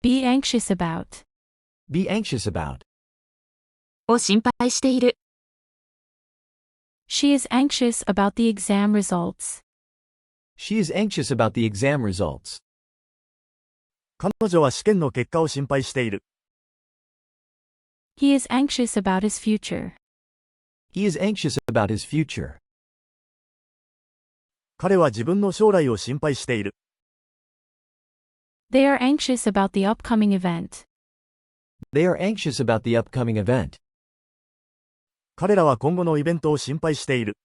Be anxious about. Be anxious about. を心配している。She is anxious about the exam results. She is anxious about the exam results. 彼女は試験の結果を心配している。He is anxious about his future. He is anxious about his future. 彼は自分の将来を心配している。They are anxious about the upcoming event. They are anxious about the upcoming event. 彼らは今後のイベントを心配している。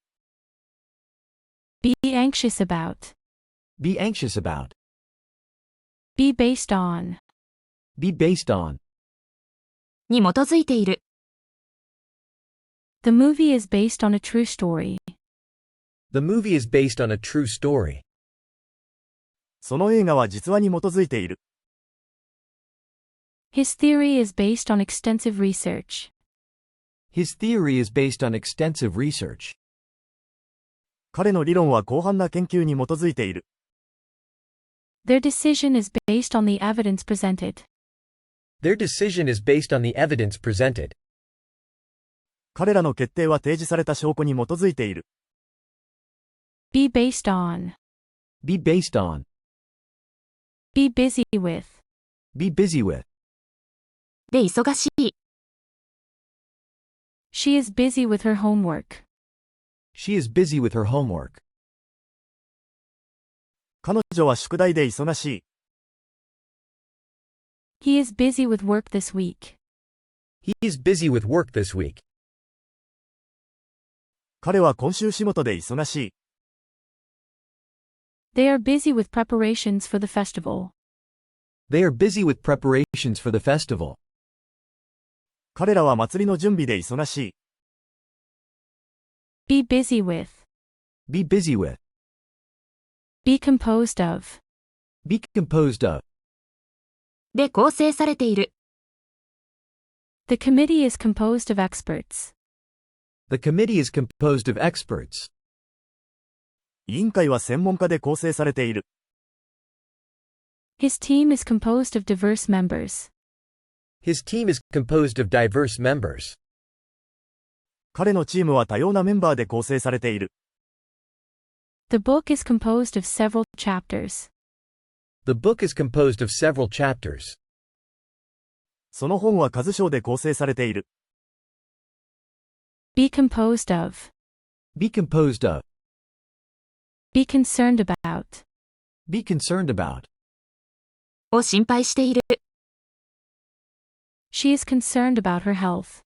Be anxious about. Be anxious about. Be based on. Be based on. に基づいている。The movie is based on a true story. The movie is based on a true story. その映画は実話に基づいている。His theory is based on extensive research. His theory is based on extensive research. 彼の理論は広範な研究に基づいている。Their decision is based on the evidence presented. Their decision is based on the evidence presented. 彼らの決定は提示された証拠に基づいている。Be based on. Be based on. Be busy with. Be busy with. で忙しい。She is busy with her homework. She is busy with her homework. 彼女は宿題で忙しい。He is busy with work this week. He is busy with work this week. 彼は今週仕事で忙しい。They are busy with preparations for the festival. They are busy with preparations for the festival. 彼らは祭りの準備で忙しい。Be busy with. Be busy with. Be composed of. Be composed of. で構成されている。The committee is composed of experts. The committee is composed of experts. 委員会は専門家で構成されている。His team is composed of diverse members. His team is composed of diverse members. 彼のチームは多様なメンバーで構成されている。The book is composed of several chapters. The book is composed of several chapters. その本は数章で構成されている。Be composed of. Be composed of. Be concerned about. Be concerned about. を心配している。She is concerned about her health.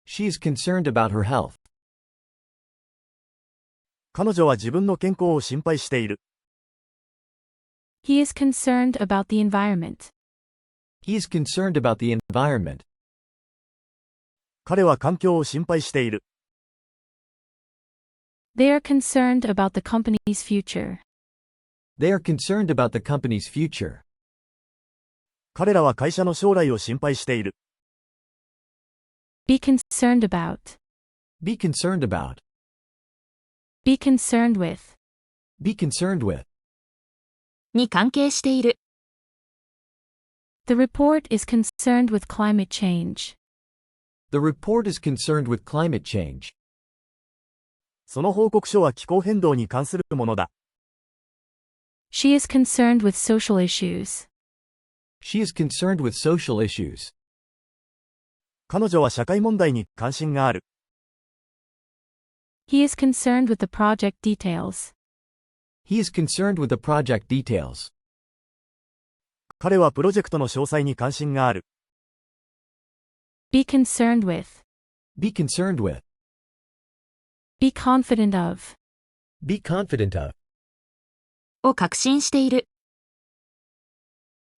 She is concerned about her health. 彼女は自分の健康を心配している。He is concerned about the environment. He is concerned about the environment. 彼は環境を心配している。They are concerned about the company's future. They are concerned about the company's future. 彼らは会社の将来を心配している。Be concerned about. Be concerned about. Be concerned with. Be concerned with. に関係している。The report is concerned with climate change. The report is concerned with climate change. その報告書は気候変動に関するものだ。She is concerned with social issues. She is concerned with social issues. 彼女は社会問題に関心がある。He is concerned with the project details. He is concerned with the project details. 彼はプロジェクトの詳細に関心がある。Be concerned with. Be concerned with. Be confident of. Be confident of. を確信している。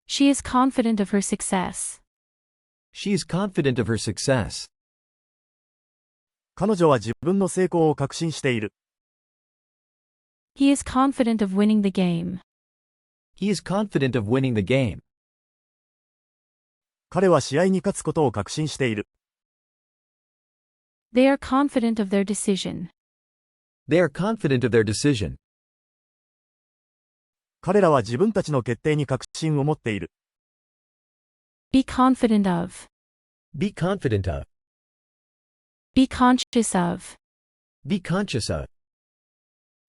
She is confident of her success. She is confident of her success. 彼女は自分の成功を確信している。He is confident of winning the game. He is confident of winning the game. 彼は試合に勝つことを確信している。They are confident of their decision. They are confident of their decision. 彼らは自分たちの決定に確信を持っている。Be confident of. Be confident of. Be conscious of. Be conscious of.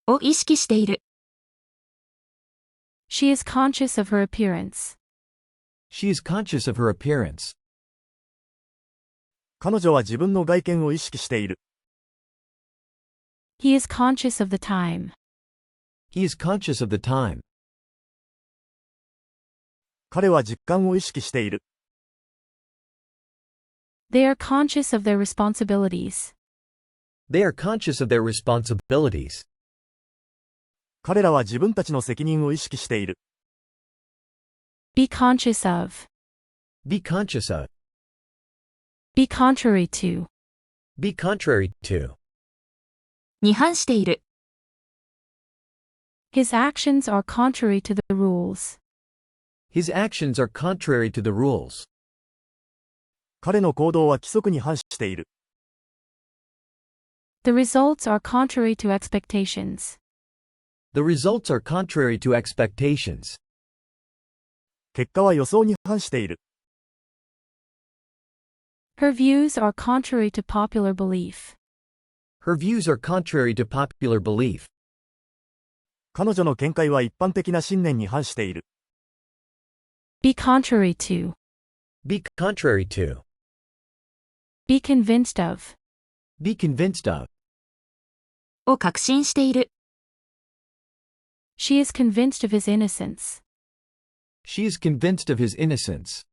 を意識している。She is conscious of her appearance. She is conscious of her appearance. 彼女は自分の外見を意識している。He is conscious of the time. He is conscious of the time. 彼は実感を意識している。They are conscious of their responsibilities. They are conscious of their responsibilities. 彼らは自分たちの責任を意識している。Be conscious of. Be conscious of. Be contrary to. Be contrary to. に反している。His actions are contrary to the rules. His actions are contrary to the rules. 彼の行動は規則に反している。The results are contrary to expectations. The results are contrary to expectations. 結果は予想に反している。Her views are contrary to popular belief. Her views are contrary to popular belief. 彼女の見解は一般的な信念に反している。Be contrary to. Be contrary to. Be convinced of. Be convinced of. を確信している。She is convinced of his innocence. She is convinced of his innocence.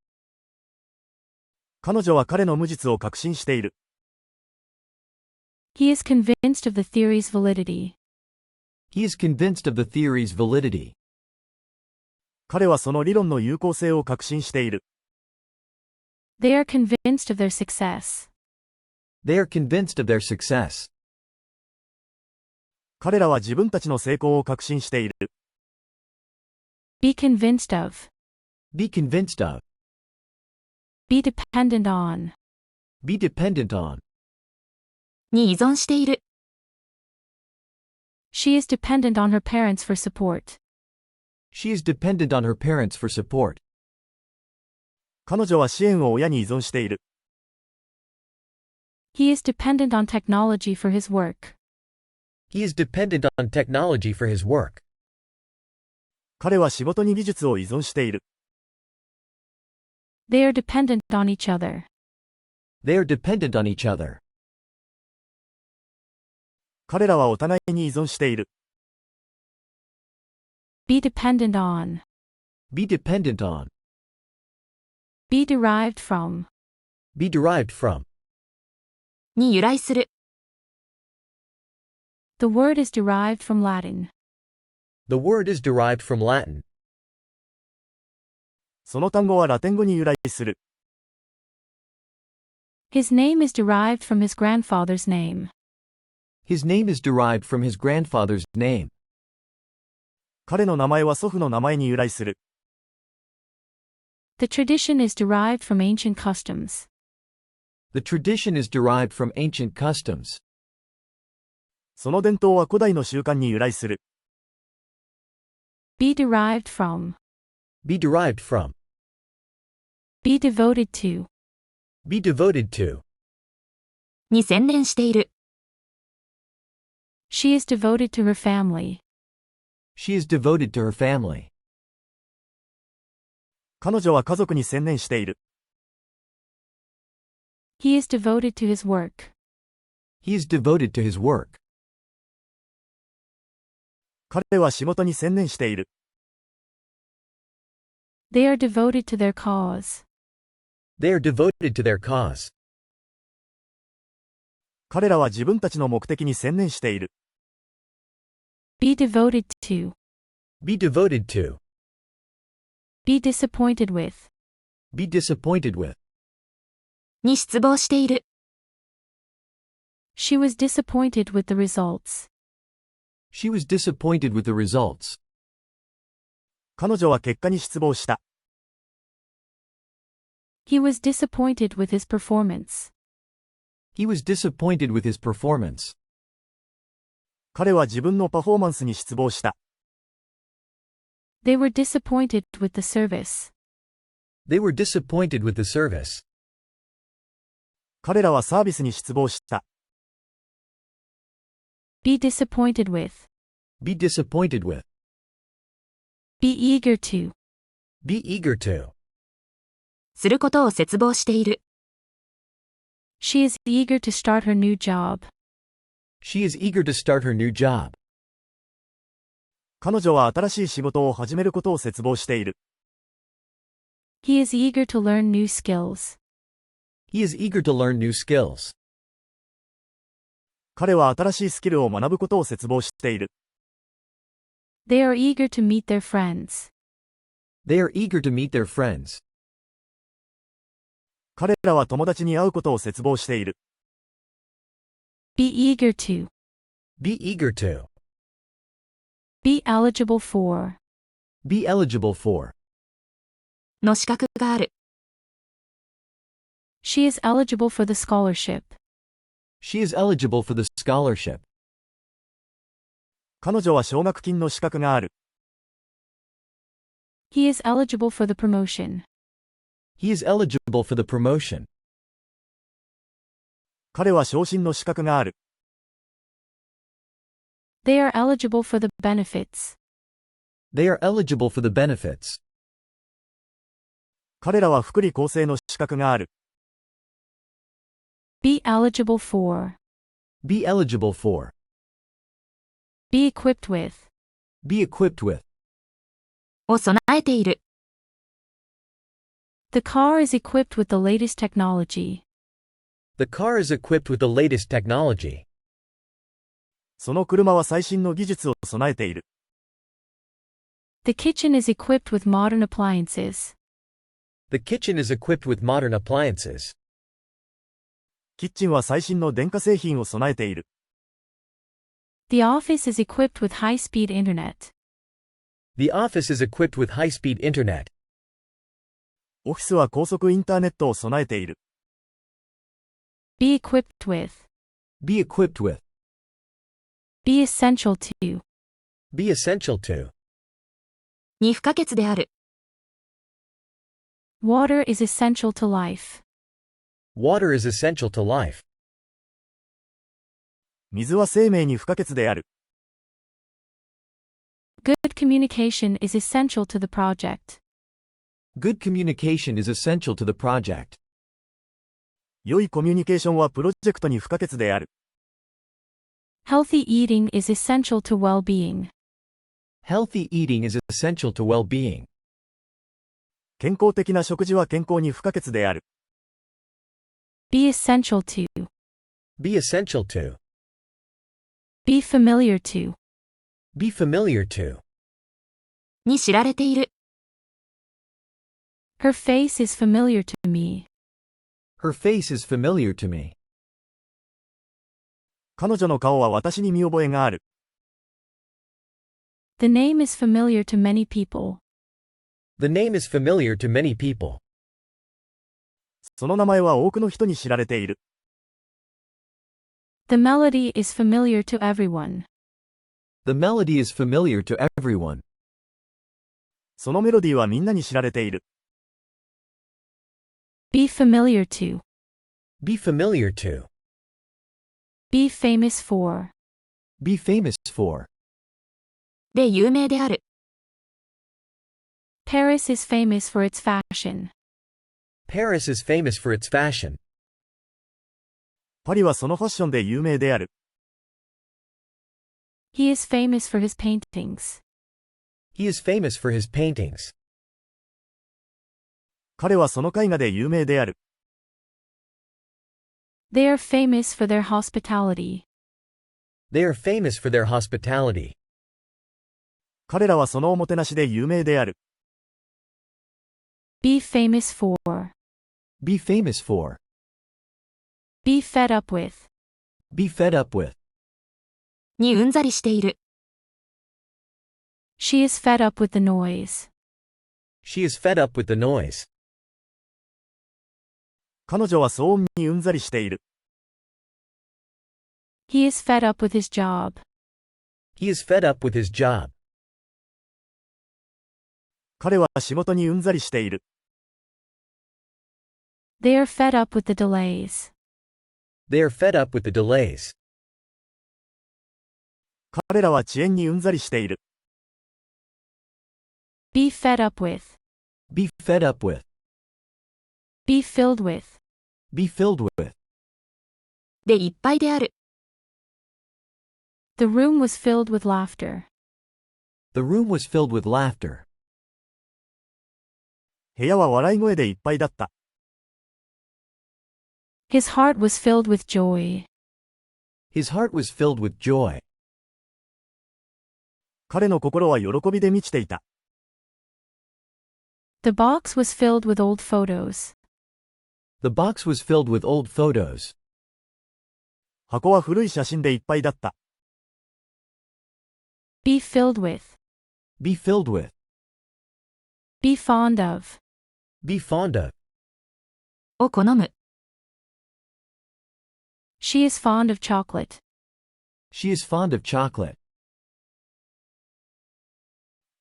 彼女は彼の無実を確信している。He is convinced of the theory's validity. He is convinced of the theory's validity. 彼はその理論の有効性を確信している。They are convinced of their success. They are convinced of their success. 彼らは自分たちの成功を確信している。Be convinced of. Be convinced of. Be dependent on. Be dependent on. に依存している。She is dependent on her parents for support. She is dependent on her parents for support. 彼女は支援を親に依存している。He is dependent on technology for his work. He is dependent on technology for his work. 彼は仕事に技術を依存している。They are dependent on each other. They are dependent on each other. 彼らはお互いに依存している。Be dependent on. Be dependent on. Be derived from. Be derived from. に由来する。The word is derived from Latin. The word is derived from Latin. その単語はラテン語に由来する。His name is derived from his grandfather's name. His name is derived from his grandfather's name. 彼の名前は祖父の名前に由来する。The tradition is derived from ancient customs. The tradition is derived from ancient customs. その伝統は古代の習慣に由来する。Be derived from. Be derived from. Be devoted to. Be devoted to. に専念している。She is devoted to her family. She is devoted to her family. 彼女は家族に専念している。He is devoted to his work. He is devoted to his work. 彼は仕事に専念している。They are devoted to their cause. They are devoted to their cause. 彼らは自分たちの目的に専念している。Be devoted to. Be devoted to. Be disappointed with. Be disappointed with. に失望している。She was disappointed with the results. She was disappointed with the results. 彼女は結果に失望した。He was disappointed with his performance. He was disappointed with his performance. 彼は自分のパフォーマンスに失望した。They were disappointed with the service. They were disappointed with the service. 彼らはサービスに失望した。Be disappointed with. Be disappointed with. Be eager to. Be eager to. することを切望している。She is eager to start her new job. She is eager to start her new job. 彼女は新しい仕事を始めることを切望している。He is eager to learn new skills. He is eager to learn new skills. 彼は新しいスキルを学ぶことを切望している。They are eager to meet their friends. They are eager to meet their friends. 彼らは友達に会うことを切望している。Be eager to. Be eager to. Be eligible for. Be eligible for. の資格がある。She is eligible for the scholarship. She is eligible for the scholarship. 彼女は奨学金の資格がある。He is eligible for the promotion. He is eligible for the promotion. 彼は昇進の資格がある。They are eligible for the benefits. They are eligible for the benefits. 彼らは福利厚生の資格がある。Be eligible for. Be eligible for. Be equipped with. Be equipped with. を備えている。The car is equipped with the latest technology. The car is equipped with the latest technology. その車は最新の技術を備えている。The kitchen is equipped with modern appliances. The kitchen is equipped with modern appliances. キッチンは最新の電化製品を備えている。The office is equipped with high-speed internet. The office is equipped with high-speed internet. オフィスは高速インターネットを備えている。Be equipped with. Be equipped with. Be essential to. Be essential to. に不可欠である。Water is essential to life. Water is essential to life. 水は生命に不可欠である。Good communication is essential to the project. Good communication is essential to the project. 良いコミュニケーションはプロジェクトに不可欠である。Healthy eating is essential to well-being. Healthy eating is essential to well-being. 健康的な食事は健康に不可欠である。Be essential to. Be essential to. Be familiar to. Be familiar to. に知られている。Her face is familiar to me. Her face is familiar to me. 彼女の顔は私に見覚えがある。The name is familiar to many people. The name is familiar to many people. その名前は多くの人に知られている。The melody is familiar to everyone. The melody is familiar to everyone. そのメロディーはみんなに知られている。Be familiar to. Be familiar to. Be famous for. Be famous for. で有名である。Paris is famous for its fashion. Paris is famous for its fashion. パリはそのファッションで有名である。He is famous for his paintings. He is famous for his paintings. 彼はその絵画で有名である。They are famous for their hospitality. They are famous for their hospitality. 彼らはそのおもてなしで有名である。Be famous for. Be famous for. Be fed up with. Be fed up with. にうんざりしている。She is fed up with the noise. She is fed up with the noise. 彼女は騒音にうんざりしている。He is fed up with his job. He is fed up with his job. 彼は仕事にうんざりしている。They are fed up with the delays. They are fed up with the delays. 彼らは遅延にうんざりしている。Be fed up with. Be fed up with. Be filled with. Be filled with. でいっぱいである。The room was filled with laughter. The room was filled with laughter. 部屋は笑い声でいっぱいだった。His heart was filled with joy. His heart was filled with joy. 彼の心は喜びで満ちていた。The box was filled with old photos. The box was filled with old photos. 箱は古い写真でいっぱいだった。Be filled with. Be filled with. Be fond of. Be fond of. を好む。She is fond of chocolate. She is fond of chocolate.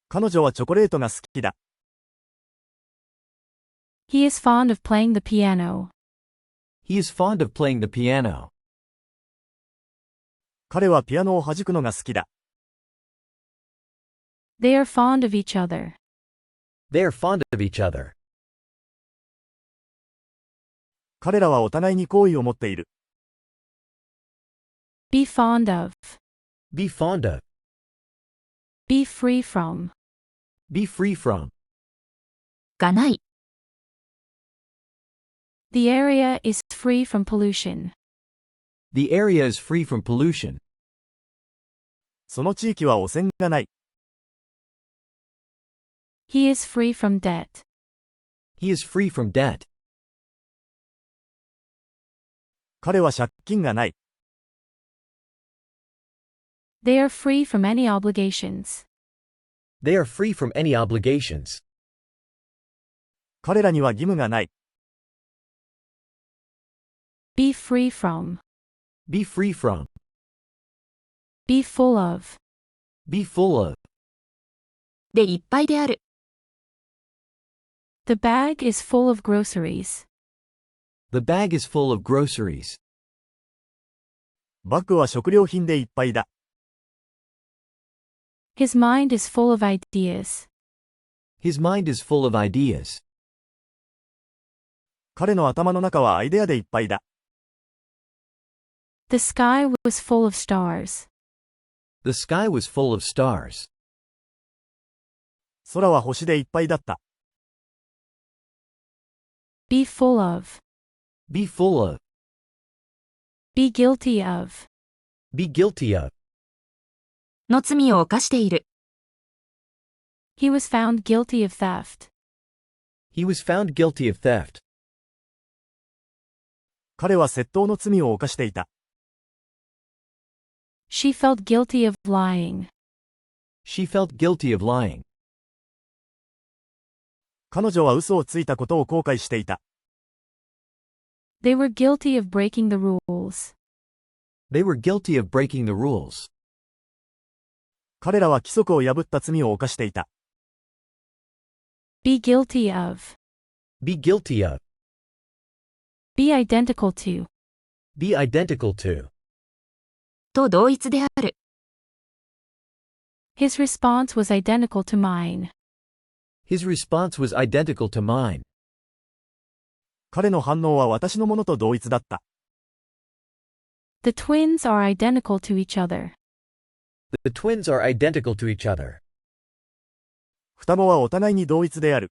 彼女はチョコレートが好きだ。He is fond of playing the piano. He is fond of playing the piano. 彼はピアノを弾くのが好きだ。They are fond of each other. They are fond of each other. 彼らはお互いに好意を持っている。Be fond of. Be fond of. Be free from. Be free from. がない。The area is free from pollution. The area is free from pollution. その地域は汚染がない。He is free from debt. He is free from debt. 彼は借金がない。They are free from any obligations. They are free from any obligations. 彼らには義務がない。Be free from. Be free from. Be full of. Be full of. でいっぱいである。The bag is full of groceries. The bag is full of groceries. バッグは食料品でいっぱいだ。His mind is full of ideas. His mind is full of ideas. 彼の頭の中はアイデアでいっぱいだ。The sky was full of stars. The sky was full of stars. 空は星でいっぱいだった。Be full of. Be full of. Be guilty of. Be guilty of. の罪を犯している。He was found guilty of theft. He was found guilty of theft. 彼は窃盗の罪を犯していた。She felt guilty of lying. She felt guilty of lying. 彼女は嘘をついたことを後悔していた。They were guilty of breaking the rules. They were guilty of breaking the rules. 彼らは規則を破った罪を犯していた。Be guilty of. Be guilty of. Be identical to. Be identical to. と同一である。His response was identical to mine. His response was identical to mine. 彼の反応は私のものと同一だった。The twins are identical to each other. The twins are identical to each other. 双子はお互いに同一である。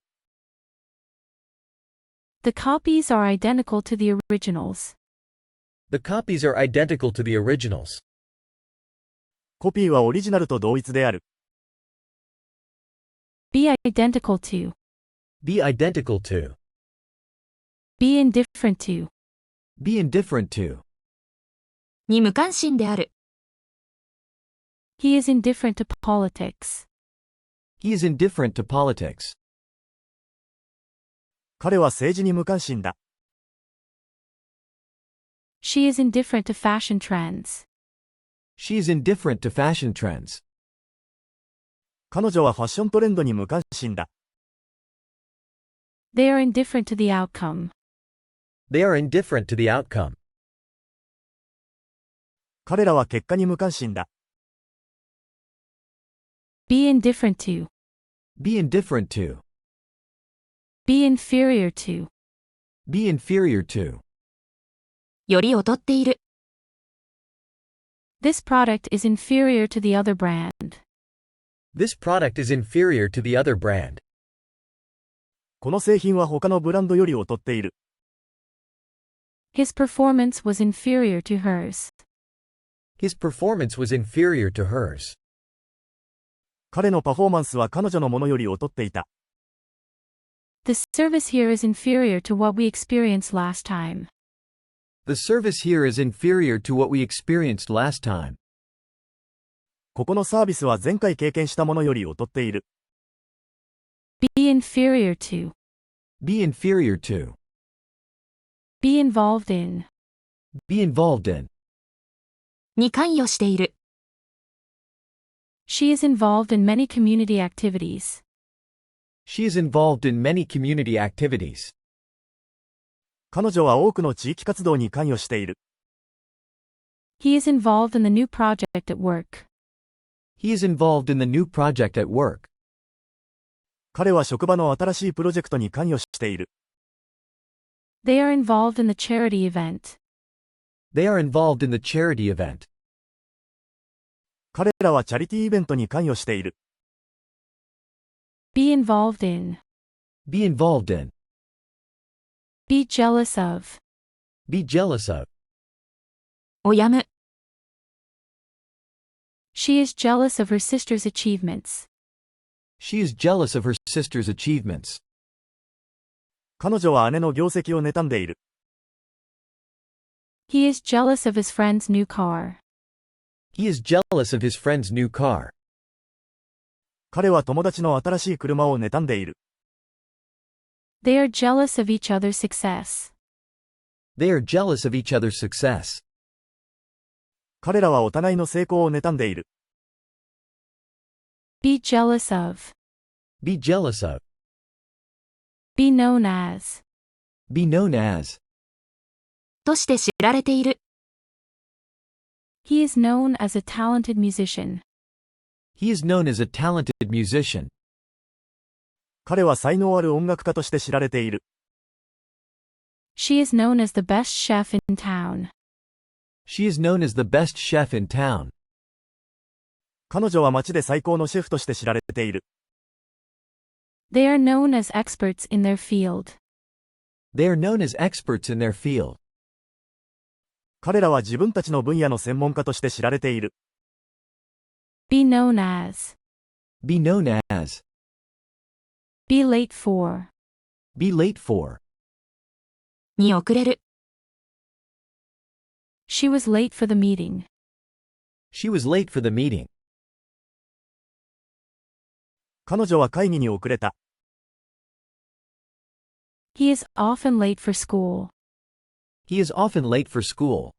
The copies are identical to the originals. The copies are identical to the originals. コピーはオリジナルと同一である。Be identical to. Be identical to. Be indifferent to. Be indifferent to. に無関心である。He is indifferent to politics. He is indifferent to politics. 彼は政治に無関心だ。She is indifferent to fashion trends. She is indifferent to fashion trends. 彼女はファッショントレンドに無関心だ。They are indifferent to the outcome. They are indifferent to the outcome. 彼らは結果に無関心だ。Be indifferent to. Be indifferent to. Be inferior to. Be inferior to. より劣っている。This product is inferior to the other brand. This product is inferior to the other brand. この製品は他のブランドより劣っている。His performance was inferior to hers. His performance was inferior to hers. 彼のパフォーマンスは彼女のものより劣っていた。The service here is inferior to what we experienced last time. The service here is inferior to what we experienced last time. ここのサービスは前回経験したものより劣っている。Be inferior to. Be inferior to. Be involved in. Be involved in. に関与している。She is involved in many community activities. She is involved in many community activities. 彼女は多くの地域活動に関与している。He is involved in the new project at work. He is involved in the new project at work. 彼は職場の新しいプロジェクトに関与している。They are involved in the charity event. They are involved in the charity event. 彼らはチャリティーイベントに関与している。Be involved in. Be involved in. Be jealous of. Be jealous of. をやむ。She is jealous of her sister's achievements. She is jealous of her sister's achievements. 彼女は姉の業績を妬んでいる。He is jealous of his friend's new car. He is jealous of his friend's new car. 彼は友達の新しい車を妬んでいる。They are jealous of each other's success. They are jealous of each other's success. 彼らはお互いの成功を妬んでいる。Be jealous of. Be jealous of. Be known as. Be known as. として知られている。He is known as a talented musician. He is known as a talented musician. 彼は才能ある音楽家として知られている。She is known as the best chef in town. She is known as the best chef in town. 彼女は街で最高のシェフとして知られている。They are known as experts in their field. They are known as experts in their field. 彼らは自分たちの分野の専門家として知られている。Be known as. Be known as. Be late for. Be late for. に遅れる。She was late for the meeting. She was late for the meeting. 彼女は会議に遅れた。He is often late for school. He is often late for school.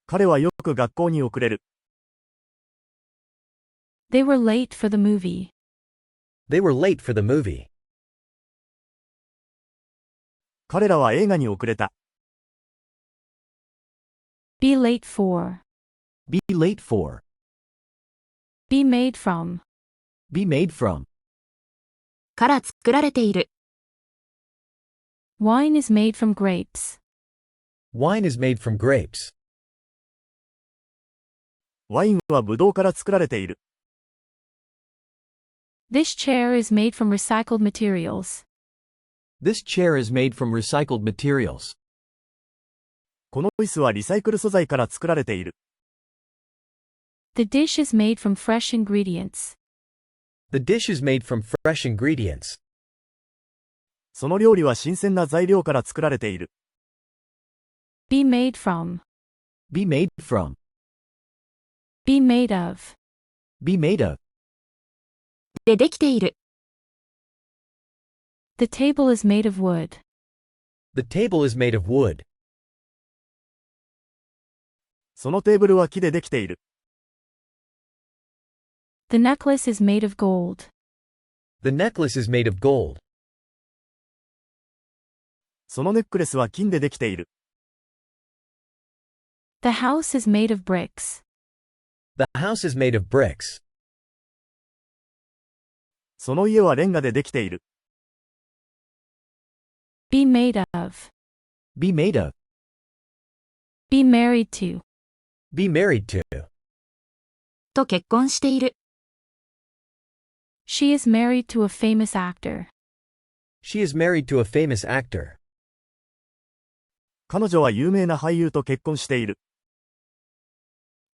彼はよく学校に遅れる。They were late for the movie. They were late for the movie. 彼らは映画に遅れた。Be late for. Be late for. Be made from. Be made from. から作られている。Wine is made from grapes. Wine is made from grapes. ワインはブドウから作られている。This chair is made from recycled materials. This chair is made from recycled materials. この椅子はリサイクル素材から作られている。The dish is made from fresh ingredients. The dish is made from fresh ingredients. その料理は新鮮な材料から作られている。Be made from. Be made from. Be made of. Be made of. できている。The table is made of wood. The table is made of wood. そのテーブルは木でできている。The necklace is made of gold. The necklace is made of gold. そのネックレスは金でできている。The house is made of bricks. The house is made of bricks. その家はレンガでできている。Be made of. Be made of. Be married to. Be married to. と結婚している。She is married to a famous actor. She is married to a famous actor. 彼女は有名な俳優と結婚している。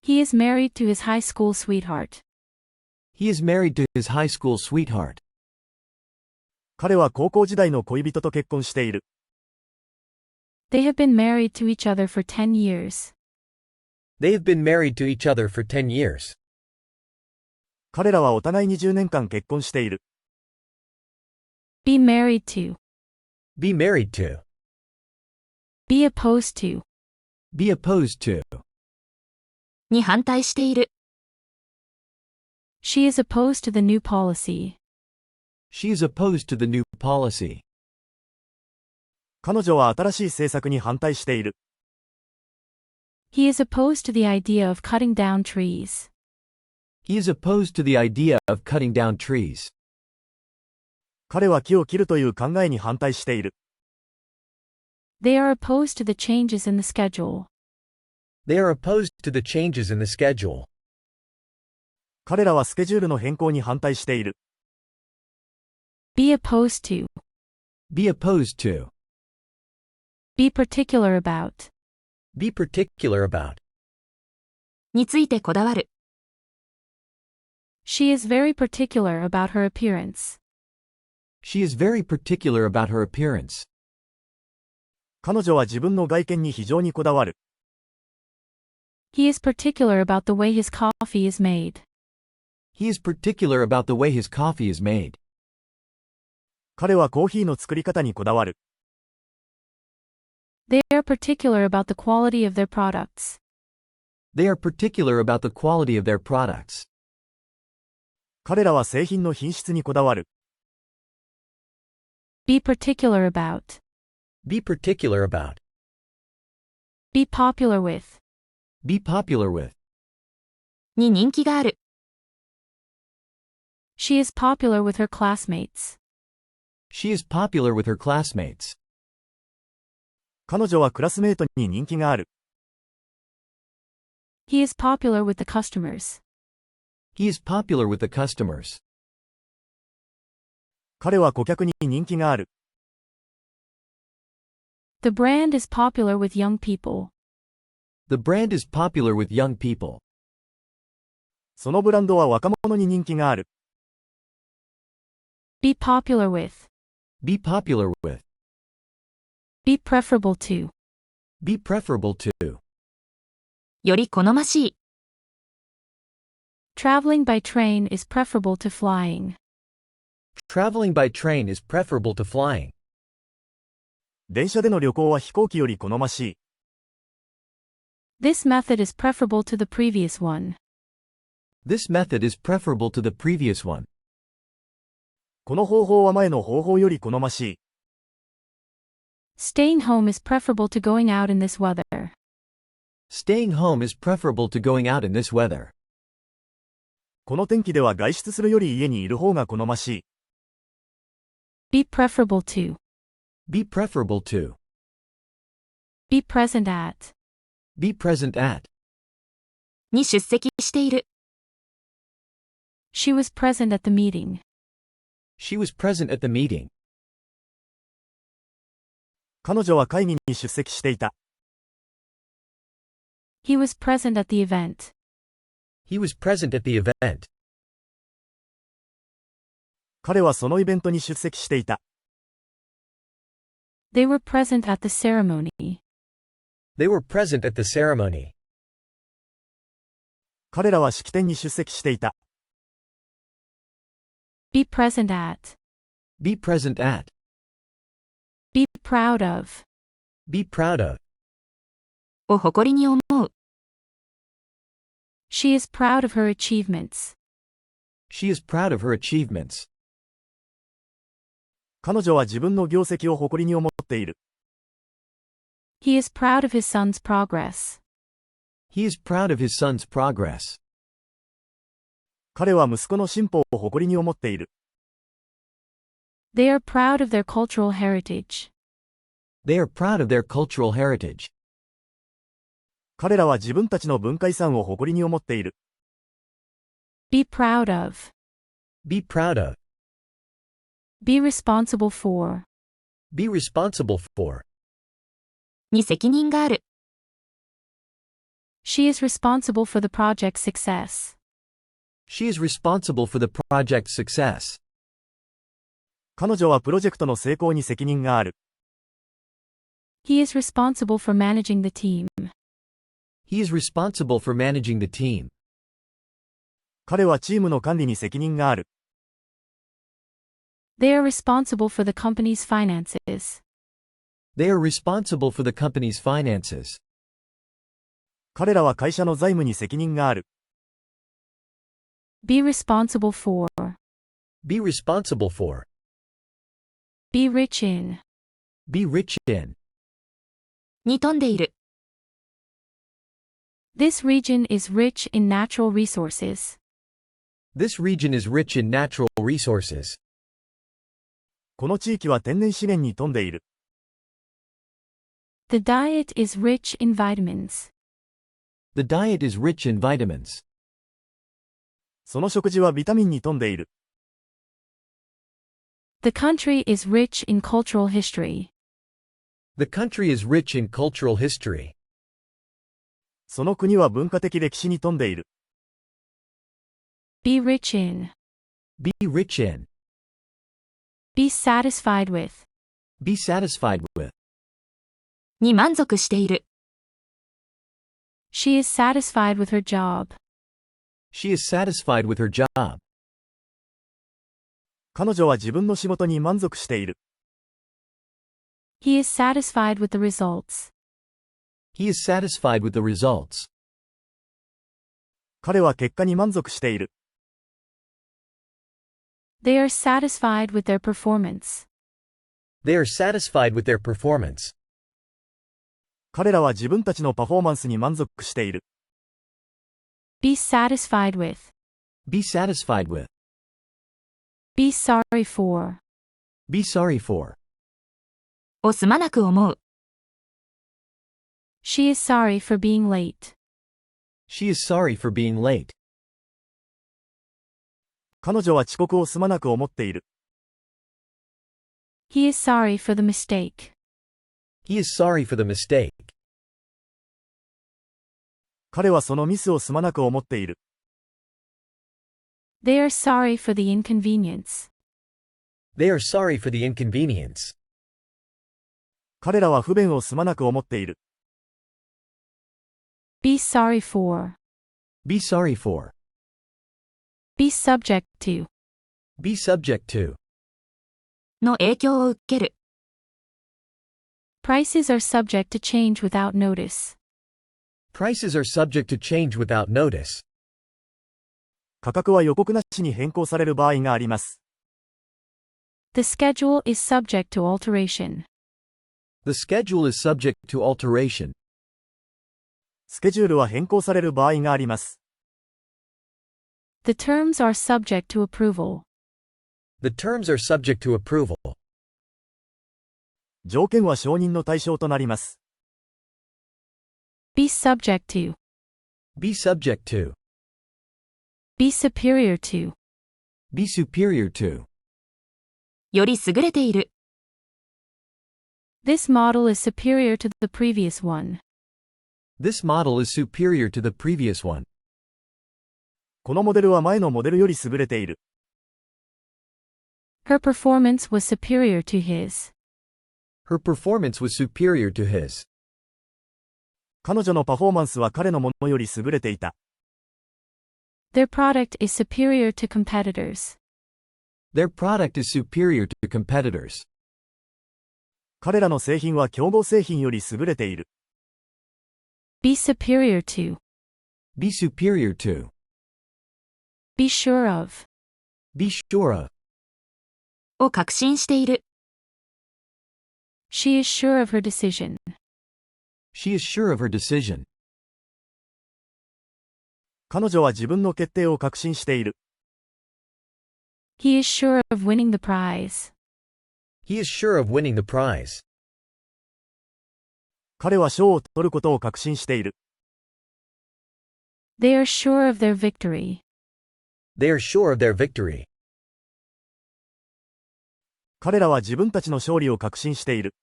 He is married to his high school sweetheart. He is married to his high school sweetheart. 彼は高校時代の恋人と結婚している。They have been married to each other for 10 years. They have been married to each other for 10 years. 彼らはお互いに10年間結婚している。Be married to. Be married to. Be opposed to. Be opposed to. に反対している。She is opposed to the new policy. She is opposed to the new policy. 彼女は新しい政策に反対している。He is opposed to the idea of cutting down trees. He is opposed to the idea of cutting down trees. 彼は木を切るという考えに反対している。They are opposed to the changes in the schedule. They are opposed to the changes in the schedule. 彼らはスケジュールの変更に反対している。Be opposed to. Be opposed to. Be particular about. Be particular about. についてこだわる。She is very particular about her appearance. She is very particular about her appearance. 彼女は自分の外見に非常にこだわる。He is particular about the way his coffee is made. He is particular about the way his coffee is made. 彼はコーヒーの作り方にこだわる。They are particular about the quality of their products. They are particular about the quality of their products. 彼らは製品の品質にこだわる。Be particular about. Be particular about. Be popular with. Be popular with. に人気がある。She is popular with her classmates. She is popular with her classmates. 彼女はクラスメートに人気がある。He is popular with the customers. He is popular with the customers. 彼は顧客に人気がある。The brand is popular with young people. The brand is popular with young people. そのブランドは若者に人気がある。Be popular with. Be popular with. Be preferable to. Be preferable to. より好ましい。Traveling by train is preferable to flying. Traveling by train is preferable to flying. 電車での旅行は飛行機より好ましい。This method is preferable to the previous one. This method is preferable to the previous one. この方法は前の方法より好ましい。Staying home is preferable to going out in this weather. Staying home is preferable to going out in this weather. この天気では外出するより家にいる方が好ましい。Be preferable to. Be preferable to. Be present at. Be present at. に出席している。She was present at the meeting. She was present at the meeting. 彼女は会議に出席していた。He was present at the event. He was present at the event. 彼はそのイベントに出席していた。They were present at the ceremony. They were present at the ceremony. 彼らは式典に出席していた。Be present at. Be present at. Be proud of. Be proud of. を誇りに思う。She is proud of her achievements. She is proud of her achievements. 彼女は自分の業績を誇りに思っている。He is proud of his son's progress. He is proud of his son's progress. 彼は息子の進歩を誇りに思っている。They are proud of their cultural heritage. They are proud of their cultural heritage. 彼らは自分たちの文化遺産を誇りに思っている。Be proud of. Be proud of. Be responsible for. Be responsible for. に責任がある。She is responsible for the project's success. She is responsible for the project's success. 彼女はプロジェクトの成功に責任がある。He is responsible for managing the team. He is responsible for managing the team. 彼はチームの管理に責任がある。They are responsible for the company's finances. They are responsible for the company's finances. 彼らは会社の財務に責任がある。Be responsible for. Be responsible for. Be rich in. Be rich in. に富んでいる。This region is rich in natural resources. This region is rich in natural resources. この地域は天然資源に富んでいる。The diet is rich in vitamins. The diet is rich in vitamins. その食事はビタミンに富んでいる。The country is rich in cultural history. The country is rich in cultural history. その国は文化的歴史に富んでいる。Be rich in. Be rich in. Be satisfied with. Be satisfied with. に満足している。She is satisfied with her job. She is satisfied with her job. 彼女は自分の仕事に満足している。He is satisfied with the results. He is satisfied with the results. 彼は結果に満足している。They are satisfied with their performance. They are satisfied with their performance. 彼らは自分たちのパフォーマンスに満足している。Be satisfied with. Be satisfied with. Be sorry for. Be sorry for. をすまなく思う。She is sorry for being late. She is sorry for being late. 彼女は遅刻をすまなく思っている。He is sorry for the mistake. He is sorry for the mistake. 彼はそのミスをすまなく思っている。They are sorry for the inconvenience. They are sorry for the inconvenience. 彼らは不便をすまなく思っている。Be sorry for. Be sorry for. Be subject to. Be subject to. の影響を受ける。Prices are subject to change without notice. Prices are subject to change without notice. 価格は予告なしに変更される場合があります。The schedule is subject to alteration. The schedule is subject to alteration. スケジュールは変更される場合があります。The terms are subject to approval. The terms are subject to approval. 条件は承認の対象となります。Be subject to. Be subject to. Be superior to. Be superior to. より優れている。This model is superior to the previous one. This model is superior to the previous one. このモデルは前のモデルより優れている。Her performance was superior to his. Her performance was superior to his. 彼女のパフォーマンスは彼のものより優れていた。Their product is superior to competitors. Their product is superior to competitors. 彼らの製品は競合製品より優れている。Be superior to. Be superior to. Be sure of. Be sure of. を確信している。She is sure of her decision. She is sure of her decision. 彼女は自分の決定を確信している。He is sure of winning the prize. He is sure of winning the prize. 彼は賞を取ることを確信している。They are sure of their victory. They are sure of their victory. 彼らは自分たちの勝利を確信している。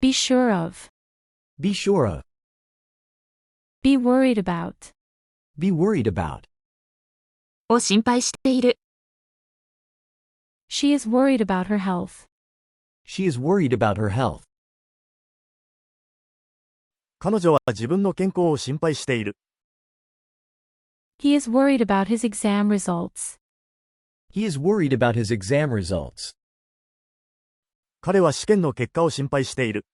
Be sure of. Be sure of. Be worried about. Be worried about. を心配している。She is worried about her health. She is worried about her health. 彼女は自分の健康を心配している。He is worried about his exam results. He is worried about his exam results. 彼は試験の結果を心配している。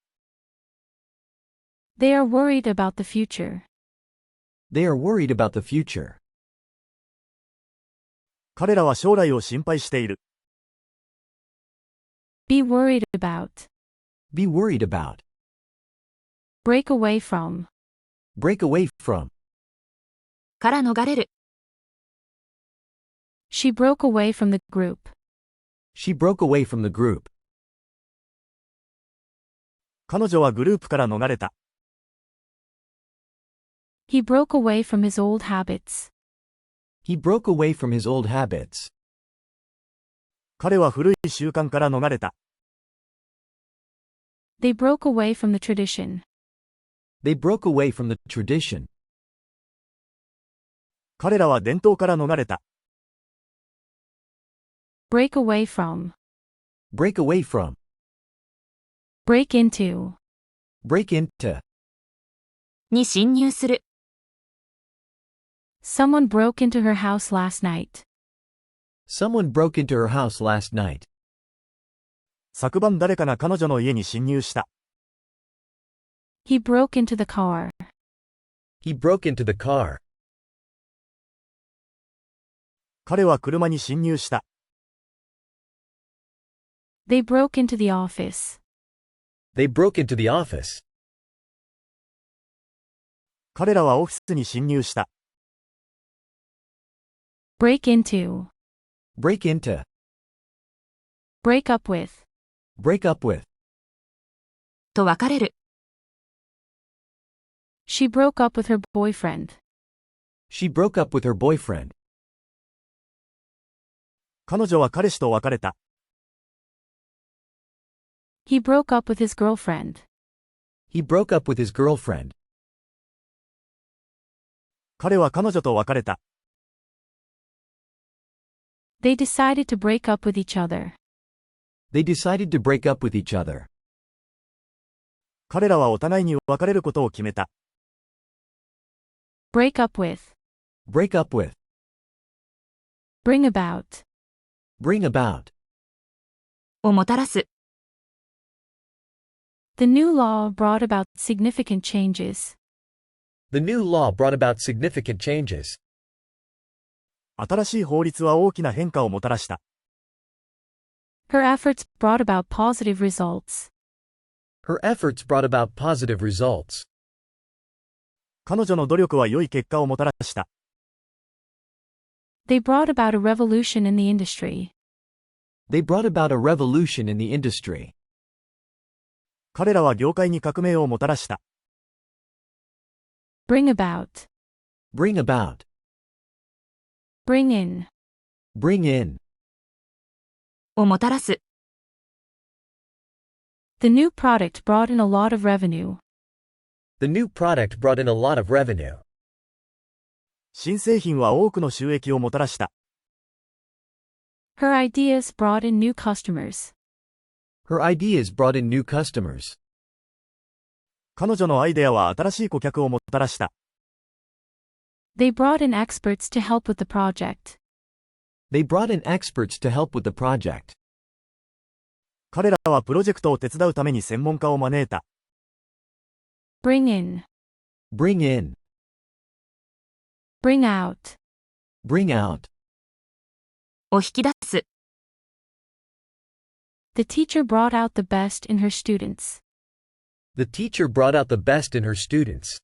They are worried about the future. They are worried about the future. 彼らは将来を心配している。Be worried about. Be worried about. Break away from. Break away from. から逃れる。She broke away from the group. She broke away from the group. 彼女はグループから逃れた。He broke away from his old habits. He broke away from his old habits. 彼は古い習慣から逃れた。They broke away from the tradition. They broke away from the tradition. 彼らは伝統から逃れた。Break away from. Break away from. Break into. Break into. に侵入する。Someone broke into her house last night. Someone broke into her house last night. 昨晩誰かが彼女の家に侵入した。He broke into the car. He broke into the car. 彼は車に侵入した。They broke into the office. They broke into the office. 彼らはオフィスに侵入した。Break into. Break into. Break up with. Break up with. と別れる。She broke up with her boyfriend. She broke up with her boyfriend. 彼女は彼氏と別れた。He broke up with his girlfriend. He broke up with his girlfriend. 彼は彼女と別れた。They decided to break up with each other. They decided to break up with each other. 彼らはお互いに別れることを決めた。Break up with. Break up with. Bring about. Bring about. をもたらす。The new law brought about significant changes. The new law brought about significant changes. 新しい法律は大きな変化をもたらした。Her efforts brought about positive results. Her efforts brought about positive results. 彼女の努力は良い結果をもたらした。They brought about a revolution in the industry. They brought about a revolution in the industry. 彼らは業界に革命をもたらした。Bring about. Bring about. Bring in. Bring in. をもたらす。The new product brought in a lot of revenue. The new product brought in a lot of revenue. 新製品は多くの収益をもたらした。Her ideas brought in new customers. Her ideas brought in new customers. 彼女のアイデアは新しい顧客をもたらした。They brought in experts to help with the project. They brought in experts to help with the project. 彼らはプロジェクトを手伝うために専門家を招いた。Bring in. Bring in. Bring out. Bring out. を引き出す。The teacher brought out the best in her students. The teacher brought out the best in her students.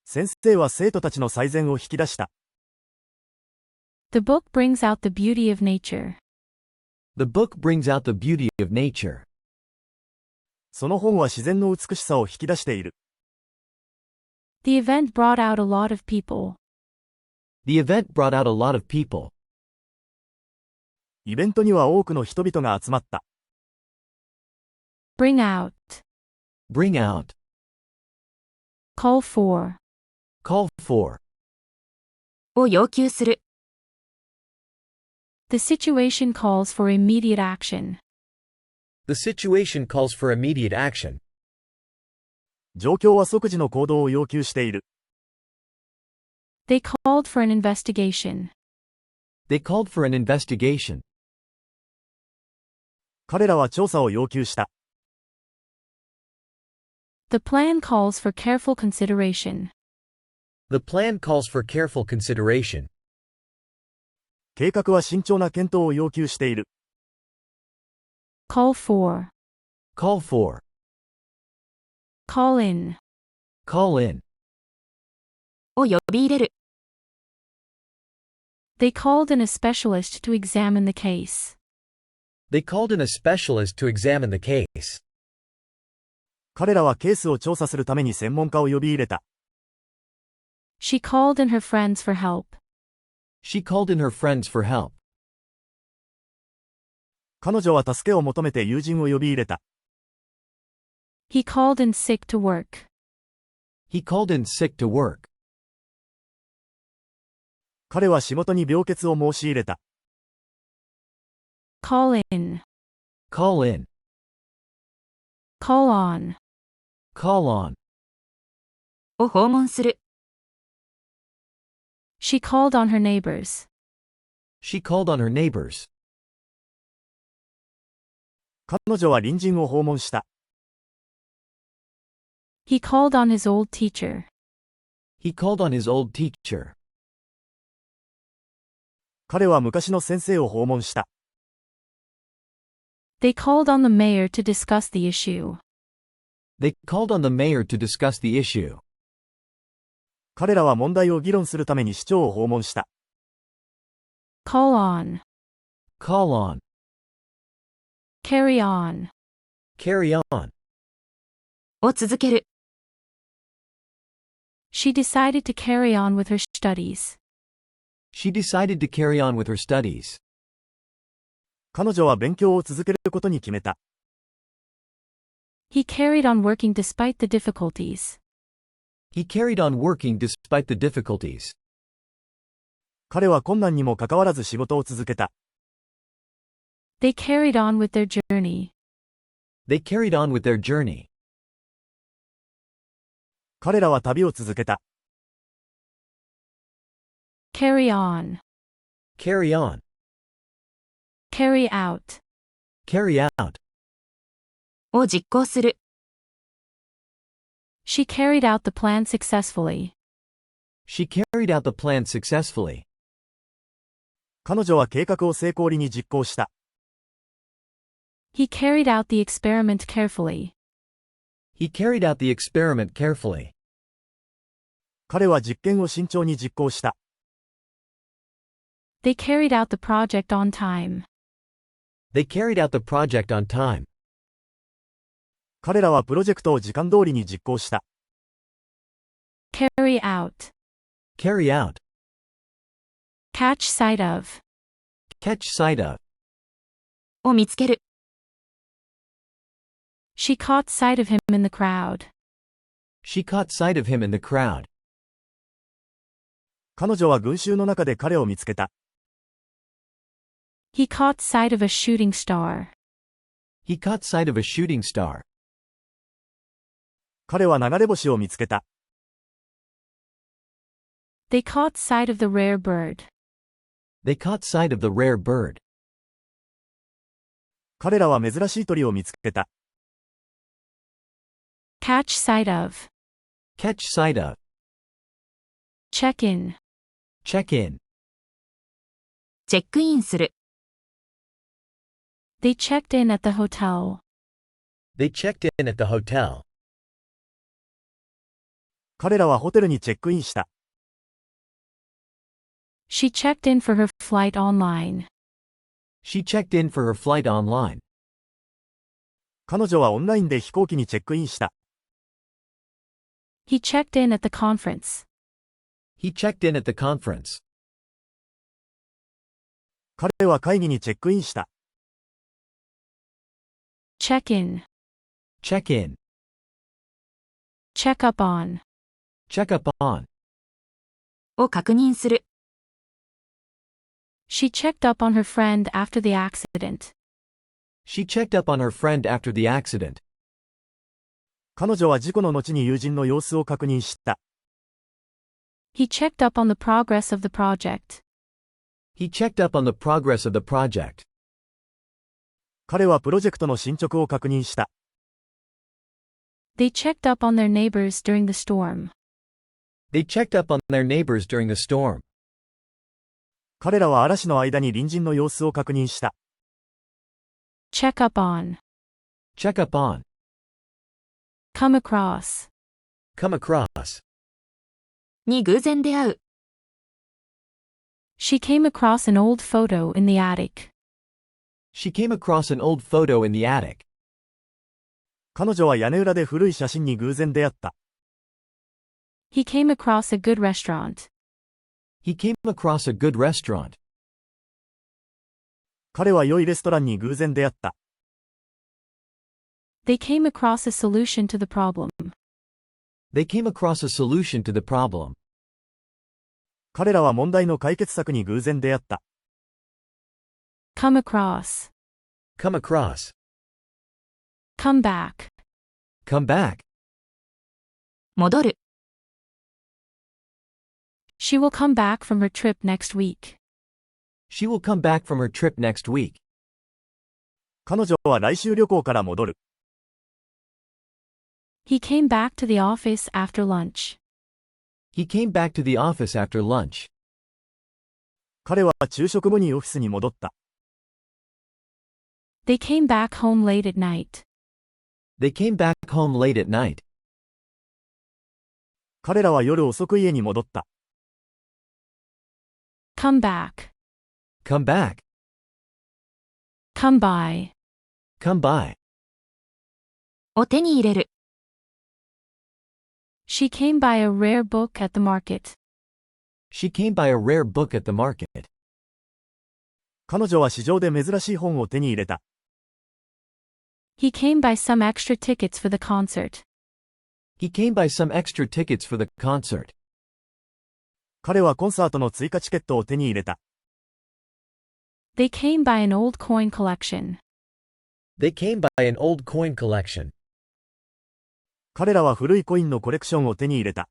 先生は生徒たちの最善を引き出した。The book brings out the beauty of nature. The book brings out the beauty of nature. その本は自然の美しさを引き出している。The event brought out a lot of people. The event brought out a lot of people. イベントには多くの人々が集まった。Bring out. Bring out. Call for. Call for. を要求する。The situation calls for immediate action. The situation calls for immediate action. 状況は即時の行動を要求している。They called for an investigation. They called for an investigation. 彼らは調査を要求した。The plan calls for careful consideration. The plan calls for careful consideration. 計画は慎重な検討を要求している。Call for. Call for. Call in. Call in. を呼び入れる。They called in a specialist to examine the case. They called in a specialist to examine the case. 彼らはケースを調査するために専門家を呼び入れた。She called in her friends for help. She called in her friends for help. 彼女は助けを求めて友人を呼び入れた。He called in sick to work. He called in sick to work. 彼は仕事に病欠を申し入れた。Call in. Call in. Call on. Call on. を訪問する。She called on her neighbors. She called on her neighbors. 彼女は隣人を訪問した。He called on his old teacher. He called on his old teacher. 彼は昔の先生を訪問した。They called on the mayor to discuss the issue. They called on the mayor to discuss the issue. 彼らは問題を議論するために市長を訪問した。Call on. Call on. Carry on. Carry on. を続ける。She decided to carry on with her studies. She decided to carry on with her studies. 彼女は勉強を続けることに決めた。He carried on working despite the difficulties. He carried on working despite the difficulties. 彼は困難にもかかわらず仕事を続けた。They carried on with their journey. They carried on with their journey. 彼らは旅を続けた。Carry on. Carry on. Carry out. Carry out. を実行する。She carried out the plan successfully. She carried out the plan successfully. 彼女は計画を成功裏に実行した。He carried out the experiment carefully. He carried out the experiment carefully. 彼は実験を慎重に実行した。They carried out the project on time. They carried out the project on time. 彼らはプロジェクトを時間通りに実行した。Carry out. Carry out. Catch sight of. Catch sight of. を見つける。She caught sight of him in the crowd. She caught sight of him in the crowd. 彼女は群衆の中で彼を見つけた。He caught sight of a shooting star. He caught sight of a shooting star. 彼は流れ星を見つけた。They caught sight of the rare bird. They caught sight of the rare bird. 彼らは珍しい鳥を見つけた。Catch sight of. Catch sight of. Check in. Check in. チェックインする。They checked in at the hotel. They checked in at the hotel. 彼らはホテルにチェックインした。She checked in for her flight online. She checked in for her flight online. 彼女はオンラインで飛行機にチェックインした。He checked in at the conference. He checked in at the conference. 彼は会議にチェックインした。Check in. Check in. Check up on. Check up on. を確認する。She checked up on her friend after the accident. She checked up on her friend after the accident. 彼女は事故の後に友人の様子を確認した。He checked up on the progress of the project. He checked up on the progress of the project. 彼はプロジェクトの進捗を確認した。They checked up on their neighbors during the storm. They checked up on their neighbors during the storm. 彼らは嵐の間に隣人の様子を確認した。Check up on. Check up on. Come across. Come across. に偶然出会う。She came across an old photo in the attic. She came across an old photo in the attic. 彼女は屋根裏で古い写真に偶然出会った。He came across a good restaurant. He came across a good restaurant. 彼は良いレストランに偶然出会った。They came across a solution to the problem. They came across a solution to the problem. 彼らは問題の解決策に偶然出会った。Come across. Come across. Come back. Come back. 戻る。She will come back from her trip next week. She will come back from her trip next week. 彼女は来週旅行から戻る。He came back to the office after lunch. He came back to the office after lunch. 彼は昼食後にオフィスに戻った。They came back home late at night. They came back home late at night. 彼らは夜遅く家に戻った。Come back. Come back. Come by. Come by. を手に入れる。She came by a rare book at the market. She came by a rare book at the market. 彼女は市場で珍しい本を手に入れた。He came by some extra tickets for the concert. He came by some extra tickets for the concert. 彼はコンサートの追加チケットを手に入れた。They came by an old coin collection. They came by an old coin collection. 彼らは古いコインのコレクションを手に入れた。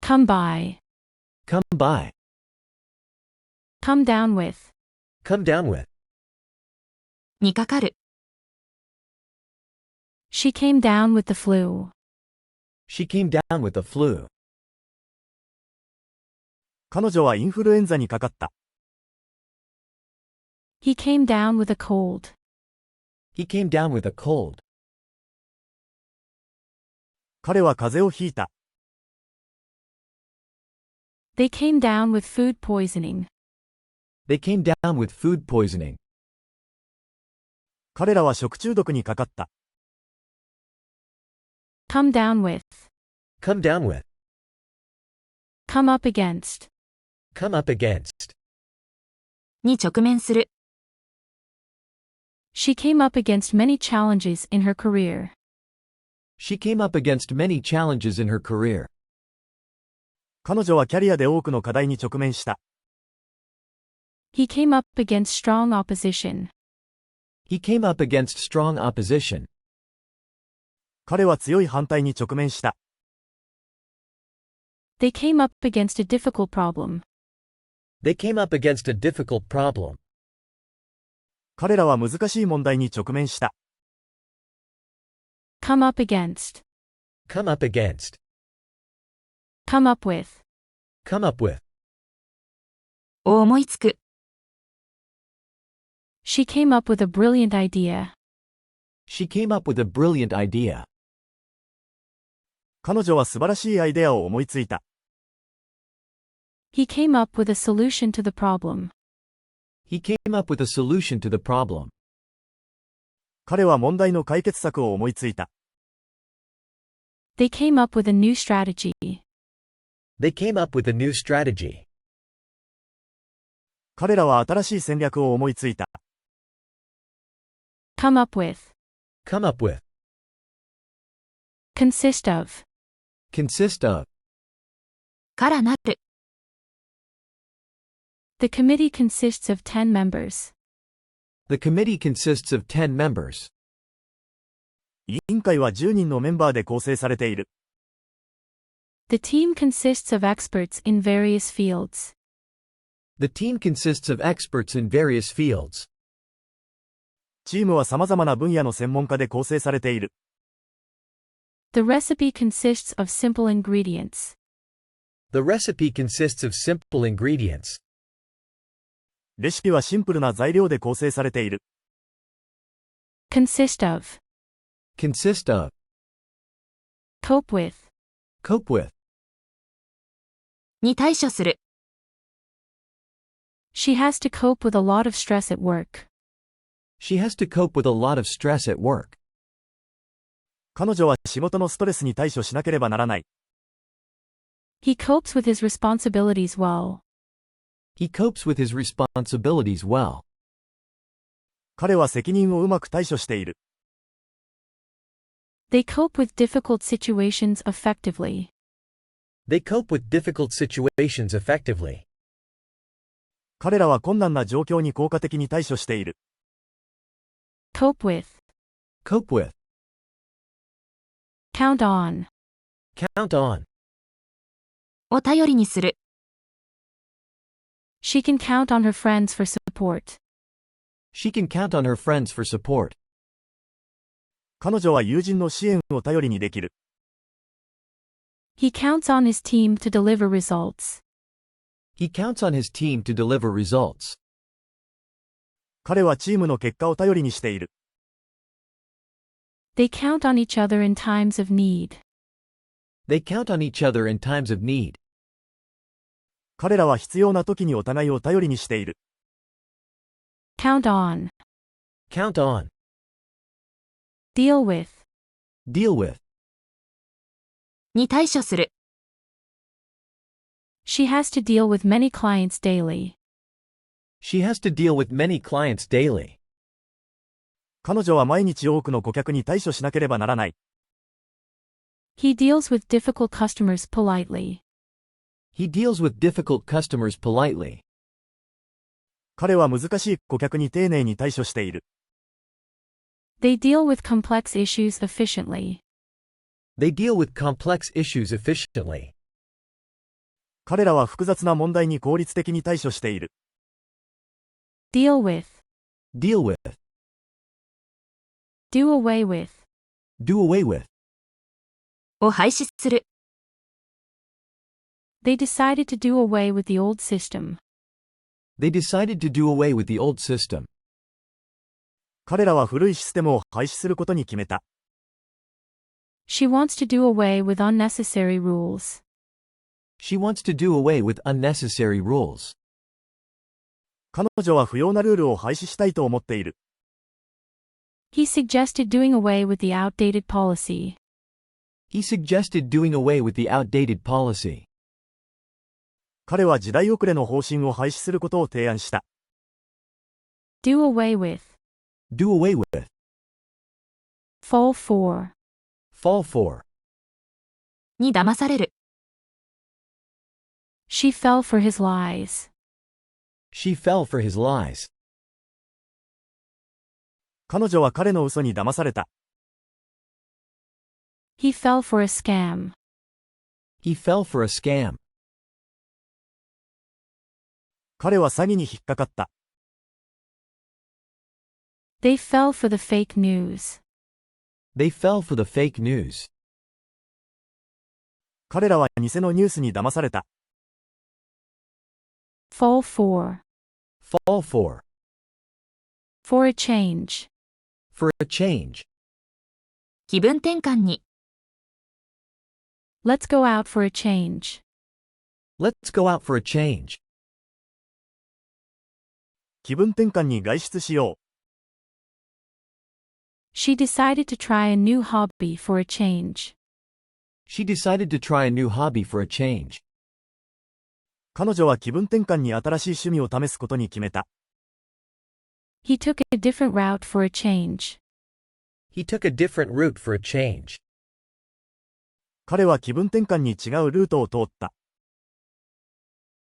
Come by. Come by. Come down with. Come down with. にかかる。She came down with the flu. She came down with the flu. 彼女はインフルエンザにかかった。He came down with a cold. He came down with a cold. 彼は風邪をひいた。They came down with food poisoning. They came down with food poisoning. 彼らは食中毒にかかった。Come down with. Come down with. Come up against. Come up against. に直面する。She came up against many challenges in her career. She came up against many challenges in her career. 彼女はキャリアで多くの課題に直面した。He came up against strong opposition. He came up against strong opposition. 彼は強い反対に直面した。They came up against a difficult problem. They came up against a difficult problem. 彼らは難しい問題に直面した。Come up against. Come up against. Come up with. Come up with. を思いつく。She came up with a brilliant idea. She came up with a brilliant idea. 彼女は素晴らしいアイデアを思いついた。He came up with a solution to the problem. He came up with a solution to the problem. 彼は問題の解決策を思いついた。They came up with a new strategy. They came up with a new strategy. 彼らは新しい戦略を思いついた。Come up with. Come up with. Consist of. Consist of. からなる。The committee consists of 10 members. The committee consists of 10 members. 委員会は10人のメンバーで構成されている。The team consists of experts in various fields. The team consists of experts in various fields. チームは様々な分野の専門家で構成されている。The recipe consists of simple ingredients. The recipe consists of simple ingredients. レシピはシンプルな材料で構成されている。Consist of. Consist of. Cope with. Cope with. に対処する。She has to cope with a lot of stress at work. She has to cope with a lot of stress at work. 彼女は仕事のストレスに対処しなければならない。He copes with his responsibilities well. He copes with his responsibilities well. 彼は責任をうまく対処している。They cope with difficult situations effectively. They cope with difficult situations effectively. 彼らは困難な状況に効果的に対処している。Cope with. Cope with. Count on. Count on. を頼りにする。She can count on her friends for support. She can count on her friends for support. 彼女は友人の支援を頼りにできる。He counts on his team to deliver results. He counts on his team to deliver results. 彼はチームの結果を頼りにしている。They count on each other in times of need. They count on each other in times of need. 彼らは必要な時にお互いを頼りにしている。Count on. Count on. Deal with. Deal with. に対処する。She has to deal with many clients daily. She has to deal with many clients daily. 彼女は毎日多くの顧客に対処しなければならない。He deals with difficult customers politely. He deals with difficult customers politely. 彼は難しい顧客に丁寧に対処している。They deal with complex issues efficiently. They deal with complex issues efficiently. 彼らは複雑な問題に効率的に対処している。Deal with. Deal with. Do away with. Do away with. を廃止する。They decided to do away with the old system. They decided to do away with the old system. 彼らは古いシステムを廃止することに決めた。She wants to do away with unnecessary rules. She wants to do away with unnecessary rules. 彼女は不要なルールを廃止したいと思っている。He suggested doing away with the outdated policy. He suggested doing away with the outdated policy. 彼は時代遅れの方針を廃止することを提案した。Do away with. Do away with. Fall for. Fall for. に騙される。She fell for his lies. She fell for his lies. 彼女は彼の嘘に騙された。He fell for a scam. He fell for a scam. 彼は詐欺に引っかかった。They fell for the fake news. They fell for the fake news. 彼らは偽のニュースに騙された。Fall for. Fall for. For a change. For a change. 気分転換に。Let's go out for a change. Let's go out for a change. 気分転換に外出しよう。She decided to try a new hobby for a change. She decided to try a new hobby for a change. 彼女は気分転換に新しい趣味を試すことに決めた。He took a different route for a change. He took a different route for a change. 彼は気分転換に違うルートを通った。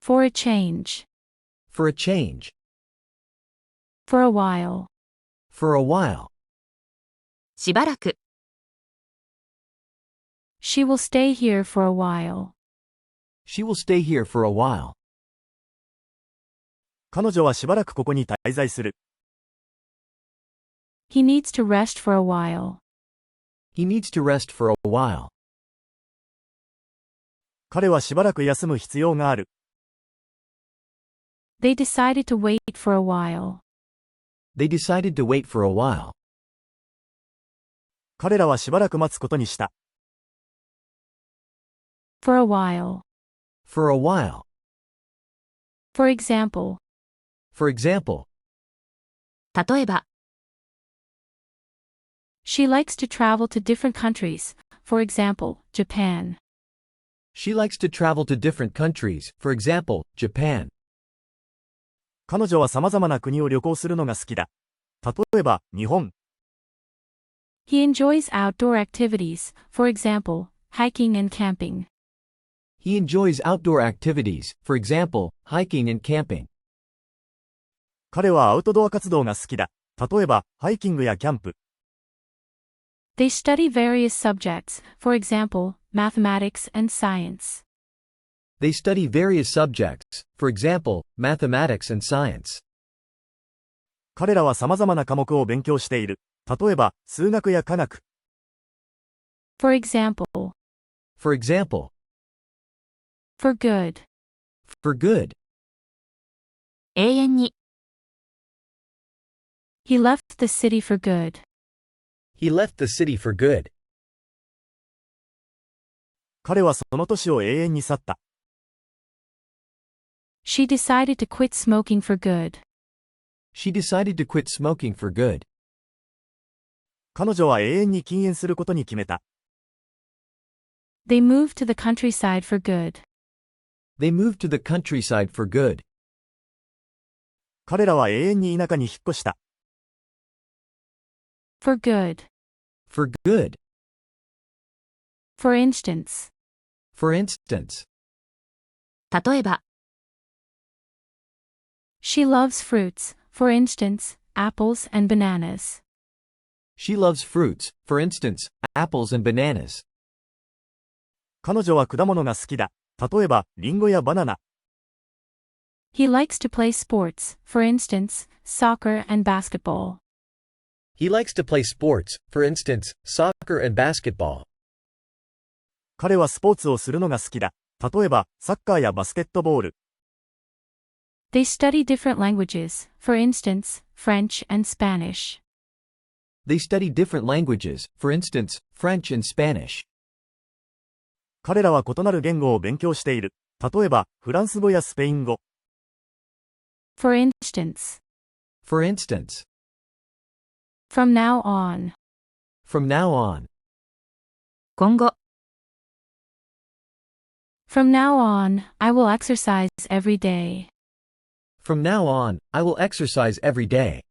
For a change. For a change. For a while. For a while. しばらく。She will stay here for a while. She will stay here for a while. 彼女はしばらくここに滞在する。He needs to rest for a while. He needs to rest for a while. 彼はしばらく休む必要がある。They decided to wait for a while. They decided to wait for a while. 彼らはしばらく待つことにした。For a while. For a while. For example. For example. 例えば、She likes to travel to different countries, for example, Japan. She likes to travel to different countries, for example, Japan. 彼女は様々な国を旅行するのが好きだ。例えば、日本。He enjoys outdoor activities, for example, hiking and camping. He enjoys outdoor activities, for example, hiking and camping. 彼はアウトドア活動が好きだ。例えば、ハイキングやキャンプ。They study various subjects, for example, mathematics and science. They study various subjects, for example, mathematics and science. 彼らは様々な科目を勉強している。例えば、数学や科学。For example. For example. For good. For good. 永遠に。He left the city for good. He left the city for good. 彼はその都市を永遠に去った。She decided to quit smoking for good. She decided to quit smoking for good. 彼女は永遠に禁煙することに決めた。They moved to the countryside for good. They moved to the countryside for good. 彼らは永遠に田舎に引っ越した。For good. For good. For instance. For instance. 例えば、She loves fruits, for instance, apples and bananas. She loves fruits, for instance, apples and bananas. 彼女は果物が好きだ。例えば、リンゴやバナナ。He likes to play sports, for instance, soccer and basketball. He likes to play sports, for instance, soccer and basketball. 彼はスポーツをするのが好きだ。例えば、サッカーやバスケットボール。They study different languages, for instance, French and Spanish. They study different languages, for instance, French and Spanish. 彼らは異なる言語を勉強している。例えば、フランス語やスペイン語。For instance. For instance. From now on. From now on. 今後。From now on, I will exercise every day. From now on, I will exercise every day.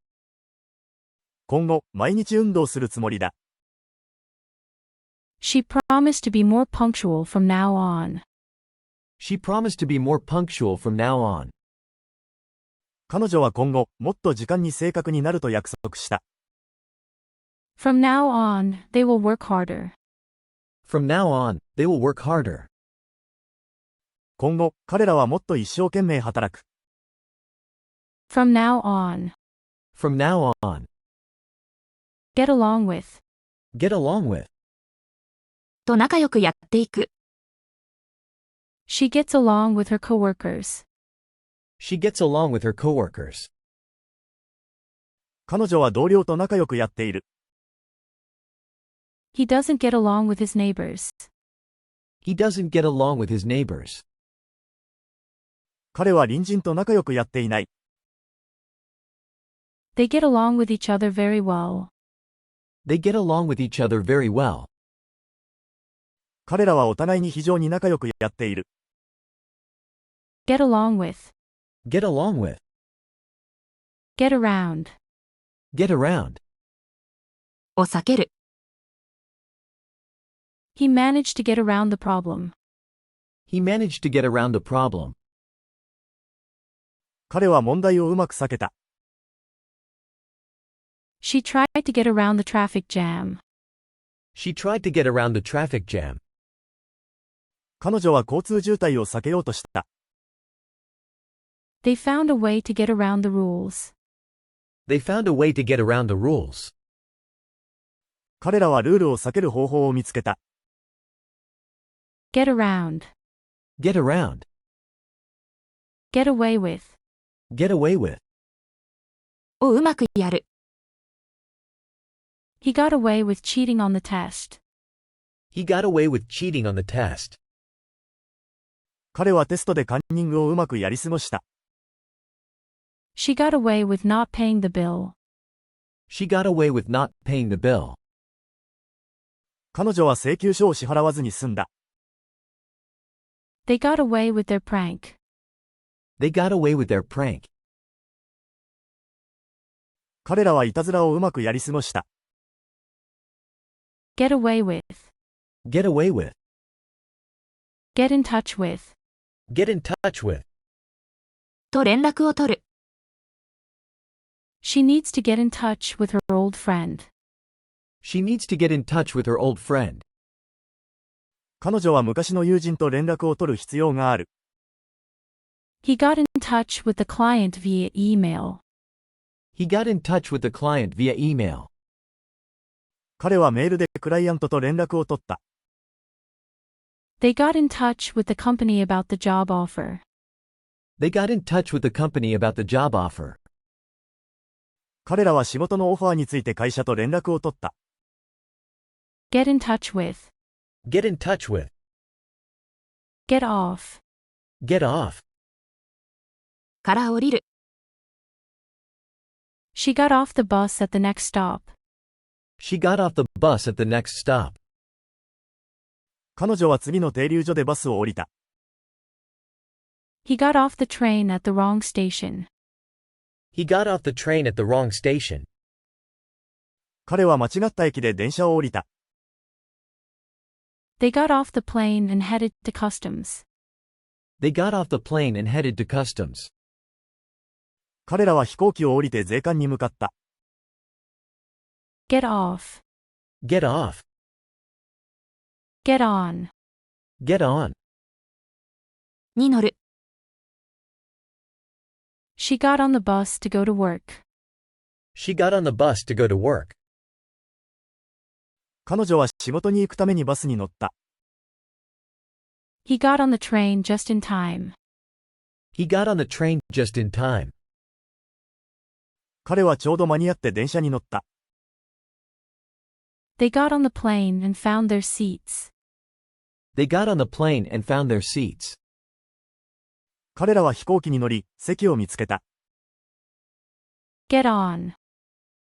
今後、毎日運動するつもりだ。She promised to be more punctual from now on. She promised to be more punctual from now on. 彼女は今後、もっと時間に正確になると約束した。From now on, they will work harder. From now on, they will work harder. 今後、彼らはもっと一生懸命働く。From now on. From now on. Get along with. Get along with. と仲良くやっていく。She gets along with her coworkers. She gets along with her coworkers. 彼女は同僚と仲良くやっている。He doesn't get along with his neighbors. He doesn't get along with his neighbors. 彼は隣人と仲良くやっていない。They get along with each other very well. They get along with each other very well. 彼らはお互いに非常に仲良くやっている。Get along with. Get along with. Get around. Get around. を避ける。He managed to get around the problem. He managed to get around the problem. 彼は問題をうまく避けた。She tried to get around the traffic jam. She tried to get around the traffic jam. 彼女は交通渋滞を避けようとした。They found a way to get around the rules. They found a way to get around the rules. 彼らはルールを避ける方法を見つけた。Get around. Get around. Get away with. Get away with. をうまくやる。He got away with cheating on the test. He got away with cheating on the test. 彼はテストでカンニングをうまくやり過ごした。She got away with not paying the bill. She got away with not paying the bill. 彼女は請求書を支払わずに済んだ。They got away with their prank. They got away with their prank. 彼らはいたずらをうまくやり過ごした。Get away with. Get away with. Get in touch with. Get in touch with. と連絡を取る。She needs to get in touch with her old friend. She needs to get in touch with her old friend. 彼女は昔の友人と連絡を取る必要がある。He got in touch with the client via email. He got in touch with the client via email. 彼はメールでクライアントと連絡を取った。They got in touch with the company about the job offer. They got in touch with the company about the job offer. 彼らは仕事のオファーについて会社と連絡を取った。Get in touch with. Get in touch with. Get off. Get off. から降りる。She got off the bus at the next stop. She got off the bus at the next stop. 彼女は次の停留所でバスを降りた。He got off the train at the wrong station. He got off the train at the wrong station. 彼は間違った駅で電車を降りた。They got off the plane and headed to customs. They got off the plane and headed to customs. 彼らは飛行機を降りて税関に向かった。Get off. Get off. Get on. Get on. に乗る。She got on the bus to go to work. She got on the bus to go to work. 彼女は仕事に行くためにバスに乗った。He got on the train just in time. He got on the train just in time. 彼はちょうど間に合って電車に乗った。They got on the plane and found their seats. They got on the plane and found their seats. 彼らは飛行機に乗り、席を見つけた。Get on.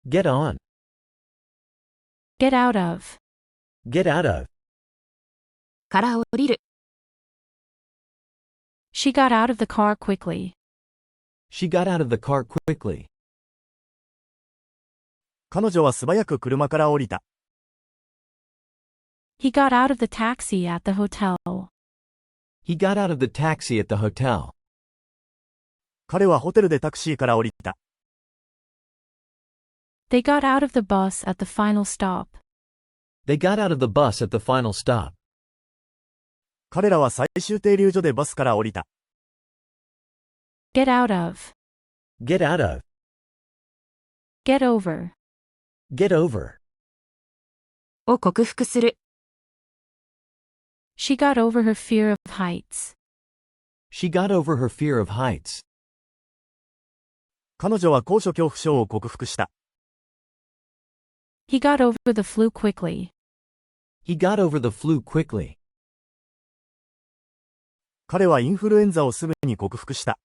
Get on. Get out of. Get out of. から降りる。She got out of the car quickly. She got out of the car quickly. 彼女は素早く車から降りた。He got out of the taxi at the hotel. He got out of the taxi at the hotel. 彼はホテルでタクシーから降りた。They got out of the bus at the final stop. They got out of the bus at the final stop. 彼らは最終停留所でバスから降りた。Get out of. Get out of. Get over. Get over. を克服する。She got over her fear of heights. She got over her fear of heights. 彼女は高所恐怖症を克服した。He got over the flu quickly. He got over the flu quickly. 彼はインフルエンザをすぐに克服した。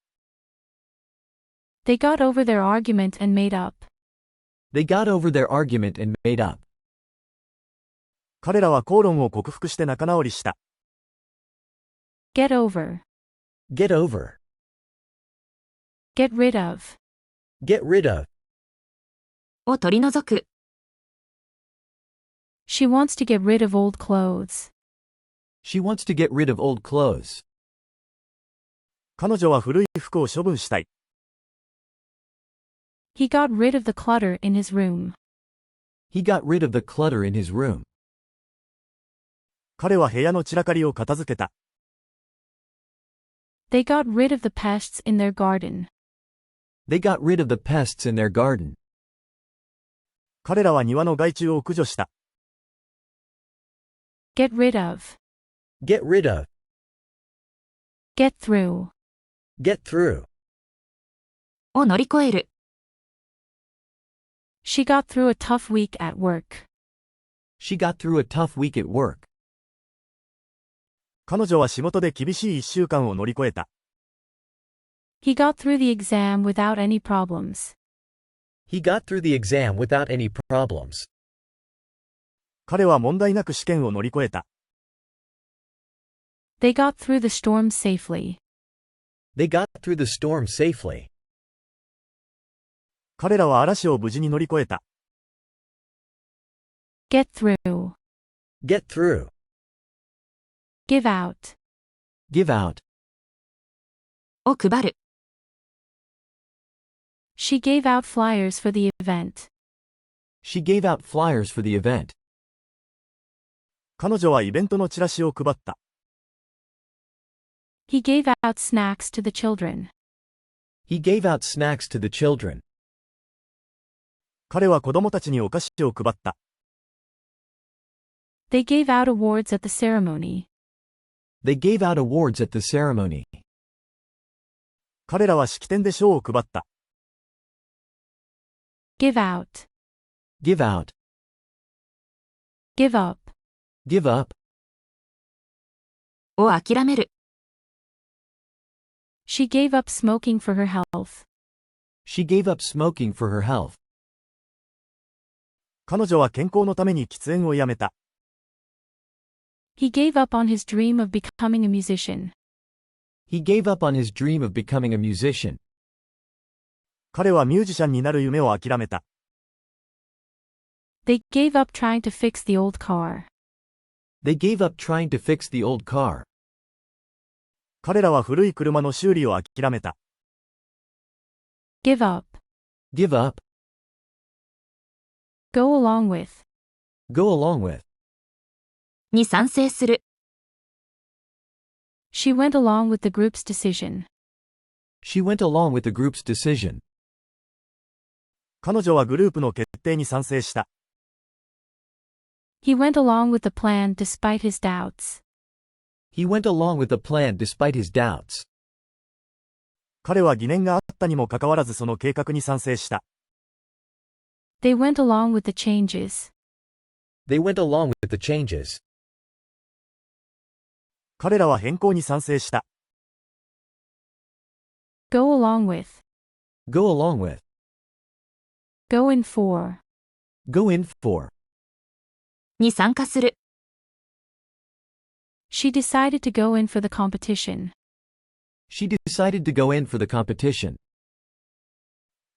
They got over their argument and made up. They got over their argument and made up. 彼らは口論を克服して仲直りした。Get over. Get over. Get rid of. Get rid of. を取り除く。She wants to get rid of old clothes. She wants to get rid of old clothes. 彼女は古い服を処分したい。He got rid of the clutter in his room. He got rid of the clutter in his room. 彼は部屋の散らかりを片付けた。They got rid of the pests in their garden. They got rid of the pests in their garden. 彼らは庭の害虫を駆除した。Get rid of. Get rid of. Get through. Get through. を乗り越える。She got through a tough week at work. She got through a tough week at work. 彼女は仕事で厳しい一週間を乗り越えた。He got through the exam without any problems. He got through the exam without any problems. 彼は問題なく試験を乗り越えた。They got through the storm safely. They got through the storm safely. 彼らは嵐を無事に乗り越えた。Get through. Get through. Give out. Give out. を配る。She gave out flyers for the event. She gave out flyers for the event. 彼女はイベントのチラシを配った。He gave out snacks to the children. He gave out snacks to the children. 彼は子供たちにお菓子を配った。They gave out awards at the ceremony. They gave out awards at the ceremony. 彼らは式典で賞を配った。Give out. Give out. Give up. Give up. を諦める。She gave up smoking for her health. She gave up smoking for her health. 彼女は健康のために喫煙をやめた。He gave up on his dream of becoming a musician. He gave up on his dream of becoming a musician. 彼はミュージシャンになる夢を諦めた。They gave up trying to fix the old car. They gave up trying to fix the old car. 彼らは古い車の修理を諦めた。Give up. Give up. Go along with. Go along with. に賛成する。She went along with the group's decision. She went along with the group's decision. 彼女はグループの決定に賛成した。He went along with the plan despite his doubts. He went along with the plan despite his doubts. 彼は疑念があったにもかかわらずその計画に賛成した。They went along with the changes. They went along with the changes. 彼らは変更に賛成した。Go along with. Go along with. Go in for. Go in for. に参加する。She decided to go in for the competition. She decided to go in for the competition.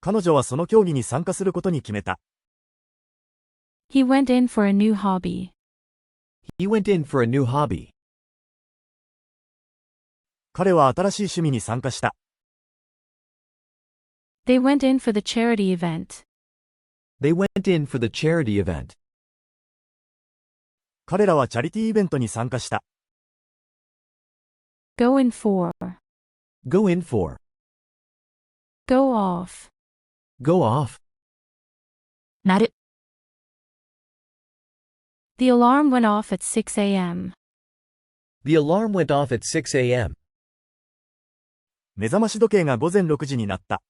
彼女はその競技に参加することに決めた。He went in for a new hobby. He went in for a new hobby. 彼は新しい趣味に参加した。They went in for the charity event. They went in for the charity event. 彼らはチャリティーイベントに参加した。Go in for. Go in for. Go off. Go off. なる。The alarm went off at 6 a.m. The alarm went off at 6 a.m. 目覚まし時計が午前6時になった。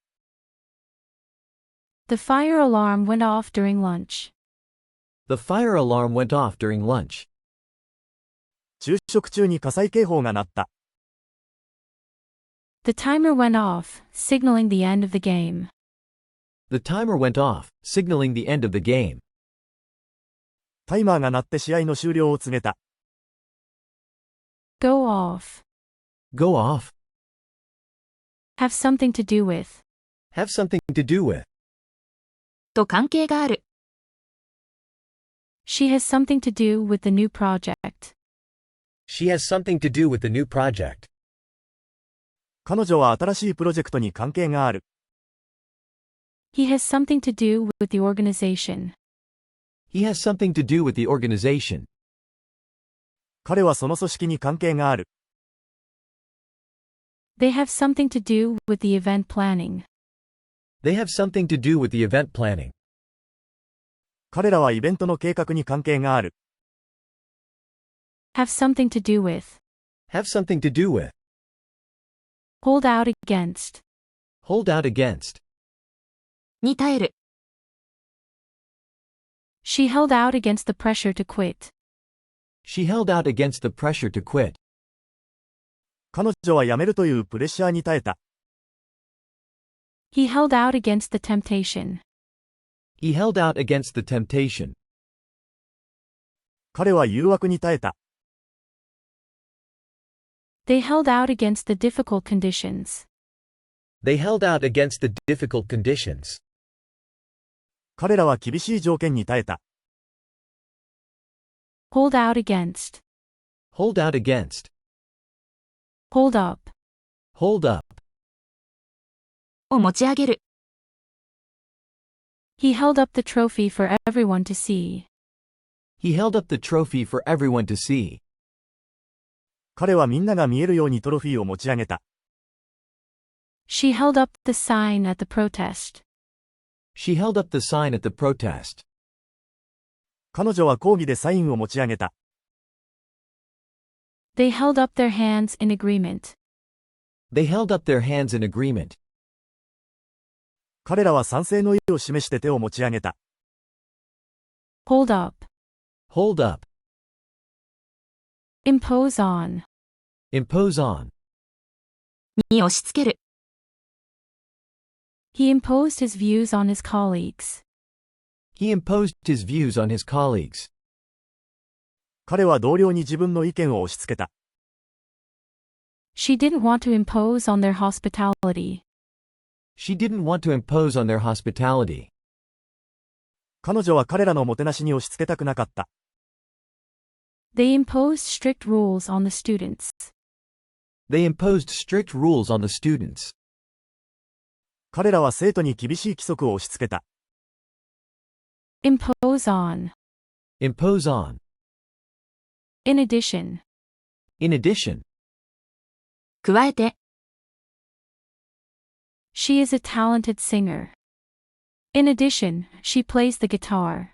The fire alarm went off during lunch. The fire alarm went off during lunch. 昼食中に火災警報が鳴った。The timer went off, signaling the end of the game. The timer went off, signaling the end of the game. タイマーが鳴って試合の終了を告げた。Go off. Go off. Have something to do with. Have something to do with. と関係がある。She has something to do with the new project. She has something to do with the new project. 彼女は新しいプロジェクトに関係がある。He has something to do with the organization. He has something to do with the organization. 彼はその組織に関係がある。They have something to do with the event planning. They have something to do with the event planning. 彼らはイベントの計画に関係がある。Have something to do with. Have something to do with. Hold out against. Hold out against. に耐える。She held out against the pressure to quit. She held out against the pressure to quit. 彼女は辞めるというプレッシャーに耐えた。He held out against the temptation. He held out against the temptation. 彼は誘惑に耐えた。They held out against the difficult conditions. They held out against the difficult conditions. 彼らは厳しい条件に耐えた。Hold out against. Hold out against. Hold up. Hold up. を持ち上げる。He held up the trophy for everyone to see. He held up the trophy for everyone to see. 彼はみんなが見えるようにトロフィーを持ち上げた。She held up the sign at the protest. She held up the sign at the protest. 彼女は抗議でサインを持ち上げた。They held up their hands in agreement. They held up their hands in agreement. 彼らは賛成の意を示して手を持ち上げた。Hold up. Hold up. Impose on. Impose on. に押し付ける。He imposed his views on his colleagues. He imposed his views on his colleagues. 彼は同僚に自分の意見を押し付けた。She didn't want to impose on their hospitality. She didn't want to impose on their hospitality. 彼女は彼らのもてなしに押し付けたくなかった。They imposed strict rules on the students. They imposed strict rules on the students. 彼らは生徒に厳しい規則を押し付けた。Impose on. Impose on. In addition. In addition. 加えて。She is a talented singer. In addition, she plays the guitar.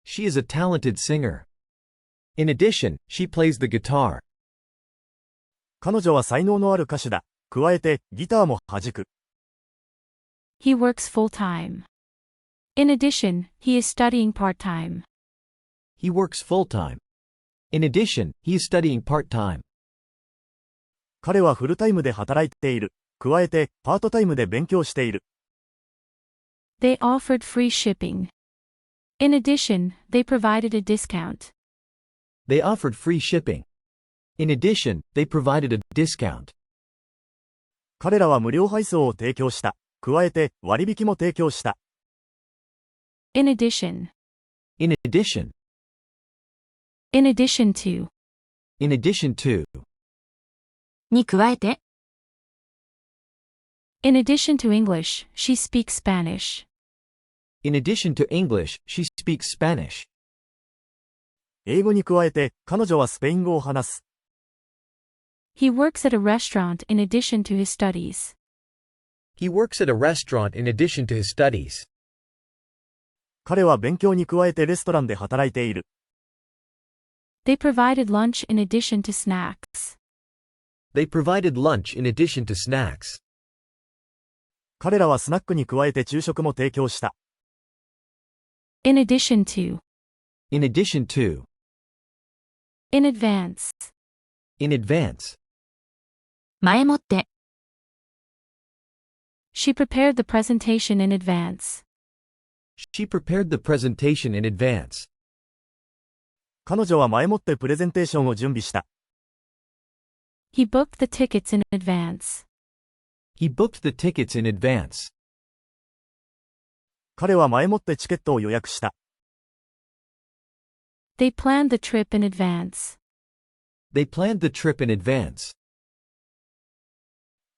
She is a talented singer. In addition, she plays the guitar. 彼女は才能のある歌手だ。加えて、ギターも弾く。He works full-time. In addition, he is studying part-time. He works full-time. In addition, he is studying part-time. 彼はフルタイムで働いている。加えて、パートタイムで勉強している。They offered free shipping. In addition, they provided a discount. They offered free shipping. In addition, they provided a discount. 彼らは無料配送を提供した。加えて、割引も提供した。In addition. In addition. In addition to. In addition to. に加えて。In addition to English, she speaks Spanish. In addition to English, she speaks Spanish. 英語に加えて、彼女はスペイン語を話す。He works at a restaurant in addition to his studies. He works at a restaurant in addition to his studies. 彼は勉強に加えてレストランで働いている。They provided lunch in addition to snacks. They provided lunch in addition to snacks. 彼らはスナックに加えて昼食も提供した。In addition to. In addition to. In advance. In advance. 前もって、 She prepared the presentation in advance. She prepared the presentation in advance. 彼女は前もってプレゼンテーションを準備した。He booked the tickets in advance. He booked the tickets in advance. 彼は前もってチケットを予約した。They planned the trip in advance. They planned the trip in advance.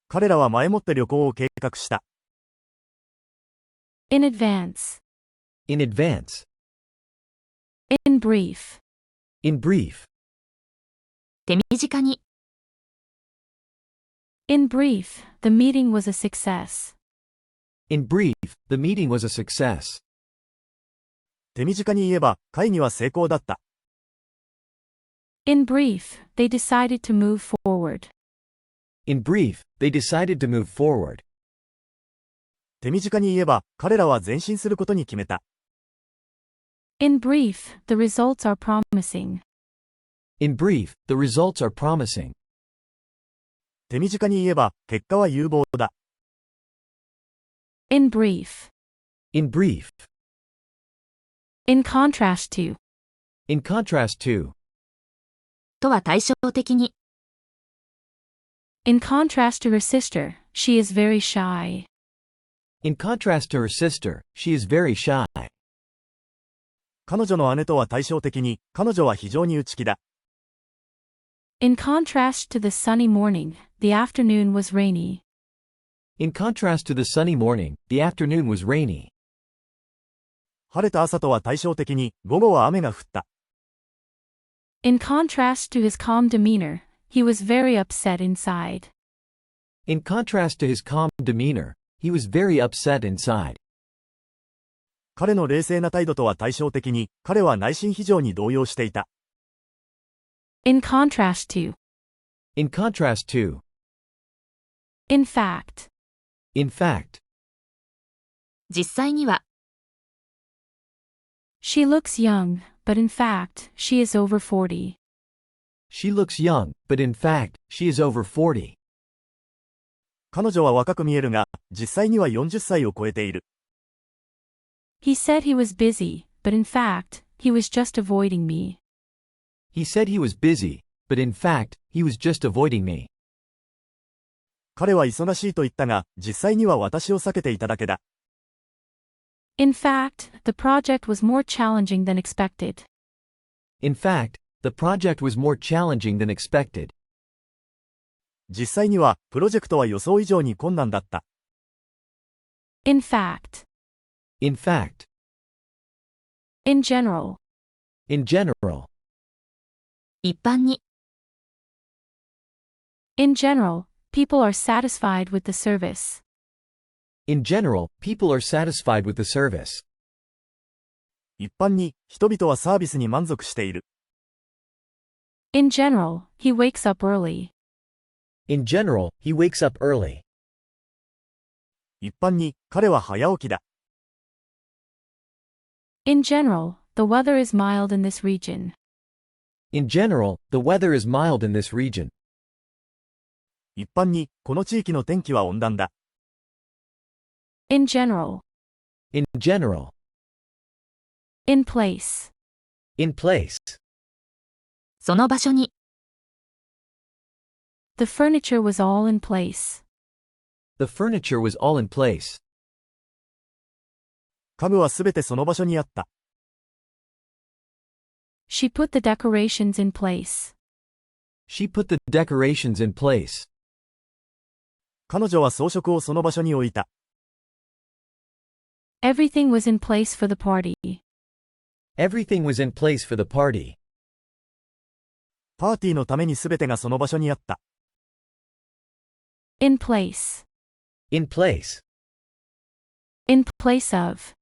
彼らは前もって旅行を計画した。In advance. In advance. In brief. In brief. 手短に、 In brief, the meeting was a success. In brief, the meeting was a success. 手短に言えば、会議は成功だった。In brief, they decided to move forward. In brief, they decided to move forward. 手短に言えば、彼らは前進することに決めた。In brief, the results are promising. In brief, the results are promising. 手短に言えば、結果は有望だ。In brief. In brief. In contrast to. In contrast to. とは対照的に、 In contrast to her sister, she is very shy. In contrast to her sister, she is very shy. 彼女の姉とは対照的に、彼女は非常に内気だ。In contrast to the sunny morning, the afternoon was rainy. In contrast to the sunny morning, the afternoon was rainy. 晴れた朝とは対照的に、午後は雨が降った。In contrast to his calm demeanor, he was very upset inside. In contrast to his calm demeanor, he was very upset inside. 彼の冷静な態度とは対照的に、彼は内心非常に動揺していた。In contrast to. In contrast to. In fact. In fact. 実際には、 She looks young, but in fact, she is over 40. She looks young, but in fact, she is over 40. 彼女は若く見えるが、実際には40歳を超えている。He said he was busy, but in fact, he was just avoiding me. He said he was busy, but in fact, he was just avoiding me. 彼は忙しいと言ったが、実際には私を避けていただけだ。In fact, the project was more challenging than expected. In fact, the project was more challenging than expected. 実際には、プロジェクトは予想以上に困難だった。In fact. In fact. In general. In general. 一般に、 In general, people are satisfied with the service. In general, people are satisfied with the service. 一般に、人々はサービスに満足している。In general, he wakes up early. In general, he wakes up early. 一般に、彼は早起きだ。In general, the weather is mild in this region. In general, the weather is mild in this region. 一般に、この地域の天気は温暖だ。In general. In general. In place. In place. その場所に、 The furniture was all in place. The furniture was all in place. 家具はすべてその場所にあった。She put the decorations in place. She put the decorations in place. 彼女は装飾をその場所に置いた。Everything was in place for the party. Everything was in place for the party. パーティーのためにすべてがその場所にあった。In place. In place. In place of.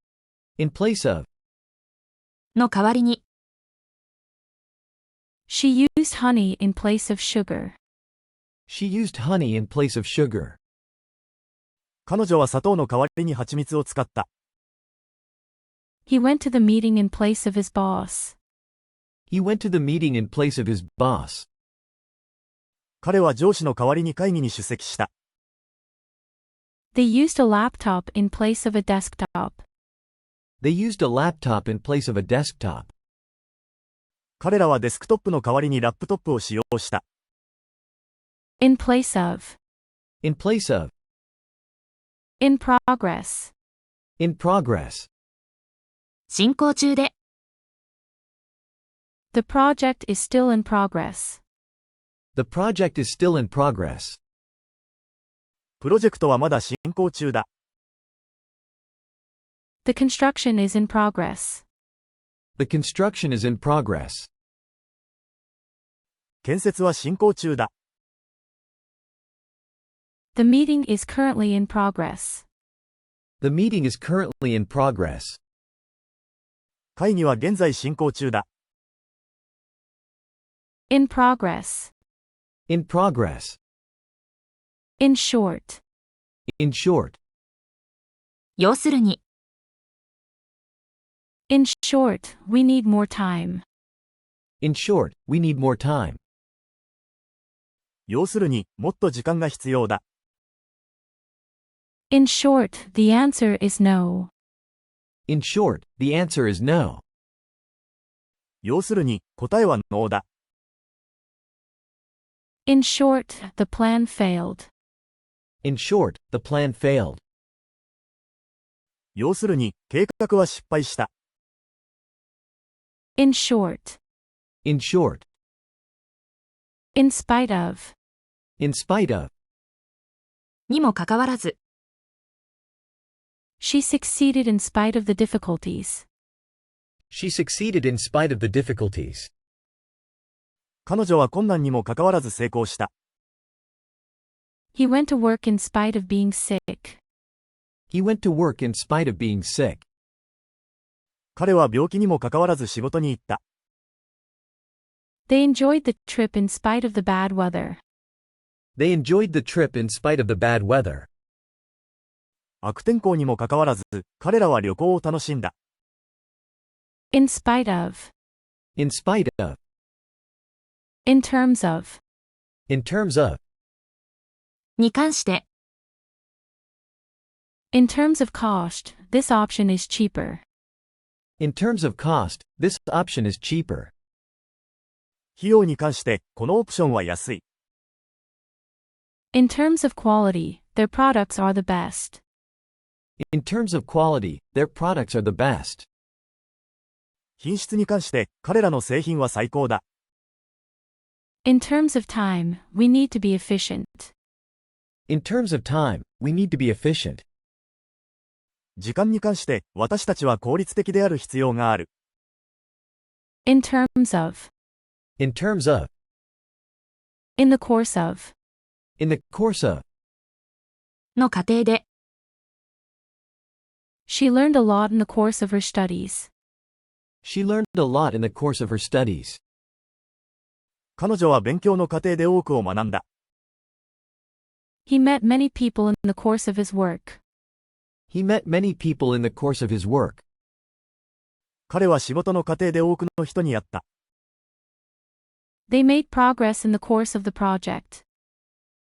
In place of. の代わりに、 She used honey in place of sugar. She used honey in place of sugar. 彼女は砂糖の代わりに蜂蜜を使った。He went to the meeting in place of his boss. He went to the meeting in place of his boss. 彼は上司の代わりに会議に出席した。They used a laptop in place of a desktop. They used a laptop in place of a desktop. 彼らはデスクトップの代わりにラップトップを使用した。In place of. In place of. In progress. In progress. 進行中で、The project is still in progress. The project is still in progress. プロジェクトはまだ進行中だ。The construction is in progress. The construction is in progress. 建設は進行中だ。The meeting is currently in progress. The meeting is currently in progress. 会議は現在進行中だ。In progress. In progress. In short. In short. 要するに、In short, we need more time. In short, we need more time. 要するに、もっと時間が必要だ。In short, the answer is no. In short, the answer is no. 要するに、答えはノーだ。In short, the plan failed. In short, the plan failed. 要するに、計画は失敗した。In short. In short. In spite of. In spite of. にもかかわらず、She succeeded in spite of the difficulties. She succeeded in spite of the difficulties. 彼女は困難にもかかわらず成功した。He went to work in spite of being sick. He went to work in spite of being sick. 彼は病気にもかかわらず仕事に行った。They enjoyed the trip in spite of the bad weather. They enjoyed the trip in spite of the bad weather. 悪天候にもかかわらず、彼らは旅行を楽しんだ。In spite of. In spite of. In terms of. In terms of. に関して、In terms of cost, this option is cheaper. In terms of cost, this option is cheaper. 費用に関して、このオプションは安い。In terms of quality, their products are the best. In terms of quality, their products are the best. 品質に関して、彼らの製品は最高だ。In terms of time, we need to be efficient. In terms of time, we need to be efficient. 時間に関して、私たちは効率的である必要がある。In terms of. In terms of. In the course of. In the course of. の過程で、She learned a lot in the course of her studies. She learned a lot in the course of her studies. 彼女は勉強の過程で多くを学んだ。He met many people in the course of his work. He met many people in the course of his work. 彼は仕事の過程で多くの人に会った。They made progress in the course of the project.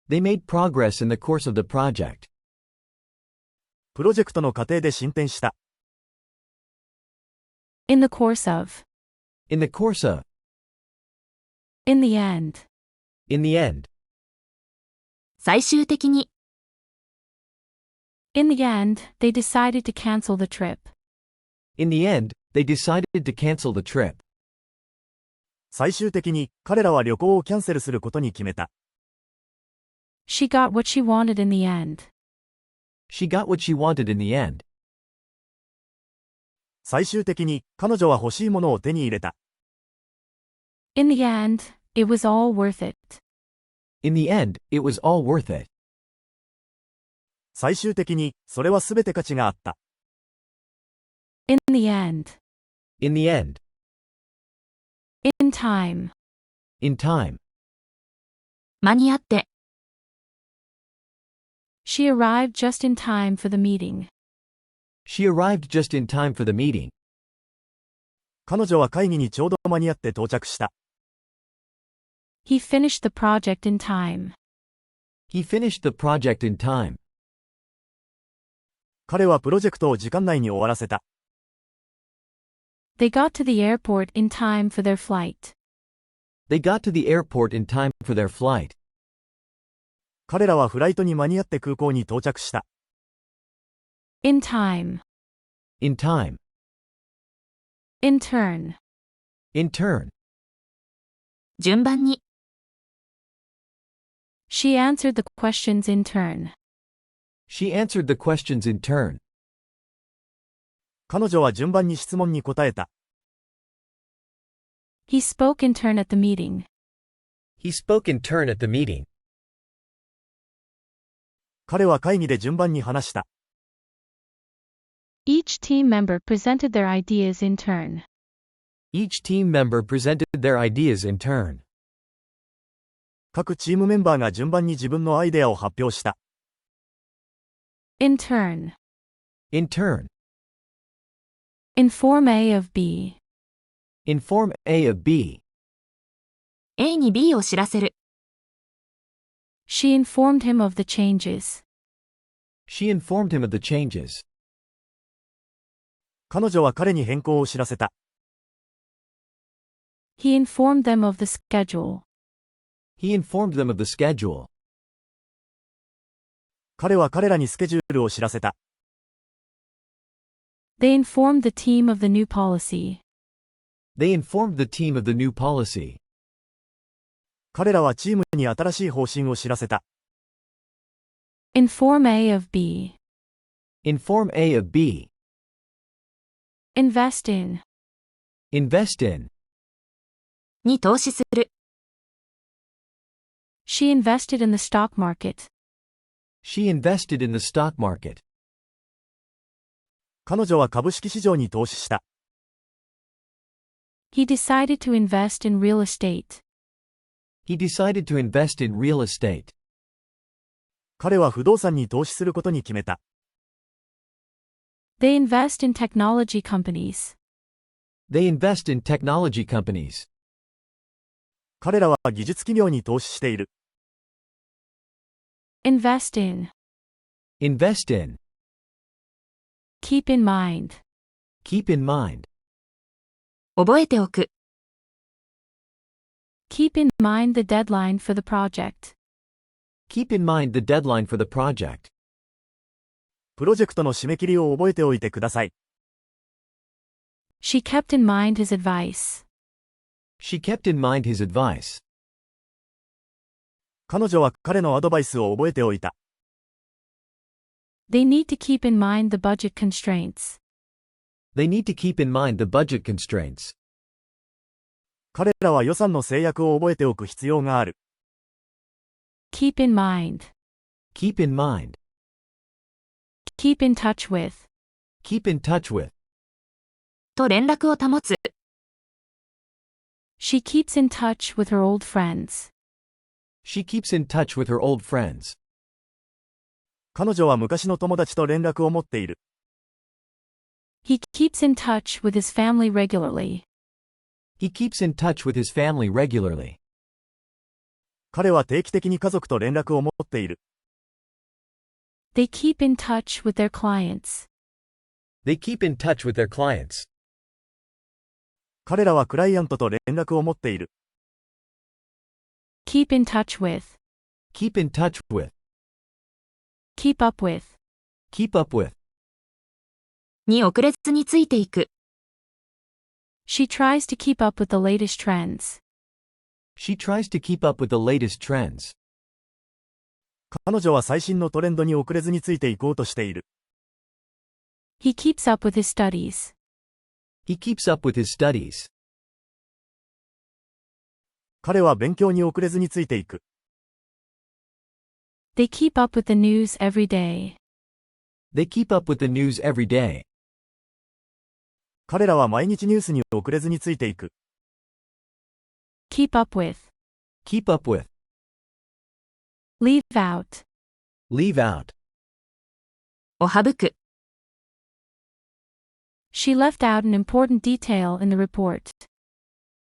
They made progress in the course of the project. プロジェクトの過程で進展した。In the course of. In the course of. In the end. In the end. 最終的に、In the end, they decided to cancel the trip. In the end, they decided to cancel the trip. 最終的に、彼らは旅行をキャンセルすることに決めた。She got what she wanted in the end. She got what she wanted in the end. 最終的に、彼女は欲しいものを手に入れた。In the end, it was all worth it. In the end, it was all worth it. 最終的に、それはすべて価値があった。In the end. In the end. In time. In time. 間に合って、She arrived just in time for the meeting. She arrived just in time for the meeting. 彼女は会議にちょうど間に合って到着した。He finished the project in time. He finished the project in time. 彼はプロジェクトを時間内に終わらせた。They got to the airport in time for their flight. They got to the airport in time for their flight. 彼らはフライトに間に合って空港に到着した。In time. In time. In turn. In turn. 順番に、She answered the questions in turn. She answered the questions in turn. 彼女は順番に質問に答えた。He spoke in turn at the meeting. He spoke in turn at the meeting. 彼は会議で順番に話した。Each team member presented their ideas in turn. Each team member presented their ideas in turn. 各チームメンバーが順番に自分のアイデアを発表した。In turn. In turn. Inform A of B. Inform A of B. A に B を知らせる。She informed him of the changes. She informed him of the changes. 彼女は彼に変更を知らせた。He informed them of the schedule. He informed them of the schedule. 彼は彼らにスケジュールを知らせた。They informed the team of the new policy. They informed the team of the new policy. 彼らはチームに新しい方針を知らせた。Inform A of B. Inform A of B. Invest in. Invest in. に投資する。She invested in the stock market. She invested in the stock market. 彼女は株式市場に投資した。He decided to invest in real estate. He decided to invest in real estate. 彼は不動産に投資することに決めた。They invest in technology companies. They invest in technology companies. 彼らは技術企業に投資している。Invest in. Invest in. Keep in mind. Keep in mind. 覚えておく。Keep in mind the deadline for the project. Keep in mind the deadline for the project. プロジェクトの締め切りを覚えておいてください。She kept in mind his advice. She kept in mind his advice. 彼女は彼のアドバイスを覚えておいた。They need to keep in mind the budget constraints. They need to keep in mind the budget constraints. 彼らは予算の制約を覚えておく必要がある。Keep in mind. Keep in mind. Keep in touch with. Keep in touch with. と連絡を保つ。She keeps in touch with her old friends. She keeps in touch with her old friends. 彼女は昔の友達と連絡を持っている。He keeps in touch with his family regularly. He keeps in touch with his family regularly. 彼は定期的に家族と連絡を持っている。They keep in touch with their clients. They keep in touch with their clients. 彼らはクライアントと連絡を持っている。Keep in touch with. Keep in touch with. Keep up with. Keep up with. に遅れずについていく。She tries to keep up with the latest trends. She tries to keep up with the latest trends. 彼女は最新のトレンドに遅れずについていこうとしている。He keeps up with his studies. He keeps up with his studies. 彼は勉強に遅れずについていく。They keep up with the news every day. They keep up with the news every day. 彼らは毎日ニュースに遅れずについていく。Keep up with. Keep up with. Leave out. Leave out. を省く。She left out an important detail in the report.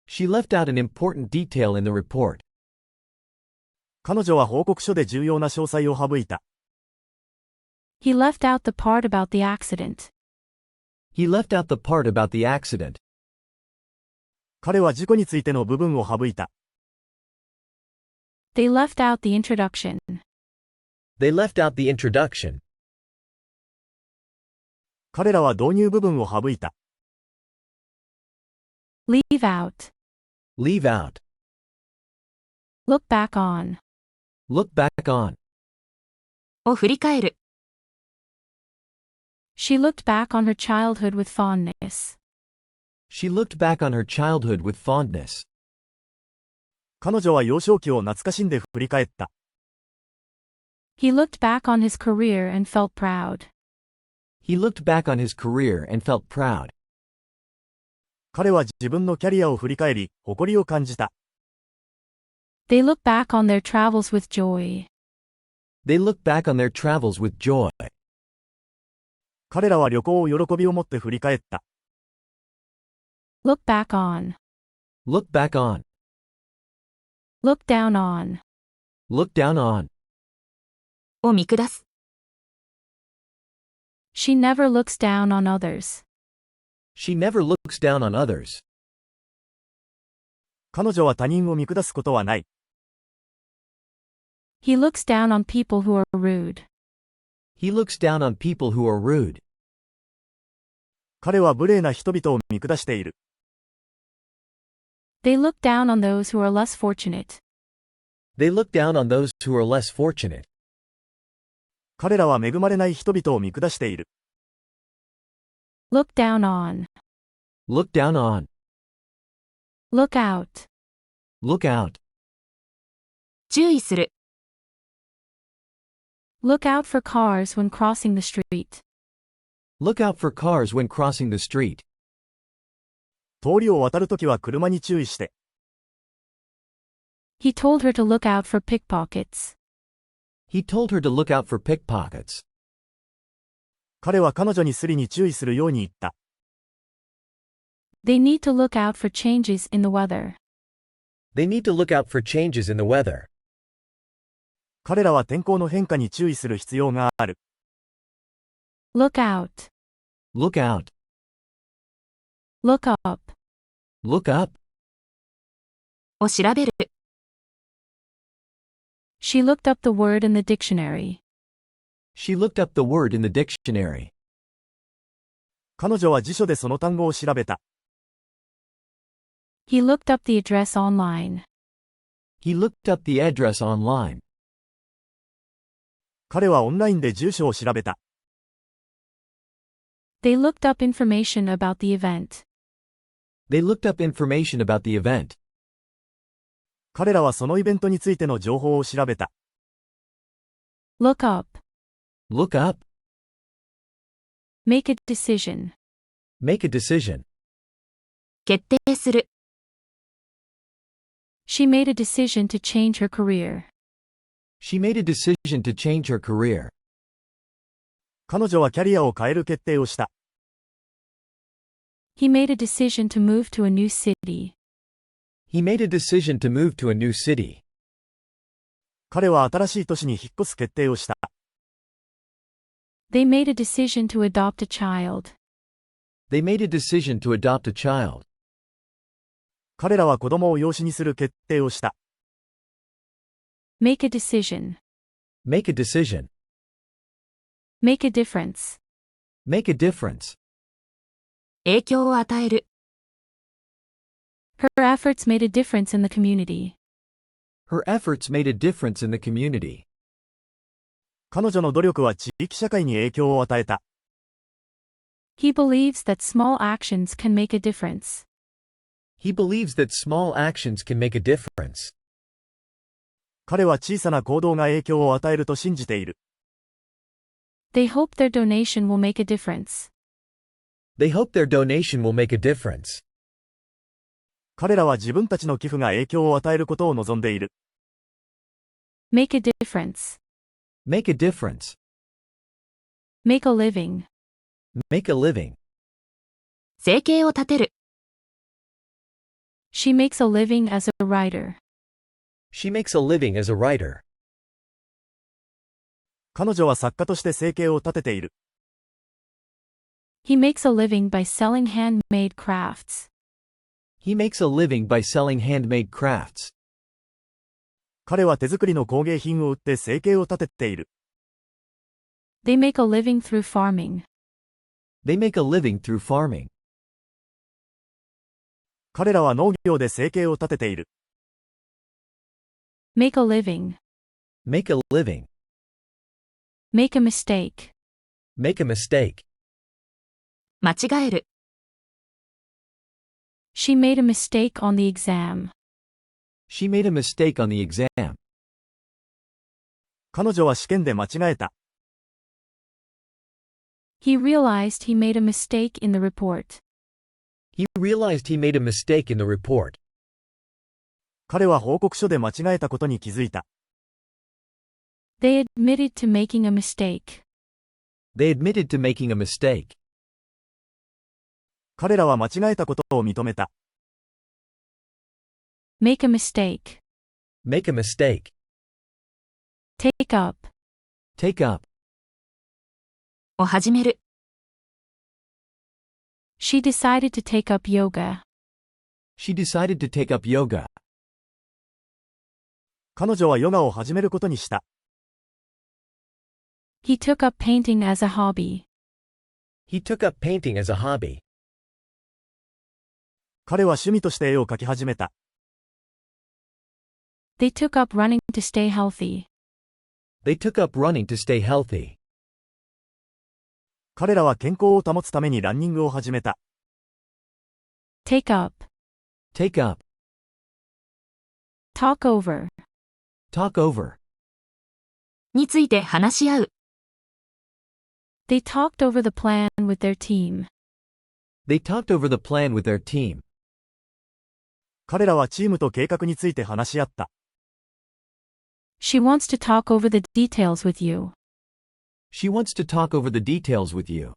She left out an important detail in the report. 彼女は報告書で重要な詳細を省いた。He left out the part about the accident. He left out the part about the accident. 彼は事故についての部分を省いた。They left out the introduction. They left out the introduction. 彼らは導入部分を省いた。Leave out. Leave out. Look back on. Look back on. を振り返る。She looked back on her childhood with fondness. She looked back on her childhood with fondness. 彼女は幼少期を懐かしんで振り返った。He looked back on his career and felt proud. He looked back on his career and felt proud. 彼は自分のキャリアを振り返り、誇りを感じた。They look back on their travels with joy. They looked back on their travels with joy. 彼らは旅行を喜びを持って振り返った。Look back on. Look back on. Look down on. Look down on. を見下す。She never looks down on others. She never looks down on others. 彼女は他人を見下すことはない。He looks down on people who are rude. He looks down on people who are rude. 彼は無礼な人々を見下している。They look down on those who are less fortunate. They look down on those who are less fortunate. 彼らは恵まれない人々を見下している。Look down on. Look down on. Look out. Look out. 注意する。Look out for cars when crossing the street. Look out for cars when crossing the street. 通りを渡るときは車に注意して。He told her to look out for pickpockets. He told her to look out for pickpockets. 彼は彼女にスリに注意するように言った。They need to look out for changes in the weather. They need to look out for changes in the weather. 彼らは天候の変化に注意する必要がある。Look out. Look out. Look up. Look up. を調べる。She looked up the word in the dictionary. She looked up the word in the dictionary. 彼女は辞書でその単語を調べた。He looked up the address online. He looked up the address online. 彼はオンラインで住所を調べた。They looked up information about the event. They looked up information about the event. 彼らはそのイベントについての情報を調べた。Look up. Look up. Make a decision. Make a decision. 決定する。She made a decision to change her career. She made a decision to change her career. 彼女はキャリアを変える決定をした。He made a decision to move to a new city. He made a decision to move to a new city. 彼は新しい都市に引っ越す決定をした。They made a decision to adopt a child. They made a decision to adopt a child. 彼らは子供を養子にする決定をした。Make a decision. Make a decision. Make a difference. Make a difference. 影響を与える。Her efforts made a difference in the community. Her efforts made a difference in the community. 彼女の努力は地域社会に影響を与えた。He believes that small actions can make a difference. He believes that small actions can make a difference. 彼は小さな行動が影響を与えると信じている。They hope their donation will make a difference. They hope their donation will make a difference. 彼らは自分たちの寄付が影響を与えることを望んでいる。Make a difference. Make a difference. Make a living. Make a living. 生計を立てる。She makes a living as a writer. She makes a living as a writer. 彼女は作家として生計を立てている。He makes a living by selling handmade crafts. He makes a living by selling handmade crafts. 彼は手作りの工芸品を売って生計を立てている。They make a living through farming. They make a living through farming. 彼らは農業で生計を立てている。Make a living. Make a living. Make a mistake. Make a mistake. 間違える。She made a mistake on the exam. She made a mistake on the exam. 彼女は試験で間違えた。He realized he made a mistake in the report. He realized he made a mistake in the report. 彼は報告書で間違えたことに気づいた。They admitted to making a mistake. They admitted to making a mistake. 彼らは間違えたことを認めた。Make a mistake. Make a mistake. Take up. Take up. を始める。She decided to take up yoga. She decided to take up yoga. 彼女はヨガを始めることにした。He took up painting as a hobby. He took up painting as a hobby. 彼は趣味として絵を描き始めた。They took up running to stay healthy. They took up running to stay healthy. 彼らは健康を保つためにランニングを始めた。Take up. Take up. Talk over. Talk over. について話し合う。They talked over the plan with their team. They talked over the plan with their team. 彼らはチームと計画について話し合った。She wants to talk over the details with you. She wants to talk over the details with you.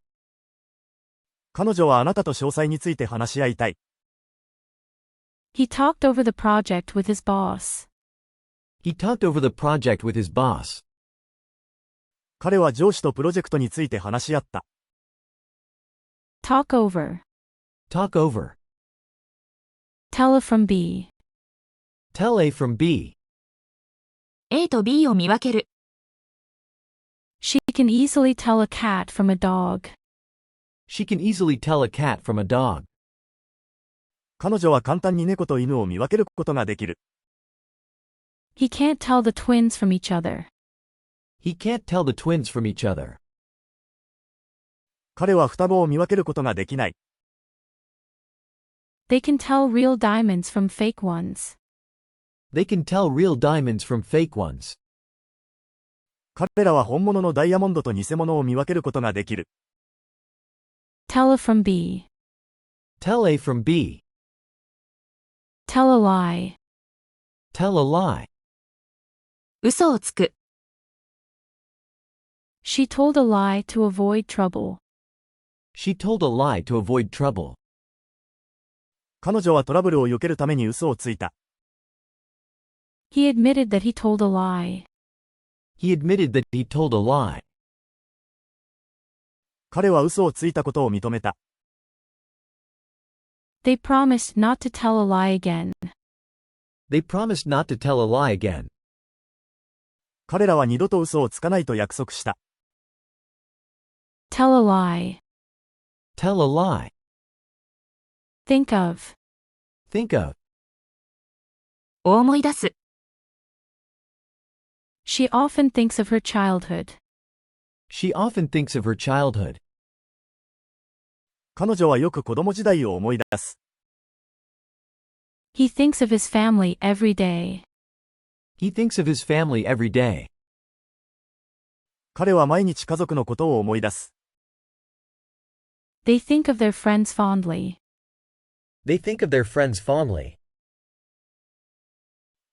彼女はあなたと詳細について話し合いたい。He talked over the project with his boss. He talked over the project with his boss. 彼は上司とプロジェクトについて話し合った。Talk over. Talk over. Tell A from B. Tell A from B. A と B を見分ける。She can easily tell a cat from a dog. She can easily tell a cat from a dog. 彼女は簡単に猫と犬を見分けることができる。He can't tell the twins from each other. He can't tell the twins from each other. 彼は双子を見分けることができない。They can tell real diamonds from fake ones. They can tell real diamonds from fake ones. 彼らは本物のダイヤモンドと偽物を見分けることができる。Tell A from B. Tell A from B. Tell a lie. Tell a lie. 嘘をつく。She told a lie to avoid trouble. She told a lie to avoid trouble. 彼女はトラブルを避けるために嘘をついた。He admitted that he told a lie. He admitted that he told a lie. 彼は嘘をついたことを認めた。They promised not to tell a lie again. They promised not to tell a lie again. 彼らは二度と嘘をつかないと約束した。Tell a lie. Tell a lie. Think of. Think of. を思い出す。She often thinks of her childhood. She often thinks of her childhood. 彼女はよく子供時代を思い出す。He thinks of his family every day. He thinks of his family every day. 彼は毎日家族のことを思い出す。They think of their friends fondly. They think of their friends fondly.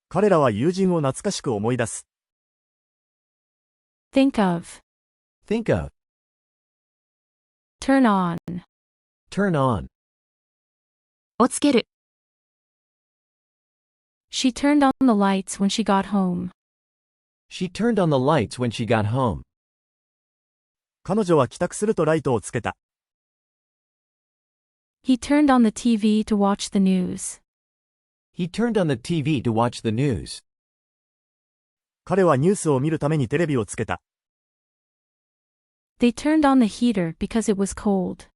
彼らは友人を懐かしく思い出す。Think of. Think of. Turn on. Turn on. をつける。She turned on the lights when she got home. She turned on the lights when she got home. 彼女は帰宅するとライトをつけた。He turned on the TV to watch the news. He turned on the TV to watch the news. 彼はニュースを見るためにテレビをつけた。They turned on the heater because it was cold.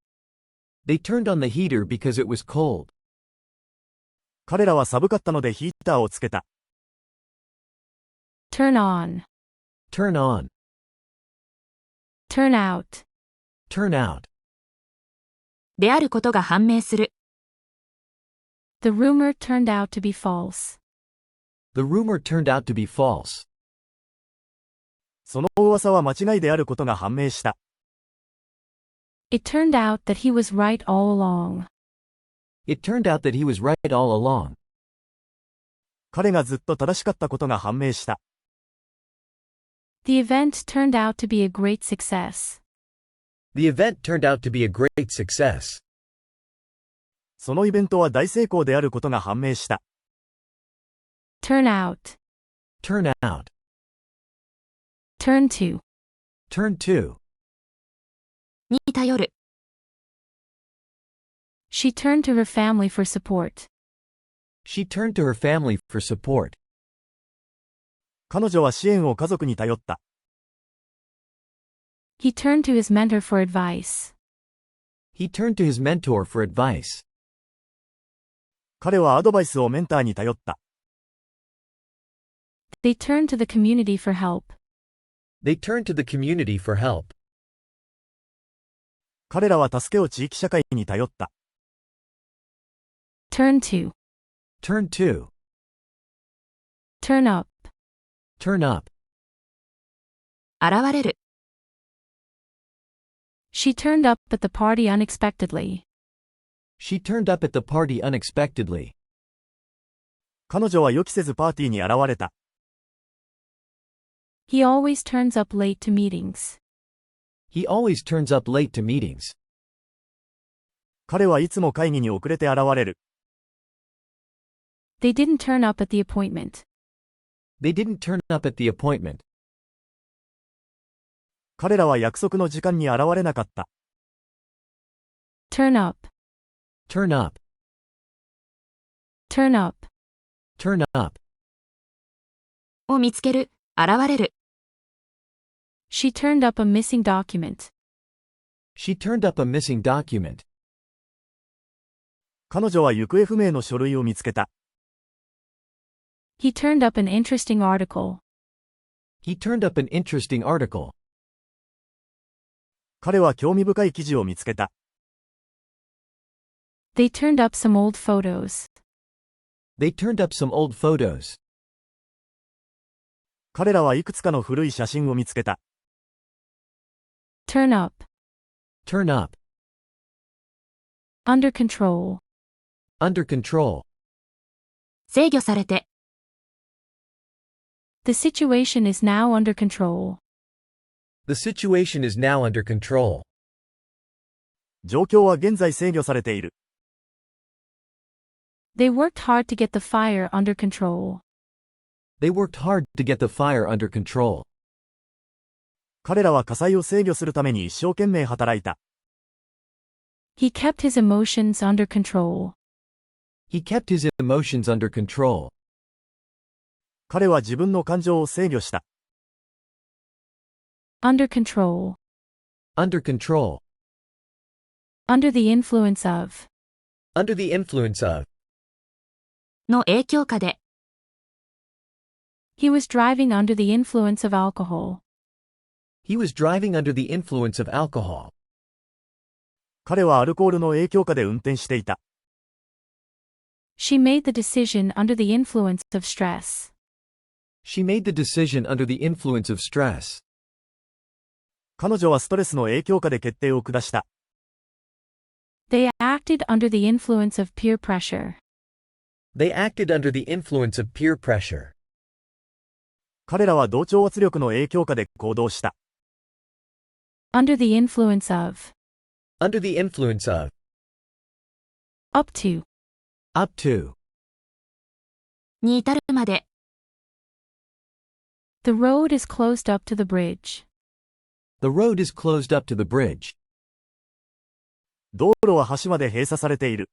They turned on the heater because it was cold. 彼らは寒かったのでヒーターをつけた。Turn on. Turn on. Turn out. Turn out. であることが判明する。The rumor turned out to be false. The rumor turned out to be false. その噂は間違いであることが判明した。It turned out that he was right all along. It turned out that he was right all along. 彼がずっと正しかったことが判明した。The event turned out to be a great success. The event turned out to be a great success. そのイベントは大成功であることが判明した。Turn out. Turn out. Turn to. Turn to. に頼る。She turned to her family for support. She turned to her family for support. 彼女は支援を家族に頼った。He turned to his mentor for advice. He turned to his mentor for advice. 彼はアドバイスをメンターに頼った。They turned to the community for help. They turned to the community for help. 彼らは助けを地域社会に頼った。Turn to. Turn to. Turn up. Turn up. 現れる。She turned up at the party unexpectedly. She turned up at the party unexpectedly. 彼女は予期せずパーティーに現れた。He always turns up late to meetings. He always turns up late to meetings. 彼はいつも会議に遅れて現れる。They didn't turn up at the appointment. They didn't turn up at the appointment. 彼らは約束の時間に現れなかった。Turn up. Turn up. Turn up. Turn up. を見つける。現れる。She turned up a missing document. She turned up a missing document. 彼女は行方不明の書類を見つけた。He turned up an interesting article. He turned up an interesting article. 彼は興味深い記事を見つけた。They turned up some old photos. They turned up some old photos. 彼らはいくつかの古い写真を見つけた。Turn up. Turn up. Under control. Under control. 制御されて。The situation is now under control. The situation is now under control. 状況は現在制御されている。They worked hard to get the fire under control. They worked hard to get the fire under control. 彼らは火災を制御するために一生懸命働いた。He kept his emotions under control. He kept his emotions under control. 彼は自分の感情を制御した。Under control. Under control. Under the influence of. Under the influence of. の影響下で。He was driving under the influence of alcohol. He was driving under the influence of alcohol. 彼はアルコールの影響下で運転していた。She made the decision under the influence of stress. She made the decision under the influence of stress. 彼女はストレスの影響下で決定を下した。They acted under the influence of peer pressure. They acted under the influence of peer pressure. 彼らは同調圧力の影響下で行動した。Under the influence of. Under the influence of. Up to. up to, に至るまで。The road is closed up to the bridge. the road is closed up to the bridge. 道路は橋まで閉鎖されている。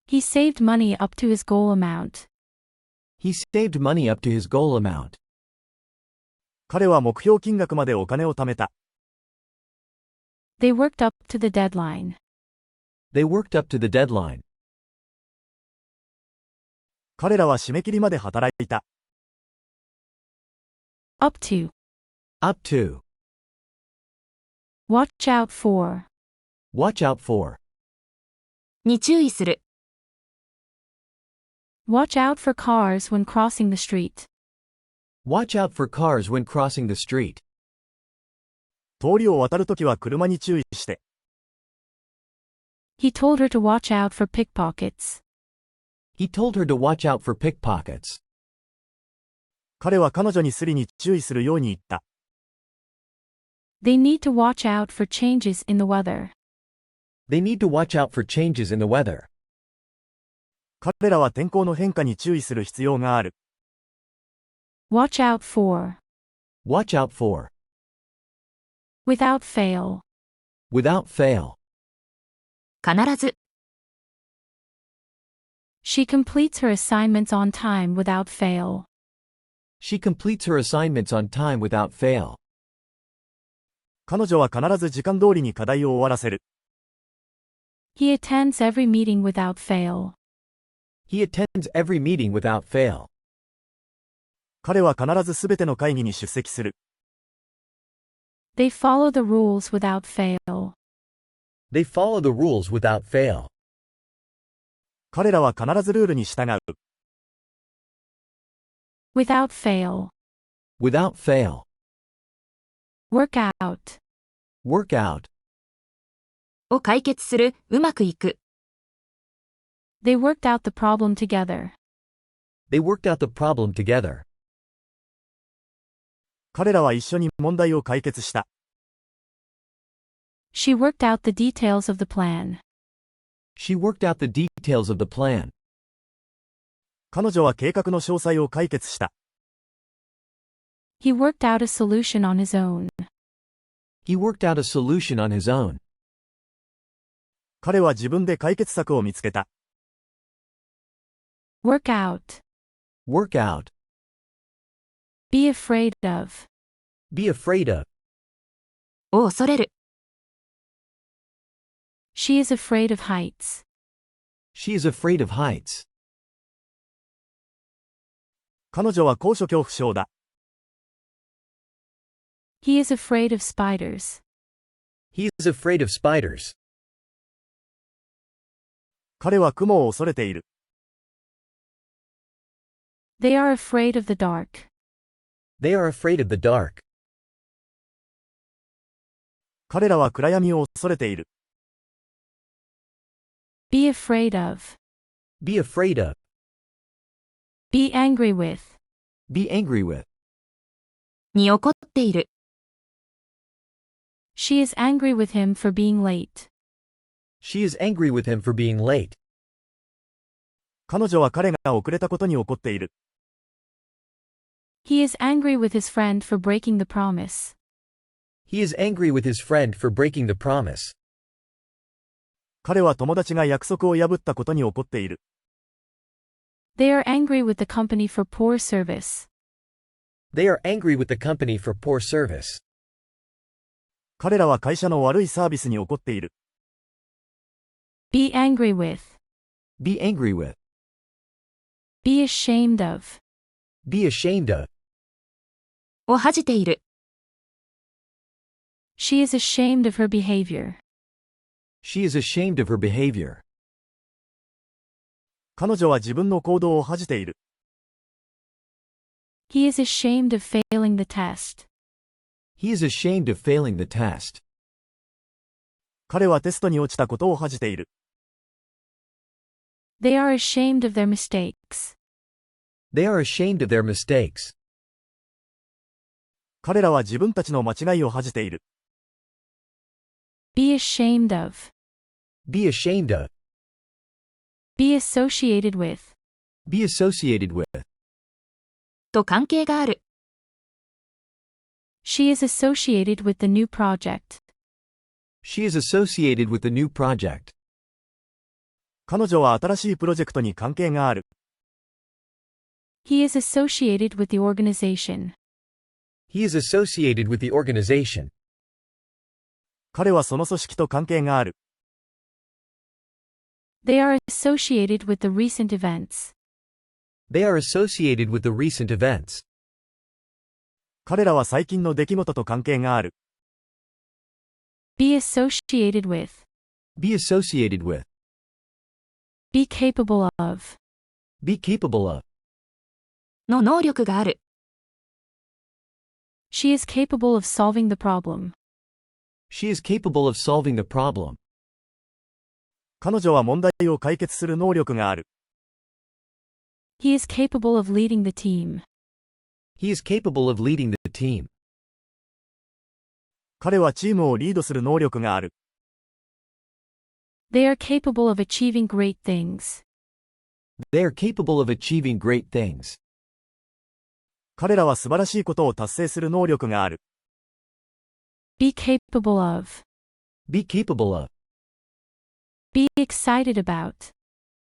He saved money up to his goal amount. He saved money up to his goal amount. 彼は目標金額までお金を貯めた。They worked up to the deadline. They worked up to the deadline. 彼らは締め切りまで働いた。Up to. Up to, Watch out for. watch out for, に注意する。Watch out for cars when crossing the street. watch out for cars when crossing the street. 通りを渡るときは車に注意して。He told her to watch out for pickpockets. He told her to watch out for pickpockets. 彼は彼女にスリに注意するように言った。They need to watch out for changes in the weather. They need to watch out for changes in the weather. 彼らは天候の変化に注意する必要がある。Watch out for. Watch out for, Without fail. without fail. 必ず。She completes her assignments on time without fail. She completes her assignments on time without fail. 彼女は必ず時間通りに課題を終わらせる。He attends every meeting without fail. He attends every meeting without fail. 彼は必ずすべての会議に出席する。They follow the rules without fail. They follow the rules without fail. 彼らは必ずルールに従う。Without fail. Without fail. Work out. Work out. を解決する、うまくいく。They worked out the problem together. They worked out the problem together. 彼らは一緒に問題を解決した。She worked out the details of the plan. She worked out the details of the plan. 彼女は計画の詳細を解決した。He worked out a solution on his own. He worked out a solution on his own. 彼は自分で解決策を見つけた。Work out. Work out. Be afraid of. Be afraid of. を恐れる。She is afraid of heights. She is afraid of heights. 彼女は高所恐怖症だ。He is afraid of spiders. He is afraid of spiders. 彼は雲を恐れている。They are afraid of the dark. They are afraid of the dark. 彼らは暗闇を恐れている。Be afraid of. Be afraid of. Be angry with. Be angry with. に怒っている。She is angry with him for being late. She is angry with him for being late. 彼女は彼が遅れたことに怒っている。He is angry with his friend for breaking the promise. He is angry with his friend for breaking the promise. 彼は友達が約束を破ったことに怒っている。They are angry with the company for poor service. They are angry with the company for poor service. 彼らは会社の悪いサービスに怒っている。Be angry with. Be angry with. Be ashamed of. Be ashamed of. を恥じている。She is ashamed of her behavior. She is ashamed of her behavior. 彼女は自分の行動を恥じている。He is ashamed of failing the test. He is ashamed of failing the test. 彼はテストに落ちたことを恥じている。They are ashamed of their mistakes. They are ashamed of their mistakes. 彼らは自分たちの間違いを恥じている。Be ashamed of. Be ashamed of. Be associated with. Be associated with. と関係がある。She is associated with the new project. She is associated with the new project. 彼女は新しいプロジェクトに関係がある。He is associated with the organization. He is associated with the organization. 彼はその組織と関係がある。They are associated with the recent events. They are associated with the recent events. 彼らは最近の出来事と関係がある。Be associated with. Be associated with. Be capable of. Be capable of. の能力がある。She is capable of solving the problem. She is capable of solving the problem. 彼女は問題を解決する能力がある。He is capable of leading the team. He is capable of leading the team. 彼はチームをリードする能力がある。They are capable of achieving great things. They are capable of achieving great things. 彼らは素晴らしいことを達成する能力がある。Be capable of. Be capable of. Be excited about.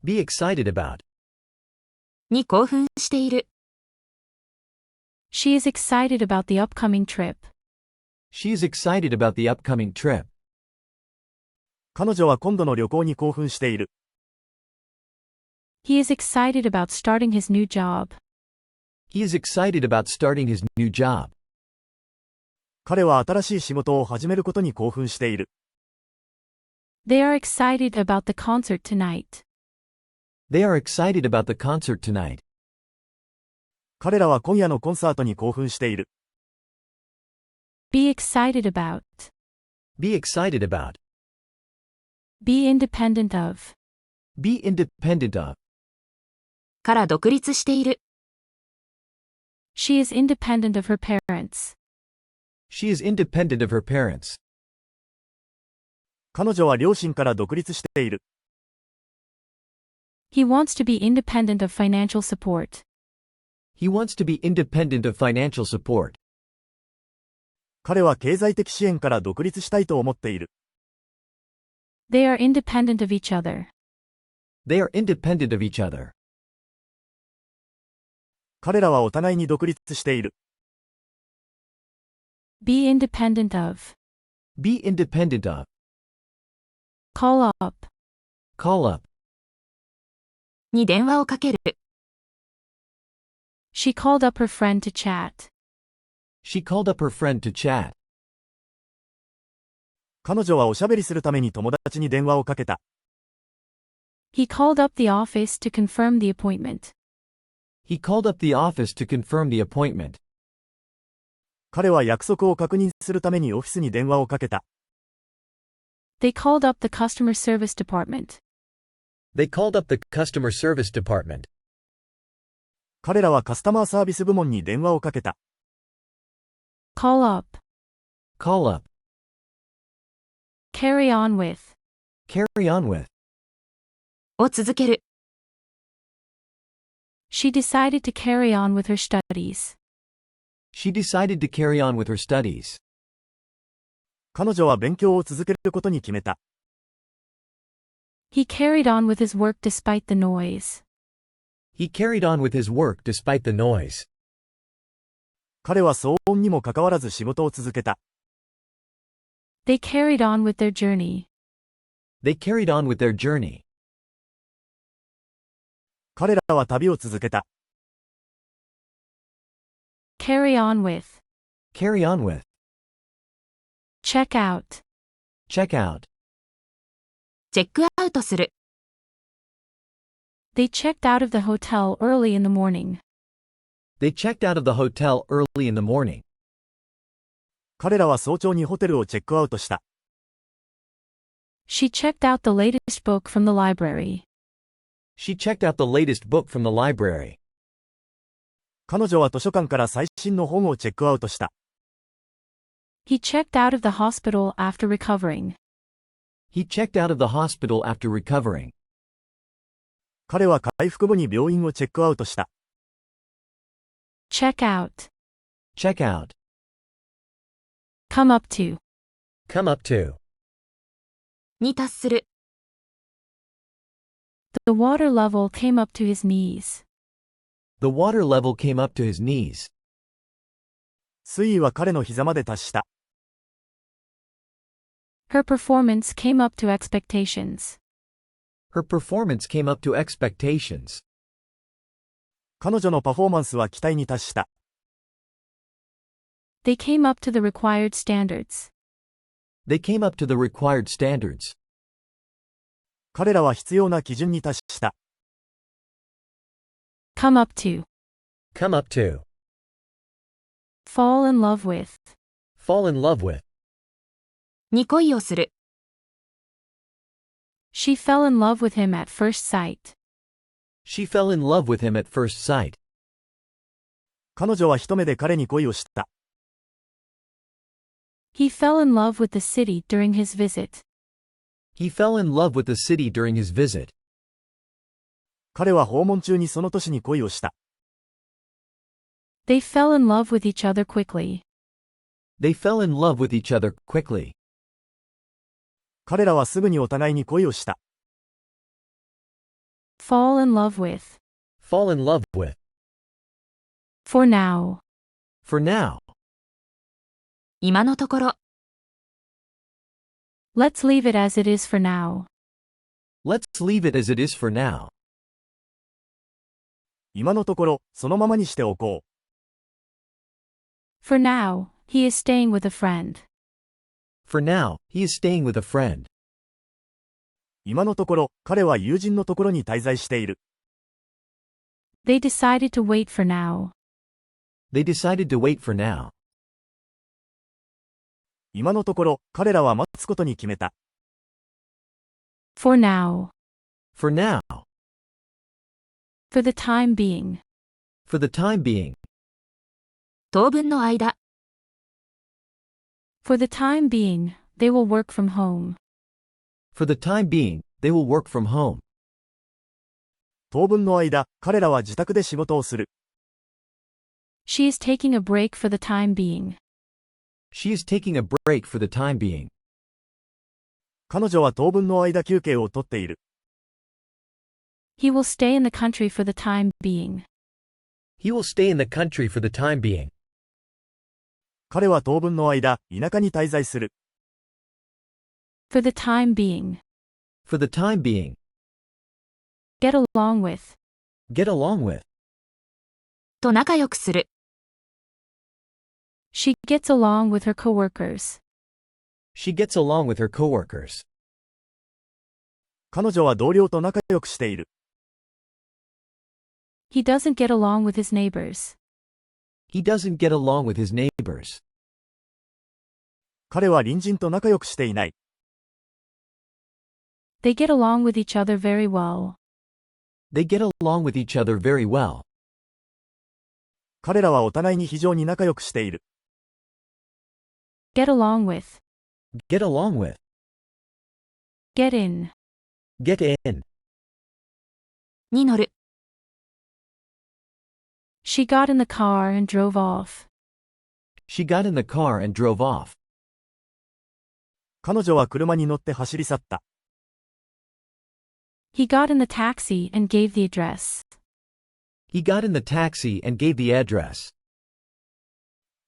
Be excited about. に興奮している。She is excited about the upcoming trip. She is excited about the upcoming trip. 彼女は今度の旅行に興奮している。He is excited about starting his new job. He is excited about starting his new job. 彼は新しい仕事を始めることに興奮している。They are excited about the concert tonight. They are excited about the concert tonight. 彼らは今夜のコンサートに興奮している。Be excited about. Be excited about. Be independent of. Be independent of. から独立している。She is independent of her parents. She is independent of her parents. 彼女は両親から独立している。He wants to be independent of financial support. He wants to be independent of financial support. 彼は経済的支援から独立したいと思っている。They are independent of each other. They are independent of each other. 彼らはお互いに独立している。Be independent of. Be independent of. Call up. Call up. に電話をかける。She called up her friend to chat. She called up her friend to chat. 彼女はおしゃべりするために友達に電話をかけた。He called up the office to confirm the appointment. He called up the office to confirm the appointment. 彼は約束を確認するためにオフィスに電話をかけた。They called up the customer service department. They called up the customer service department. 彼らはカスタマーサービス部門に電話をかけた。Call up. Call up. Carry on with. Carry on with. を続ける。She decided to carry on with her studies. She decided to carry on with her studies. 彼女は勉強を続けることに決めた。He carried on with his work despite the noise. He carried on with his work despite the noise. 彼は騒音にもかかわらず仕事を続けた。They carried on with their journey. They carried on with their journey. 彼らは旅を続けた。Carry on with. Carry on with. Check out. Check out. チェックアウトする。They checked out of the hotel early in the morning. They checked out of the hotel early in the morning. 彼らは早朝にホテルをチェックアウトした。She checked out the latest book from the library. She checked out the latest book from the library. 彼女は図書館から最新の本をチェックアウトした。He checked out of the hospital after recovering. He checked out of the hospital after recovering. 彼は回復後に病院をチェックアウトした。check out, Check out. come up to, Come up to. に達する。the water level came up to his knees. The water level came up to his knees. 水位は彼の膝まで達した。Her performance came up to expectations. Her performance came up to expectations. 彼女のパフォーマンスは期待に達した。They came up to the required standards. They came up to the required standards. 彼らは必要な基準に達した。come up to, Come up to. fall in love with, Fall in love with. に恋をする。she fell in love with him at first sight. She fell in love with him at first sight. 彼女は一目で彼に恋をした。He fell in love with the city during his visit. He fell in love with the city during his visit. 彼は訪問中にその都市に恋をした。They fell in love with each other quickly. They fell in love with each other quickly. 彼らはすぐにお互いに恋をした。fall in love with, Fall in love with. for now. For now. 今のところ。Let's leave it as it is for now. Let's leave it as it is for now. 今のところ、そのままにしておこう。For now, he is staying with a friend. For now, he is staying with a friend. 今のところ、彼は友人のところに滞在している。They decided to wait for now. They decided to wait for now. 今のところ、彼らは待つことに決めた。For now. For now. For the time being. For the time being. 当分の間。For the time being, they will work from home. For the time being, they will work from home. 当分の間、彼らは自宅で仕事をする。She is taking a break for the time being. She is taking a break for the time being. 彼女は当分の間休憩をとっている。He will stay in the country for the time being. He will stay in the country for the time being. 彼は当分の間、田舎に滞在する。For the time being. For the time being. Get along with. Get along with. と仲良くする。She gets along with her coworkers. She gets along with her coworkers. 彼女は同僚と仲良くしている。He doesn't get along with his neighbors. He doesn't get along with his neighbors. 彼は隣人と仲良くしていない。They get along with each other very well. They get along with each other very well. 彼らはお互いに非常に仲良くしている。Get along with. Get along with. Get in. Get in. に乗る。She got in the car and drove off. She got in the car and drove off. 彼女は車に乗って走り去った。He got in the taxi and gave the address. He got in the taxi and gave the address.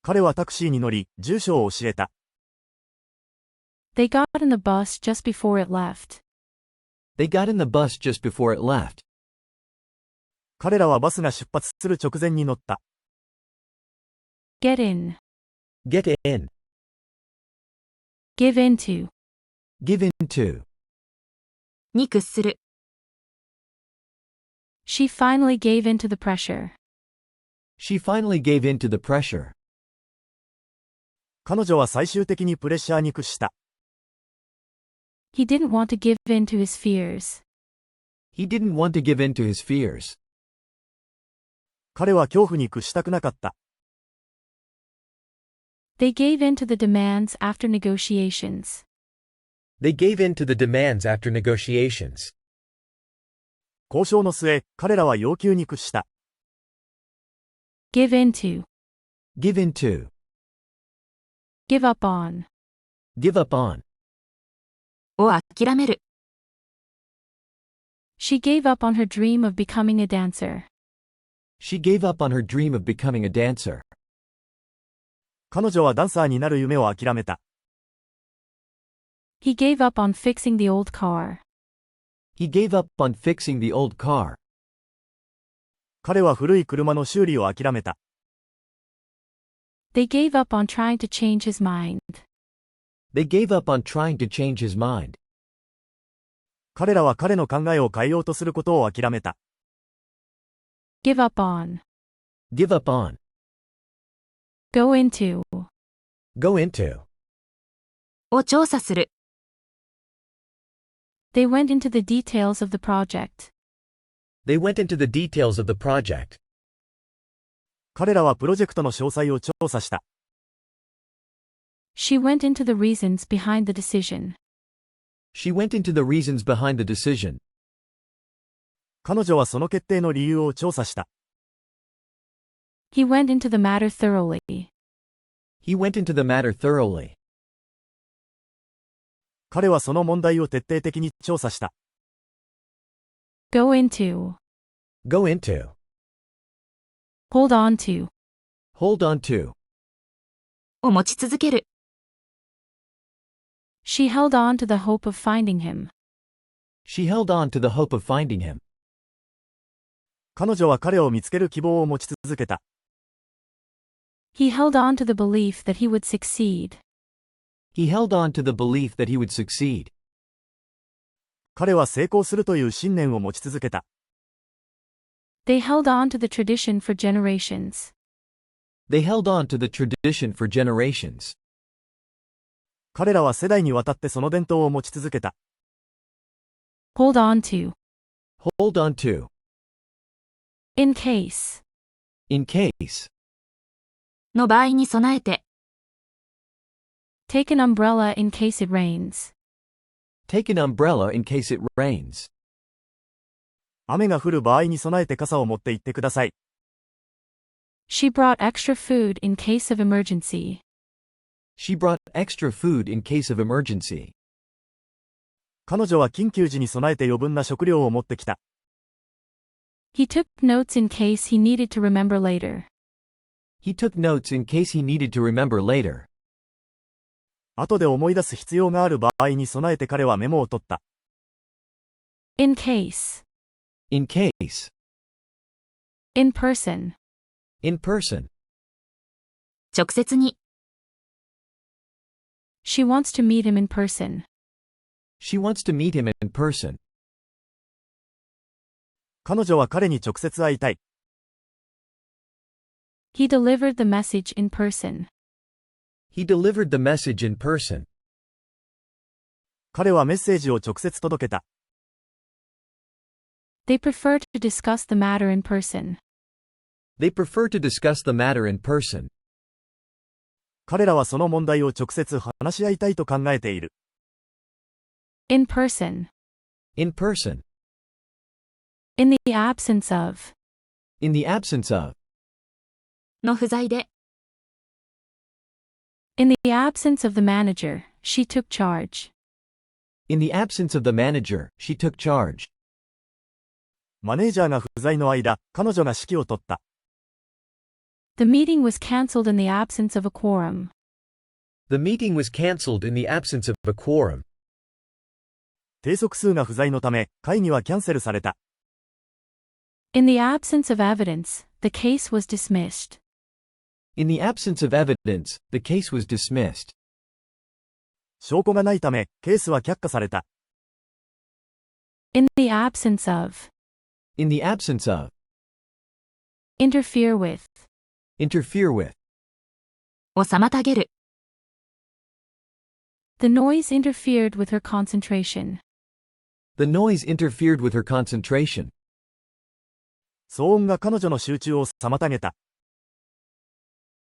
彼はタクシーに乗り、住所を教えた。They got in the bus just before it left. They got in the bus just before it left. 彼らはバスが出発する直前に乗った。Get in. Get in. Give into. Give into. に屈する。She finally gave in to the pressure. She finally gave in to the pressure. 彼女は最終的にプレッシャーに屈した。He didn't want to give in to his fears. He didn't want to give in to his fears. 彼は恐怖に屈したくなかった。They gave in to the demands after negotiations. They gave in to the demands after negotiations. 交渉の末、彼らは要求に屈した。Give in to. Give in to. Give up on. Give up on. を諦める。She gave up on her dream of becoming a dancer. She gave up on her dream of becoming a dancer. 彼女はダンサーになる夢を諦めた。He gave up on fixing the old car. He gave up on fixing the old car. 彼は古い車の修理を諦めた。They gave up on trying to change his mind. They gave up on trying to change his mind. 彼らは彼の考えを変えようとすることを諦めた。Give up on. Give up on. Go into. Go into. を調査する。They went into the details of the project. They went into the details of the project. 彼らはプロジェクトの詳細を調査した。She went into the reasons behind the decision. She went into the reasons behind the decision. 彼女はその決定の理由を調査した。He went into the matter thoroughly. He went into the matter thoroughly. 彼はその問題を徹底的に調査した。Go into. Go into. Hold on to. Hold on to. を持ち続ける。She held on to the hope of finding him. She held on to the hope of finding him. 彼女は彼を見つける希望を持ち続けた。He held on to the belief that he would succeed. He held on to the belief that he would succeed. 彼は成功するという信念を持ち続けた。They held on to the tradition for generations. They held on to the tradition for generations. 彼らは世代にわたってその伝統を持ち続けた。Hold on to. Hold on to. In case. In case. の場合に備えて。Take an umbrella in case it rains. Take an umbrella in case it rains. 雨が降る場合に備えて傘を持って行ってください。She brought extra food in case of emergency. She brought extra food in case of emergency. 彼女は緊急時に備えて余分な食料を持ってきた。He took notes in case he needed to remember later. He took notes in case he needed to remember later. 後で思い出す必要がある場合に備えて彼はメモを取った。In case. In case. In person. In person. 直接に。She wants to meet him in person. She wants to meet him in person. 彼女は彼に直接会いたい。He delivered the message in person. He delivered the message in person. 彼はメッセージを直接届けた。They prefer to discuss the matter in person. They prefer to discuss the matter in person. 彼らはその問題を直接話し合いたいと考えている。In person. In person. In the absence of. In the absence of. の不在で。In the absence of the manager, she took charge. In the absence of the manager, she took charge. マネージャーが不在の間、彼女が指揮を取った。The meeting was cancelled in the absence of a quorum. The meeting was cancelled in the absence of a quorum. 定則数が不在のため、会議はキャンセルされた。In the absence of evidence, the case was dismissed. In the absence of evidence, the case was dismissed. 証拠がないため、ケースは却下された。In the absence of. In the absence of. Interfere with. Interfere with. を妨げる。The noise interfered with her concentration. The noise interfered with her concentration. 騒音が彼女の集中を妨げた。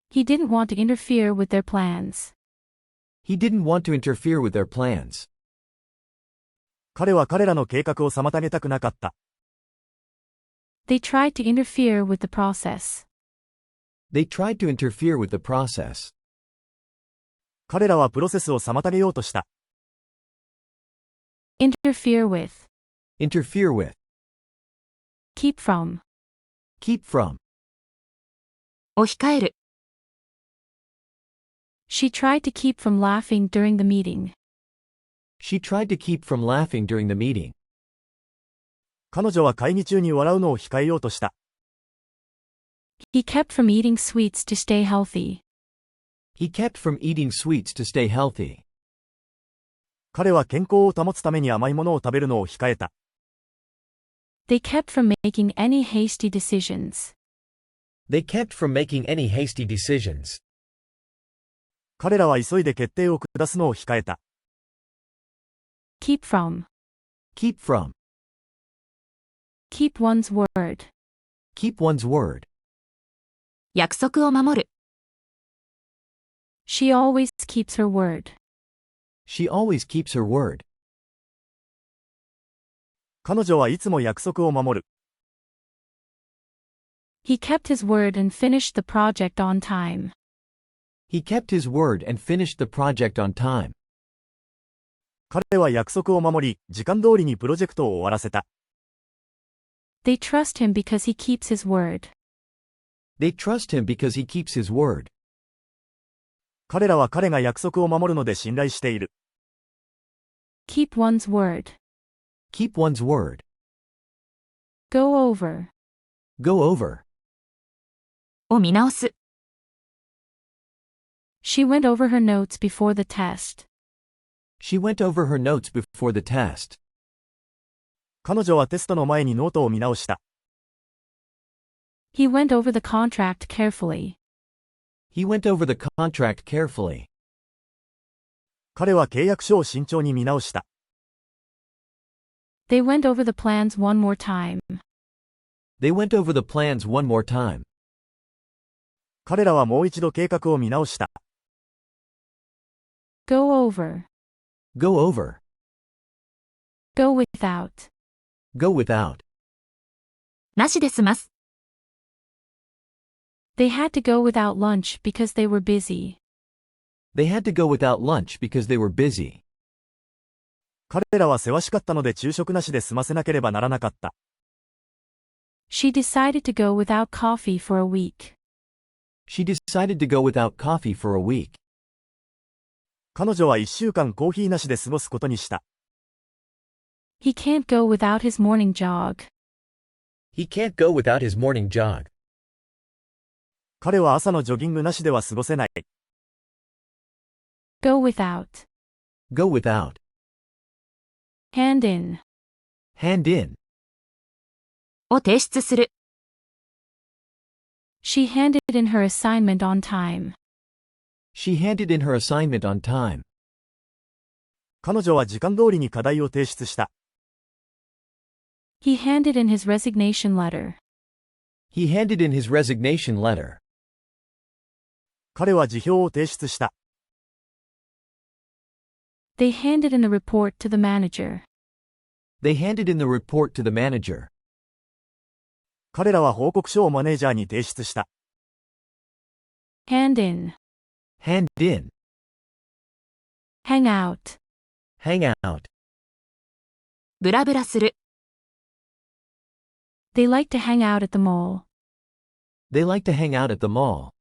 He didn't want to interfere with their plans. He didn't want to interfere with their plans. 彼は彼らの計画を妨げたくなかった。They tried to interfere with the process. They tried to interfere with the process. 彼らはプロセスを妨げようとした。Interfere with. Interfere with. Keep from. Keep from. を控える。She tried to keep from laughing during the meeting. She tried to keep from laughing during the meeting. 彼女は会議中に笑うのを控えようとした。He kept from eating sweets to stay healthy. He kept from eating sweets to stay healthy. 彼は健康を保つために甘いものを食べるのを控えた。They kept from making any hasty decisions. They kept from making any hasty decisions. 彼らは急いで決定を下すのを控えた。Keep from. Keep from. Keep one's word. Keep one's word. 約束を守る。She always keeps her word. She always keeps her word. 彼女はいつも約束を守る。He kept his word and finished the project on time. He kept his word and finished the project on time. 彼は約束を守り、時間通りにプロジェクトを終わらせた。They trust him because he keeps his word. They trust him because he keeps his word. 彼らは彼が約束を守るので信頼している。Keep one's word. Keep one's word. Go over. Go over. を見直す。She went over her notes before the test. She went over her notes before the test. 彼女はテストの前にノートを見直した。He went over the contract carefully. He went over the contract carefully. 彼は契約書を慎重に見直した。They went over the plans one more time. They went over the plans one more time. 彼らはもう一度計画を見直した。Go over. Go over. Go without. Go without. なしで済ます。They had to go without lunch because they were busy. They had to go without lunch because they were busy. 彼らはせわしかったので昼食なしで済ませなければならなかった。She decided to go without coffee for a week. She decided to go without coffee for a week. 彼女は1週間コーヒーなしで過ごすことにした。He can't go without his morning jog. He can't go without his morning jog. 彼は朝のジョギングなしでは過ごせない。Go without. Go without. Hand in. Hand in. を提出する。She handed in her assignment on time. She handed in her assignment on time. 彼女は時間通りに課題を提出した。He handed in his resignation letter. He handed in his resignation letter. 彼は辞表を提出した。They handed in the report to the manager. They handed in the report to the manager. 彼らは報告書をマネージャーに提出した。Hand in. Hand in. Hang out. Hang out. ブラブラする。They like to hang out at the mall. They like to hang out at the mall.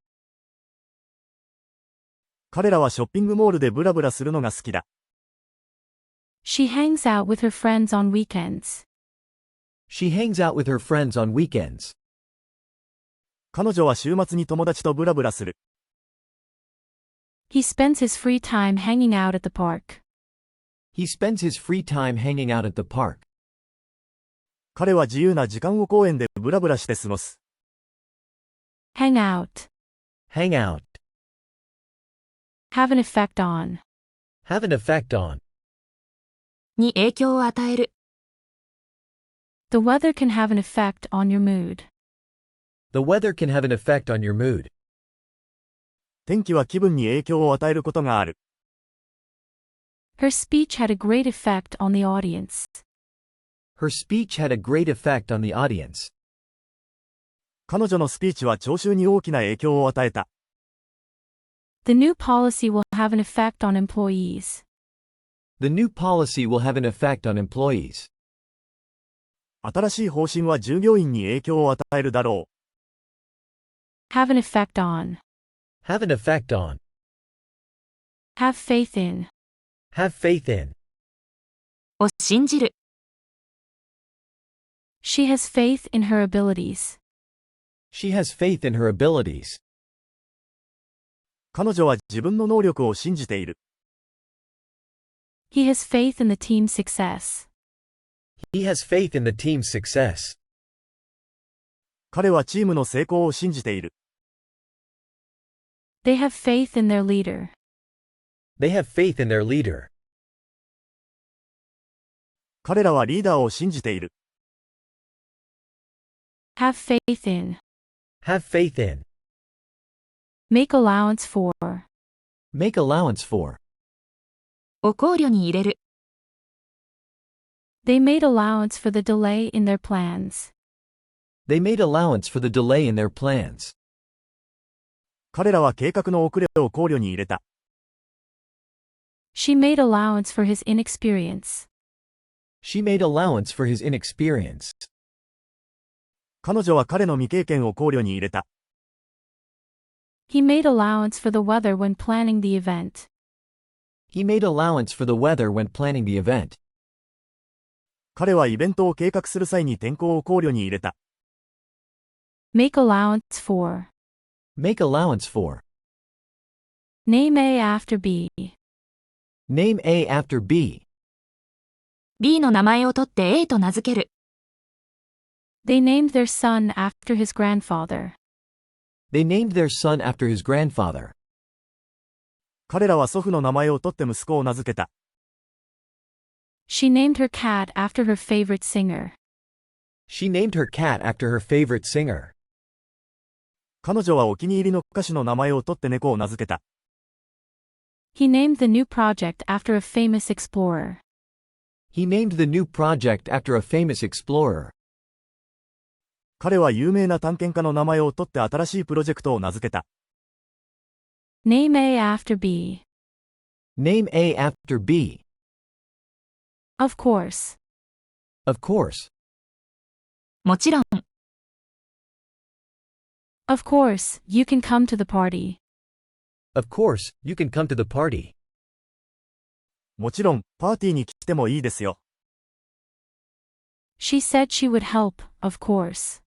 彼らはショッピングモールでブラブラするのが好きだ。She hangs out with her friends on weekends. She hangs out with her friends on weekends. 彼女は週末に友達とブラブラする。He spends his free time hanging out at the park. He spends his free time hanging out at the park. 彼は自由な時間を公園でブラブラして過ごす。Hang out. Hang out. Have an effect on. Have an effect on. に影響を与える。The weather can have an effect on your mood. The weather can have an effect on your mood. 天気は気分に影響を与えることがある。Her speech had a great effect on the audience. Her speech had a great effect on the audience. 彼女のスピーチは聴衆に大きな影響を与えた。The new policy will have an effect on employees. The new policy will have an effect on employees. 新しい方針は従業員に影響を与えるだろう。Have an effect on. Have an effect on. Have faith in. Have faith in. を信じる。She has faith in her abilities. She has faith in her abilities. 彼女は自分の能力を信じている。He has faith in the team's success. He has faith in the team's success. 彼はチームの成功を信じている。They have faith in their leader. They have faith in their leader. 彼らはリーダーを信じている。Have faith in. Have faith in. Make allowance for. Make allowance for. を考慮に入れる。They made allowance for the delay in their plans. They made allowance for the delay in their plans. 彼らは計画の遅れを考慮に入れた。She made allowance for his inexperience. She made allowance for his inexperience. 彼女は彼の未経験を考慮に入れた。He made allowance for the weather when planning the event. He made allowance for the weather when planning the event. 彼はイベントを計画する際に天候を考慮に入れた。Make allowance for. Make allowance for. Name A after B. Name A after B. B の名前を取って A と名付ける。They named their son after his grandfather. They named their son after his grandfather. 彼らは祖父の名前を取って息子を名付けた。She named her cat after her favorite singer. She named her cat after her favorite singer. 彼女はお気に入りの歌手の名前を取って猫を名付けた。He named the new project after a famous explorer. He named the new project after a famous explorer. 彼は有名な探検家の名前を取って新しいプロジェクトを名付けた。Name A after B. Name A after B. Of course. Of course. もちろん。Of course, you can come to the party. Of course, you can come to the party. もちろん、パーティーに来てもいいですよ。She said she would help, of course.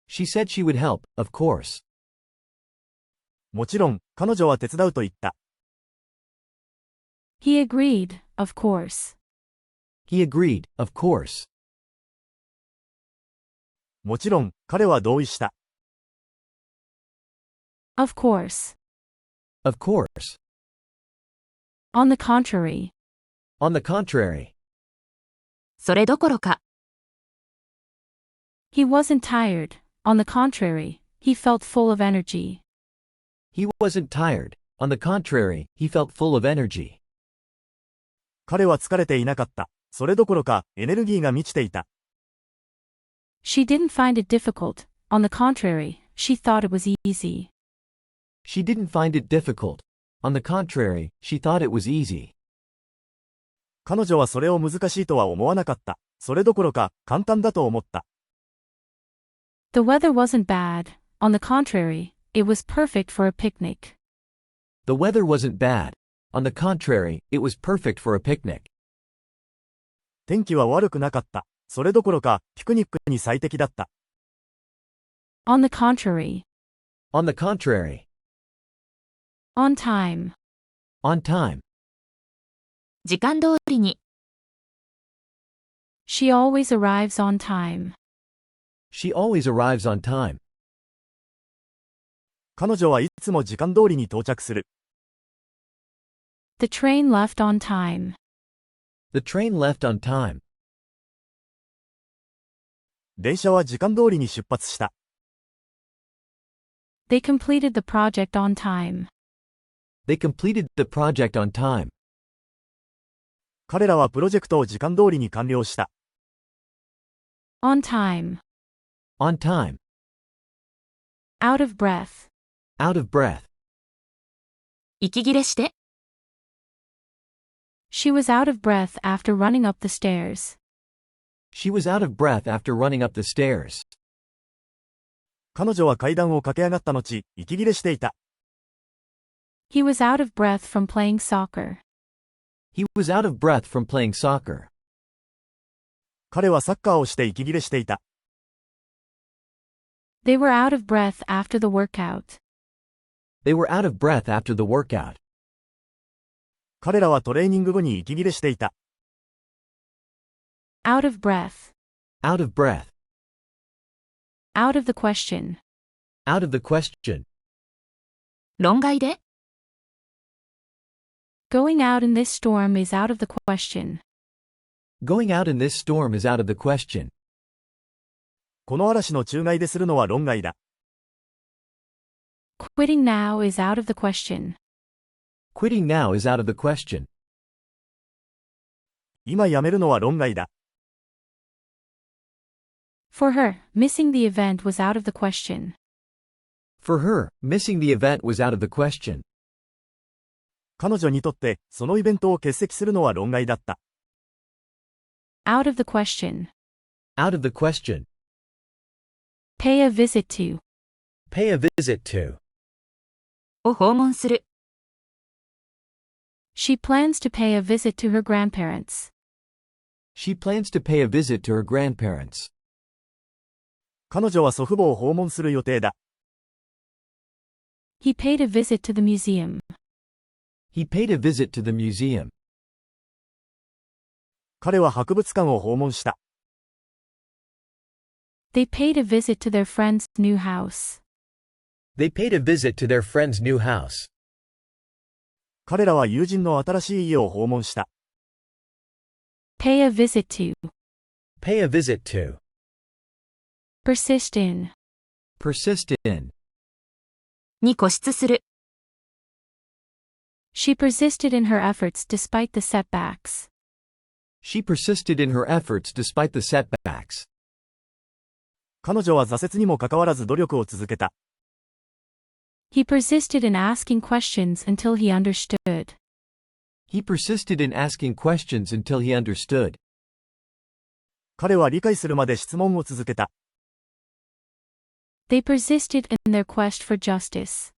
She said she would help, of course. もちろん、彼女は手伝うと言った。He agreed, of course. He agreed, of course. もちろん、彼は同意した。Of course. Of course. On the contrary. On the contrary. それどころか。He wasn't tired. On the contrary, he felt full of energy. He wasn't tired. On the contrary, he felt full of energy. 彼は疲れていなかった。それどころか、エネルギーが満ちていた。She didn't find it difficult. On the contrary, she thought it was easy. She didn't find it difficult. On the contrary, she thought it was easy. 彼女はそれを難しいとは思わなかった。それどころか、簡単だと思った。The weather wasn't bad. On the contrary, it was perfect for a picnic. The weather wasn't bad. On the contrary, it was perfect for a picnic. 天気は悪くなかった。それどころか、ピクニックに最適だった。On the contrary. On the contrary. On time. On time. 時間通りに。She always arrives on time. She always arrives on time. 彼女はいつも時間通りに到着する。The train left on time. The train left on time. 電車は時間通りに出発した。They completed the project on time. They completed the project on time. 彼らはプロジェクトを時間通りに完了した。On time. On time. Out of breath. Out of breath. 息切れして。She was out of breath after running up the stairs. She was out of breath after running up the stairs. 彼女は階段を駆け上がった後、息切れしていた。He was out of breath from playing soccer. He was out of breath from playing soccer. 彼はサッカーをして息切れしていた。They were out of breath after the workout. They were out of breath after the workout. 彼らはトレーニング後に息切れしていた。Out of breath. Out of breath. Out of the question. Out of the question. 論外で。Going out in this storm is out of the question. Going out in this storm is out of the question. この嵐の中外でするのは論外だ。Quitting now is out of the question. Quitting now is out of the question. 今やめるのは論外だ。For her, missing the event was out of the question. For her, missing the event was out of the question. 彼女にとって、そのイベントを欠席するのは論外だった。Out of the question. Out of the question. Pay a visit to. Pay a visit to. を訪問する。She plans to pay a visit to her grandparents. She plans to pay a visit to her grandparents. 彼女は祖父母を訪問する予定だ。He paid a visit to the museum. He paid a visit to the museum. 彼は博物館を訪問した。They paid a visit to their friend's new house. They paid a visit to their friend's new house. 彼らは友人の新しい家を訪問した。Pay a visit to. Pay a visit to. Persist in. Persist in. に固執する。She persisted in her efforts despite the setbacks. She persisted in her efforts despite the setbacks. 彼女は挫折にもかかわらず努力を続けた。He persisted in asking questions until he understood. He persisted in asking questions until he understood. 彼は理解するまで質問を続けた。They persisted in their quest for justice.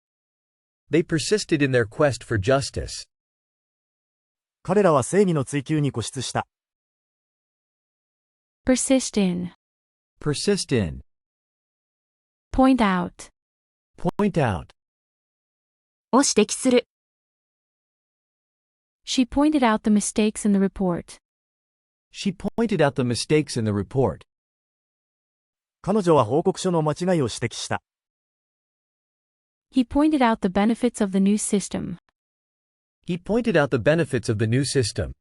They persisted in their quest for justice. 彼らは正義の追求に固執した。Persist in. Persist in. Point out. Point out. を指摘する。She pointed out the mistakes in the report. She pointed out the mistakes in the report. 彼女は報告書の間違いを指摘した。He pointed out the benefits of the new system. He pointed out the benefits of the new system.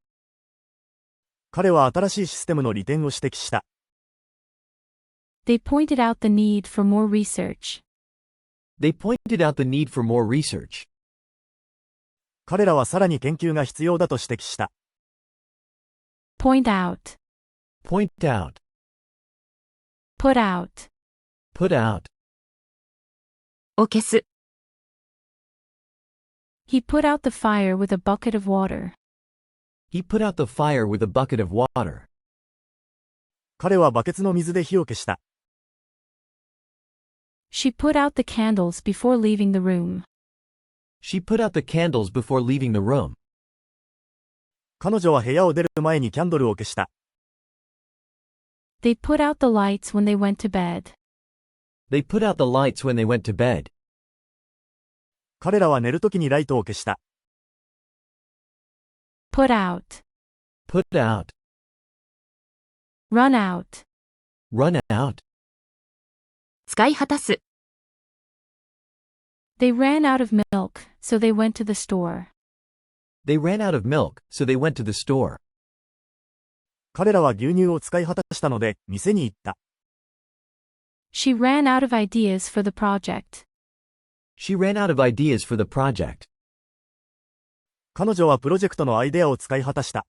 彼は新しいシステムの利点を指摘した。They pointed out the need for more research. They pointed out the need for more research. 彼らはさらに研究が必要だと指摘した。Point out. Point out. Put out. Put out. を消す。He put out the fire with a bucket of water. He put out the fire with a bucket of water. 彼はバケツの水で火を消した。She put out the candles before leaving the room. She put out the candles before leaving the room. 彼女は部屋を出る前にキャンドルを消した。They put out the lights when they went to bed. They put out the lights when they went to bed. 彼らは寝るときにライトを消した。Put out. Put out. Run out. Run out. 使い果たす。They ran out of milk, so they went to the store. They ran out of milk, so they went to the store. 彼らは牛乳を使い果たしたので、店に行った。She ran out of ideas for the project. She ran out of ideas for the project. 彼女はプロジェクトのアイデアを使い果たした。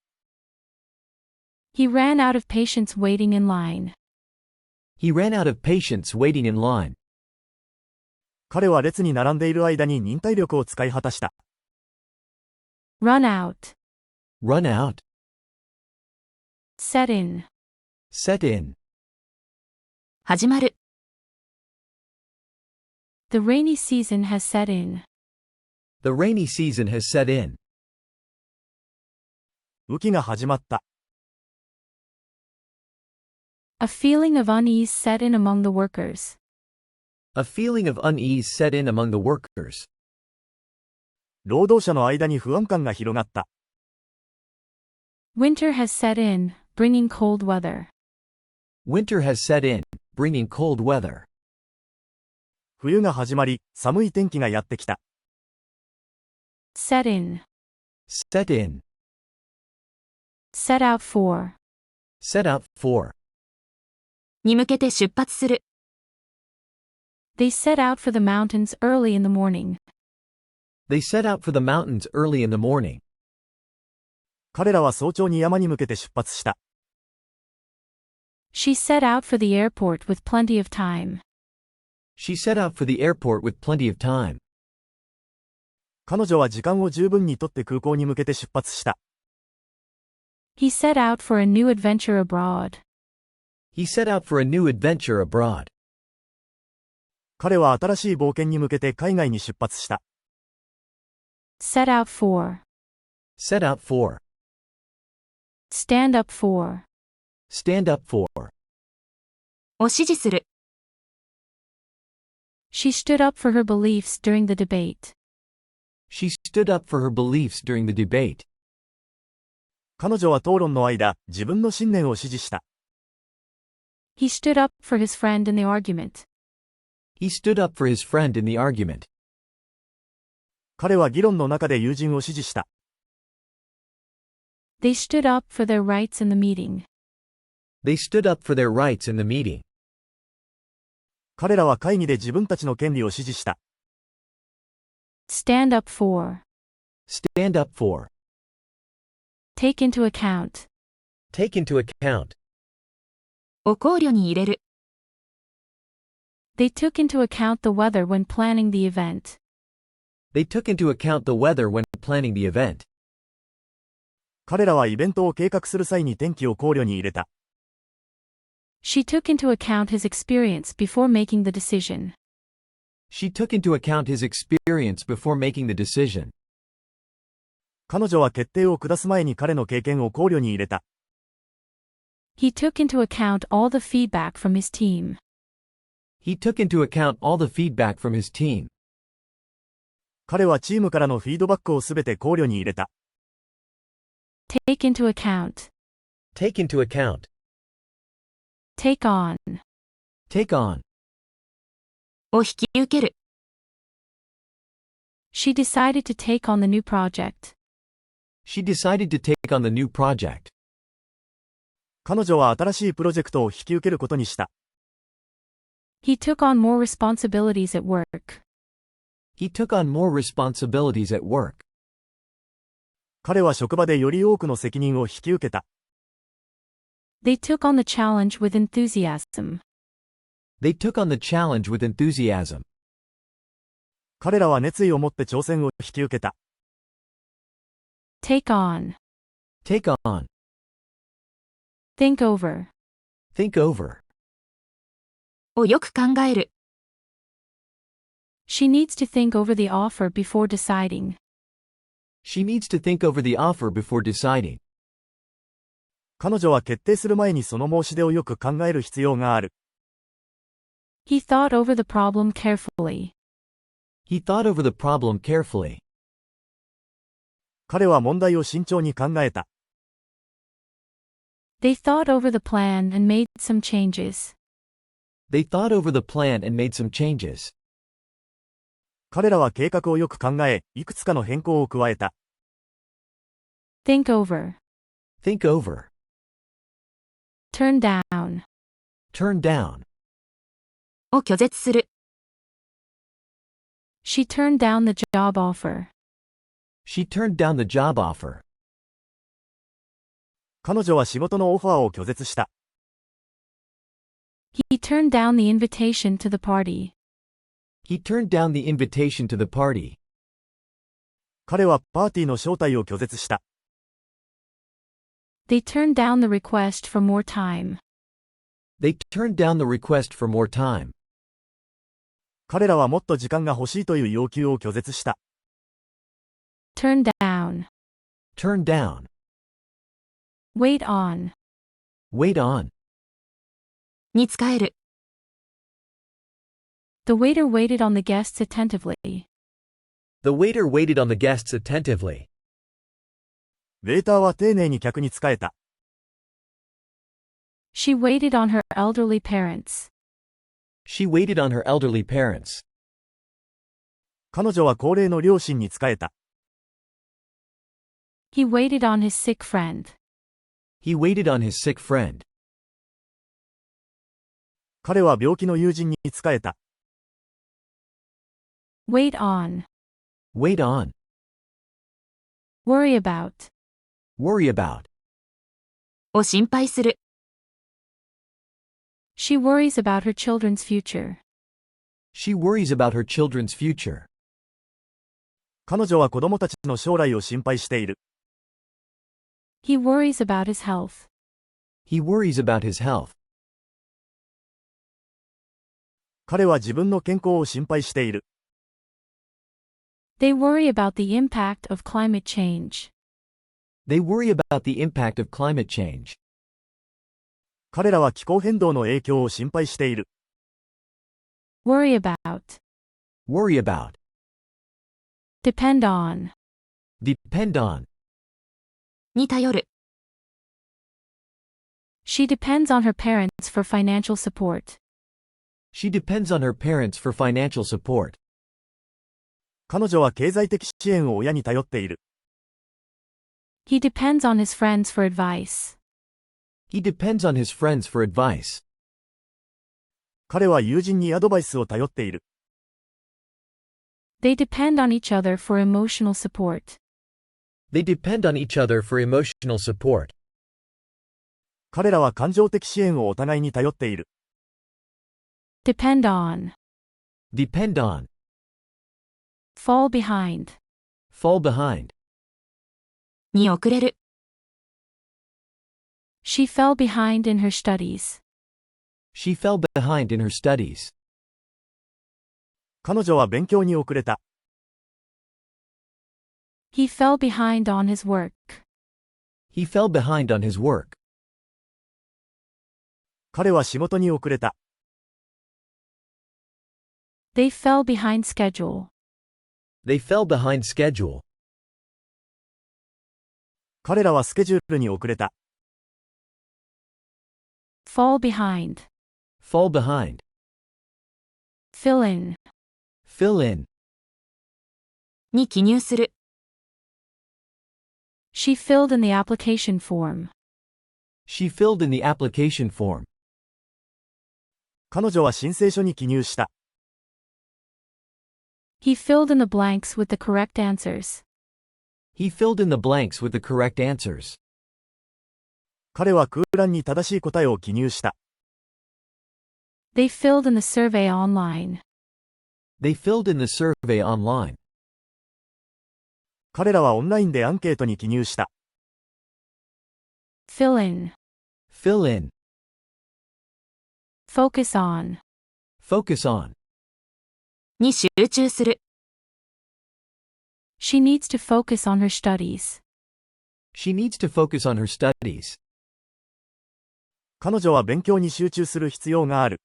He ran out of patience waiting in line. He ran out of patience waiting in line. 彼は列に並んでいる間に忍耐力を使い果たした。Run out. Run out. Set in. Set in. 始まる。The rainy season has set in. The rainy season has set in. 雨季が始まった。A feeling of unease set in among the workers. A feeling of unease set in among the workers. 労働者の間に不安感が広がった。Winter has set in, bringing cold weather. Winter has set in, bringing cold weather. 冬が始まり、寒い天気がやってきた。Set in. Set in. Set out for. Set out for. に向けて出発する。They set out for the mountains early in the morning. They set out for the mountains early in the morning. 彼らは早朝に山に向けて出発した。She set out for the airport with plenty of time. She set out for the airport with plenty of time. 彼女は時間を十分にとって空港に向けて出発した。He set out for a new adventure abroad. He set out for a new adventure abroad. 彼は新しい冒険に向けて海外に出発した。Set out for. Set out for. Stand up for. Stand up for. を支持する。She stood up for her beliefs during the debate. She stood up for her beliefs during the debate. 彼女は討論の間、自分の信念を支持した。He stood up for his friend in the argument. He stood up for his friend in the argument. 彼は議論の中で友人を支持した。They stood up for their rights in the meeting. They stood up for their rights in the meeting. 彼らは会議で自分たちの権利を支持した。Stand up for. Stand up for. Take into account. Take into account. を考慮に入れる。They took into account the weather when planning the event. They took into account the weather when planning the event. 彼らはイベントを計画する際に天気を考慮に入れた。She took into account his experience before making the decision. She took into account his experience before making the decision. 彼女は決定を下す前に彼の経験を考慮に入れた。He took into account all the feedback from his team. He took into account all the feedback from his team. 彼はチームからのフィードバックをすべて考慮に入れた。Take into account. Take into account. Take on. Take on. を引き受ける。She decided to take on the new project. She decided to take on the new project. 彼女は新しいプロジェクトを引き受けることにした。He took on more responsibilities at work. He took on more responsibilities at work. 彼は職場でより多くの責任を引き受けた。They took on the challenge with enthusiasm. They took on the challenge with enthusiasm. 彼らは熱意を持って挑戦を引き受けた。Take on. Take on. Think over. Think over. をよく考える。She needs to think over the offer before deciding. She needs to think over the offer before deciding. 彼女は決定する前にその申し出をよく考える必要がある。He thought over the problem carefully. He thought over the problem carefully. 彼は問題を慎重に考えた。They thought over the plan and made some changes. They thought over the plan and made some changes. 彼らは計画をよく考え、いくつかの変更を加えた。Think over. Think over. Turn down. Turn down. を拒絶する。She turned down the job offer. She turned down the job offer. 彼女は仕事のオファーを拒絶した。He turned down the invitation to the party. He turned down the invitation to the party. 彼はパーティーの招待を拒絶した。They turned down the request for more time. They turned down the request for more time. 彼らはもっと時間が欲しいという要求を拒絶した。Turn down. Turn down. Wait on. Wait on. に使える。The waiter waited on the guests attentively. The waiter waited on the guests attentively. ウェイターは丁寧に客に仕えた。She waited on her elderly parents. She waited on her elderly parents. 彼女は高齢の両親に仕えた。He waited on his sick friend. He waited on his sick friend. 彼は病気の友人に仕えた。Wait on. Wait on. Worry about. Worry about. を心配する。She worries about her children's future. She worries about her children's future. 彼女は子供たちの将来を心配している。He worries about his health. He worries about his health. 彼は自分の健康を心配している。They worry about the impact of climate change. They worry about the impact of climate change. 彼らは気候変動の影響を心配している。Worry about. Worry about. Depend on. Depend on. に頼る。She depends on her parents for financial support. She depends on her parents for financial support. 彼女は経済的支援を親に頼っている。He depends on his friends for advice. He depends on his friends for advice. 彼は友人にアドバイスを頼っている。They depend on each other for emotional support. They depend on each other for emotional support. 彼らは感情的支援をお互いに頼っている。Depend on. Depend on. Fall behind. Fall behind. に遅れる。She fell behind in her studies. She fell behind in her studies. 彼女は勉強に遅れた。He fell behind on his work. He fell behind on his work. 彼は仕事に遅れた。They fell behind schedule. They fell behind schedule. 彼らはスケジュールに遅れた。Fall behind. Fall behind. Fill in. Fill in. に記入する。She filled in the application form. She filled in the application form. 彼女は申請書に記入した。He filled in the blanks with the correct answers. He filled in the blanks with the correct answers. 彼は空欄に正しい答えを記入した。They filled in the survey online. They filled in the survey online. 彼らはオンラインでアンケートに記入した。Fill in. Fill in. Focus on. Focus on. に集中する。She needs to focus on her studies. She needs to focus on her studies. 彼女は勉強に集中する必要がある。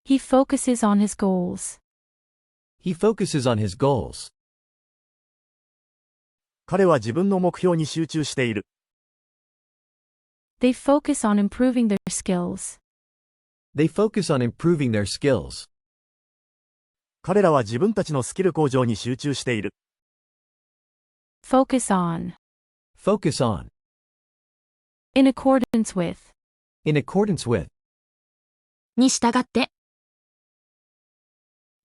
He focuses on his goals. He focuses on his goals. 彼は自分の目標に集中している。They focus on improving their skills. They focus on improving their skills. 彼らは自分たちのスキル向上に集中している。Focus on. Focus on. In accordance with. In accordance with. に従って。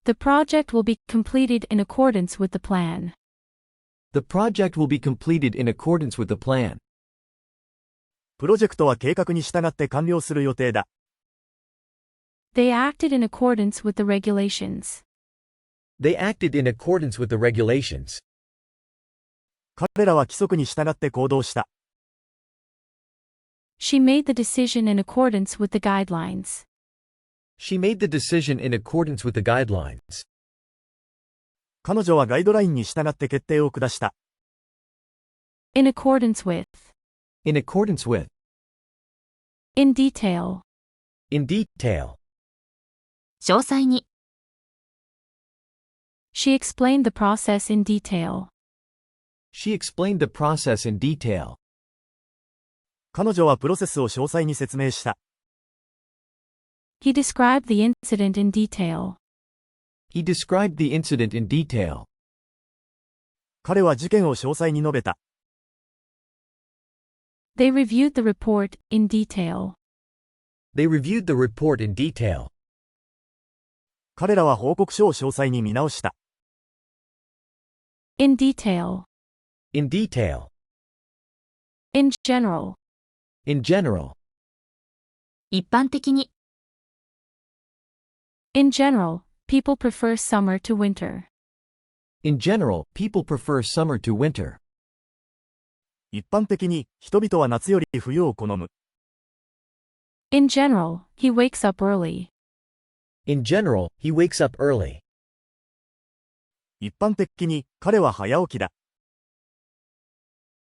The project will be completed in accordance with the plan. The project will be completed in accordance with the plan. プロジェクトは計画に従って完了する予定だ。They acted in accordance with the regulations. They acted in accordance with the regulations. 彼らは規則に従って行動した。She made the decision in accordance with the guidelines. She made the decision in accordance with the guidelines. 彼女はガイドラインに従って決定を下した。In accordance with. In accordance with. In detail. In detail. 詳細に。She explained the process in detail. She explained the process in detail. 彼女はプロセスを詳細に説明した。He described the incident in detail. He described the incident in detail. 彼は事件を詳細に述べた。They reviewed the report in detail. They reviewed the report in detail. 彼らは報告書を詳細に見直した。In detail. In detail. In general. In general. 一般的に。In general, people prefer summer to winter. In general, people prefer summer to winter. 一般的に、人々は夏より冬を好む。In general, he wakes up early. In general, he wakes up early. 一般的に、彼は早起きだ。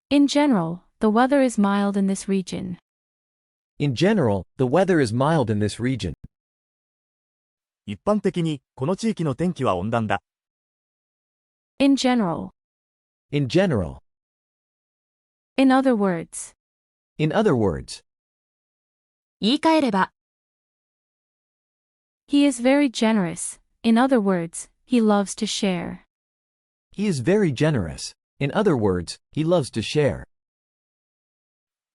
In general, the weather is mild in this region. In general, the weather is mild in this region. 一般的に、この地域の天気は温暖だ。In general. In general. In other words. In other words. 言い換えれば。He is very generous. In other words, he loves to share. He is very generous. In other words, he loves to share.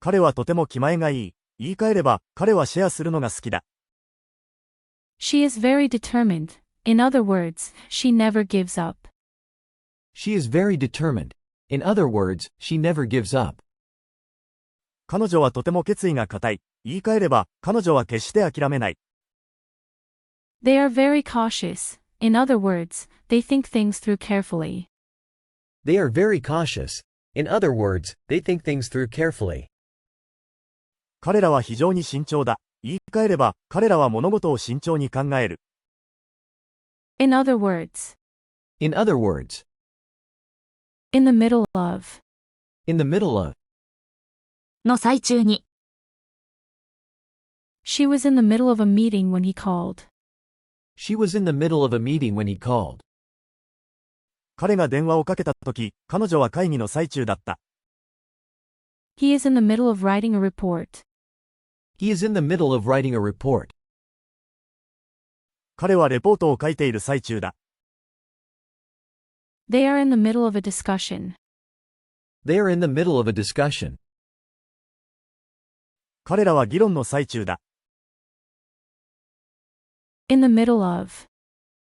彼はとても気前がいい。言い換えれば、彼はシェアするのが好きだ。She is very determined. In other words, she never gives up. She is very determined. In other words, she never gives up. 彼女はとても決意が固い。言い換えれば、彼女は決して諦めない。They are very cautious. In other words, they think things through carefully. They are very cautious. In other words, they think things through carefully. 彼らは非常に慎重だ。言い換えれば、彼らは物事を慎重に考える。In other words. In other words. In the middle of. In the middle of. の最中に。She was in the middle of a meeting when he called. She was in the middle of a meeting when he called. 彼が電話をかけたとき、彼女は会議の最中だった。He is in the middle of writing a report. He is in the middle of writing a report. 彼はレポートを書いている最中だ。They are in the middle of a discussion. They are in the middle of a discussion. 彼らは議論の最中だ。In the middle of.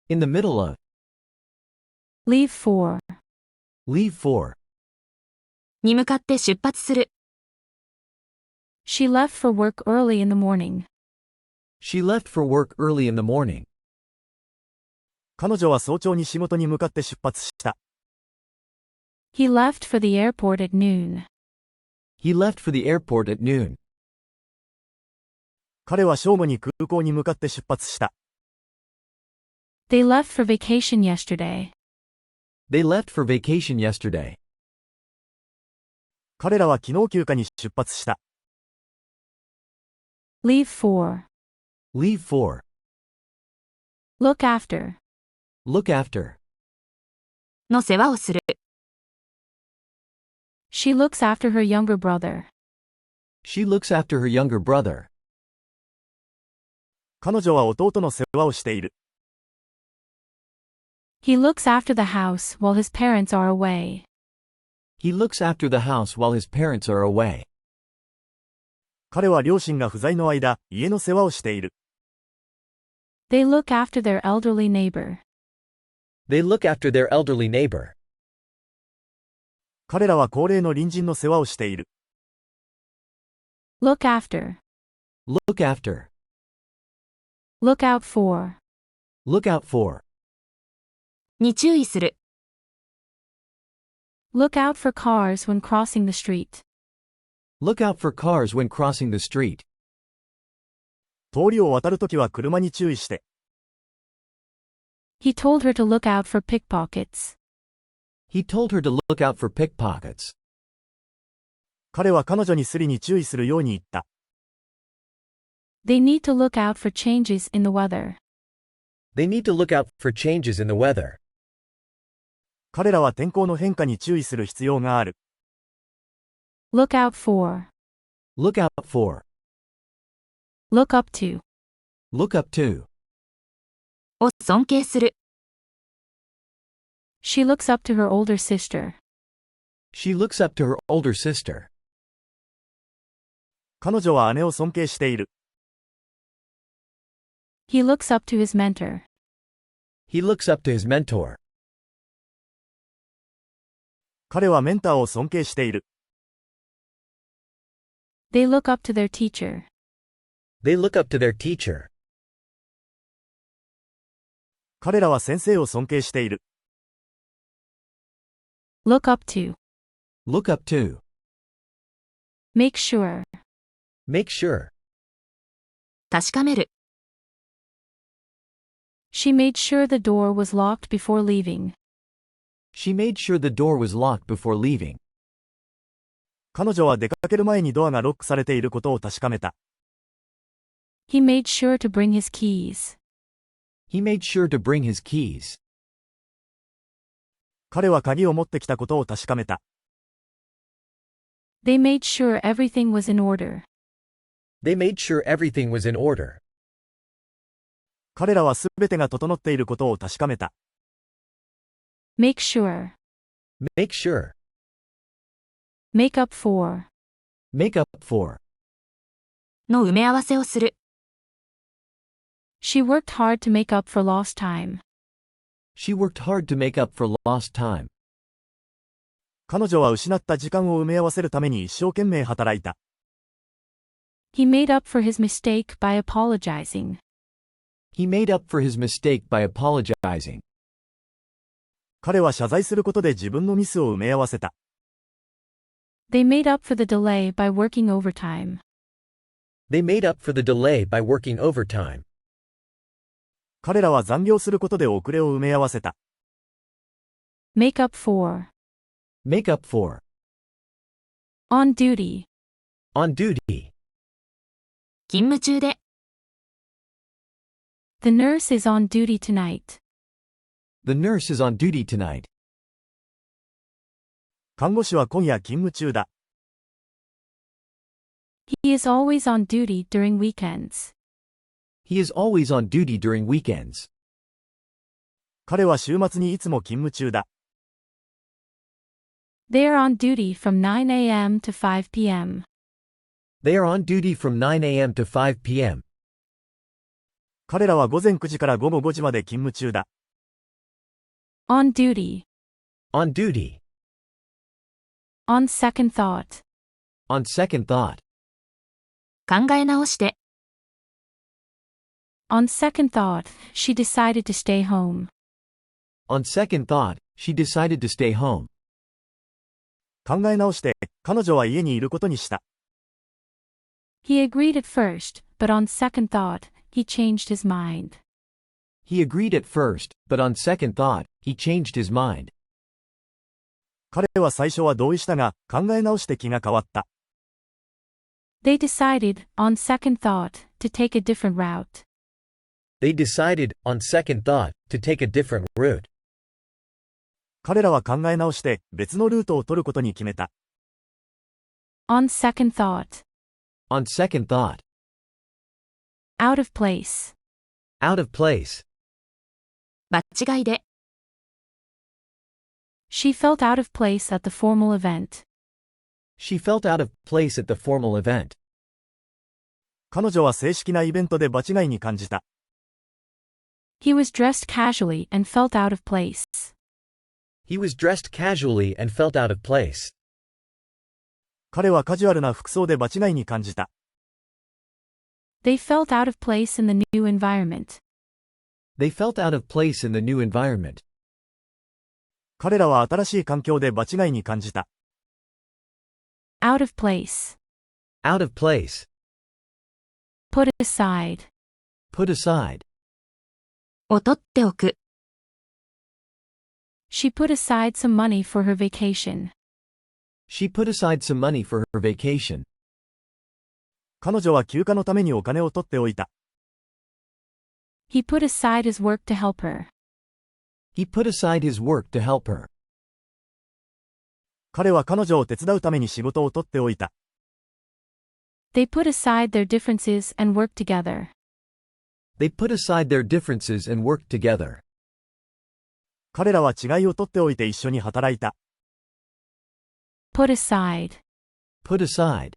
In the middle of. Leave for. Leave for. に向かって出発する。She left for work early in the morning. She left for work early in the morning. 彼女は早朝に仕事に向かって出発した。He left for the airport at noon. He left for the airport at noon. 彼は正午に空港に向かって出発した。They left for vacation yesterday. They left for vacation yesterday. 彼らは昨日休暇に出発した。Leave for. Leave for. Look after. Look after. の世話をする。She looks after her younger brother. She looks after her younger brother. 彼女は弟の世話をしている。He looks after the house while his parents are away. He looks after the house while his parents are away. 彼は両親が不在の間、家の世話をしている。They look after their elderly neighbor. They look after their elderly neighbor. 彼らは高齢の隣人の世話をしている。Look after. Look after. Look out for. Look out for. に注意する。Look out for cars when crossing the street. Look out for cars when crossing the street. 通りを渡るときは車に注意して。He told her to look out for pickpockets. He told her to look out for pickpockets. 彼は彼女にスリに注意するように言った。They need to look out for changes in the weather. They need to look out for changes in the weather. 彼らは天候の変化に注意する必要がある。Look out for. Look out for. Look up to. Look up to. を尊敬する。She looks up to her older sister. She looks up to her older sister. 彼女は姉を尊敬している。He looks up to his mentor. He looks up to his mentor. 彼はメンターを尊敬している。They look up to their teacher. They look up to their teacher. 彼らは先生を尊敬している。Look up to. Look up to. Make sure. Make sure. 確かめる。She made sure the door was locked before leaving. She made sure the door was locked before leaving. 彼女は出かける前にドアがロックされていることを確かめた。He made sure to bring his keys. He made sure to bring his keys. 彼は鍵を持ってきたことを確かめた。They made sure everything was in order. They made sure everything was in order. 彼らはすべてが整っていることを確かめた。Make sure. Make sure. Make up for. Make up for. の埋め合わせをする。She worked hard to make up for lost time. She worked hard to make up for lost time. 彼女は失った時間を埋め合わせるために一生懸命働いた。He made up for his mistake by apologizing. He made up for his mistake by apologizing. 彼は謝罪することで自分のミスを埋め合わせた。They made up for the delay by working overtime. They made up for the delay by working overtime. 彼らは残業することで遅れを埋め合わせた。Make up for. Make up for. On duty. On duty. 勤務中で。The nurse is on duty tonight. The nurse is on duty tonight. 看護師は今夜勤務中だ。He is always on duty during weekends. He is always on duty during weekends. 彼は週末にいつも勤務中だ。They are on duty from 9 a.m. to 5 p.m. They are on duty from 9 a.m. to 5 p.m. 彼らは午前9時から午後5時まで勤務中だ。On duty. On duty. On second thought. On second thought. 考え直して。On second thought, she decided to stay home. On second thought, she decided to stay home. 考え直して、彼女は家にいることにした。He agreed at first, but on second thought, he changed his mind. He agreed at first, but on second thought, he changed his mind. 彼は最初は同意したが、考え直して気が変わった。They decided, on second thought, to take a different route. They decided, on second thought, to take a different route. 彼らは考え直して別のルートを取ることに決めた。On second thought. On second thought. Out of place. Out of place. 場違いで。She felt out of place at the formal event. She felt out of place at the formal event. 彼女は正式なイベントで場違いに感じた。He was dressed casually and felt out of place. He was dressed casually and felt out of place. 彼はカジュアルな服装で場違いに感じた。They felt out of place in the new environment. They felt out of place in the new environment. 彼らは新しい環境で場違いに感じた。Out of place. Out of place. Put aside. Put aside. を取っておく。She put aside some money for her vacation. She put aside some money for her vacation. 彼女は休暇のためにお金を取っておいた。He put aside his work to help her. He put aside his work to help her. 彼は彼女を手伝うために仕事を取っておいた。They put aside their differences and worked together. They put aside their differences and worked together. 彼らは違いを取っておいて一緒に働いた。Put aside. Put aside.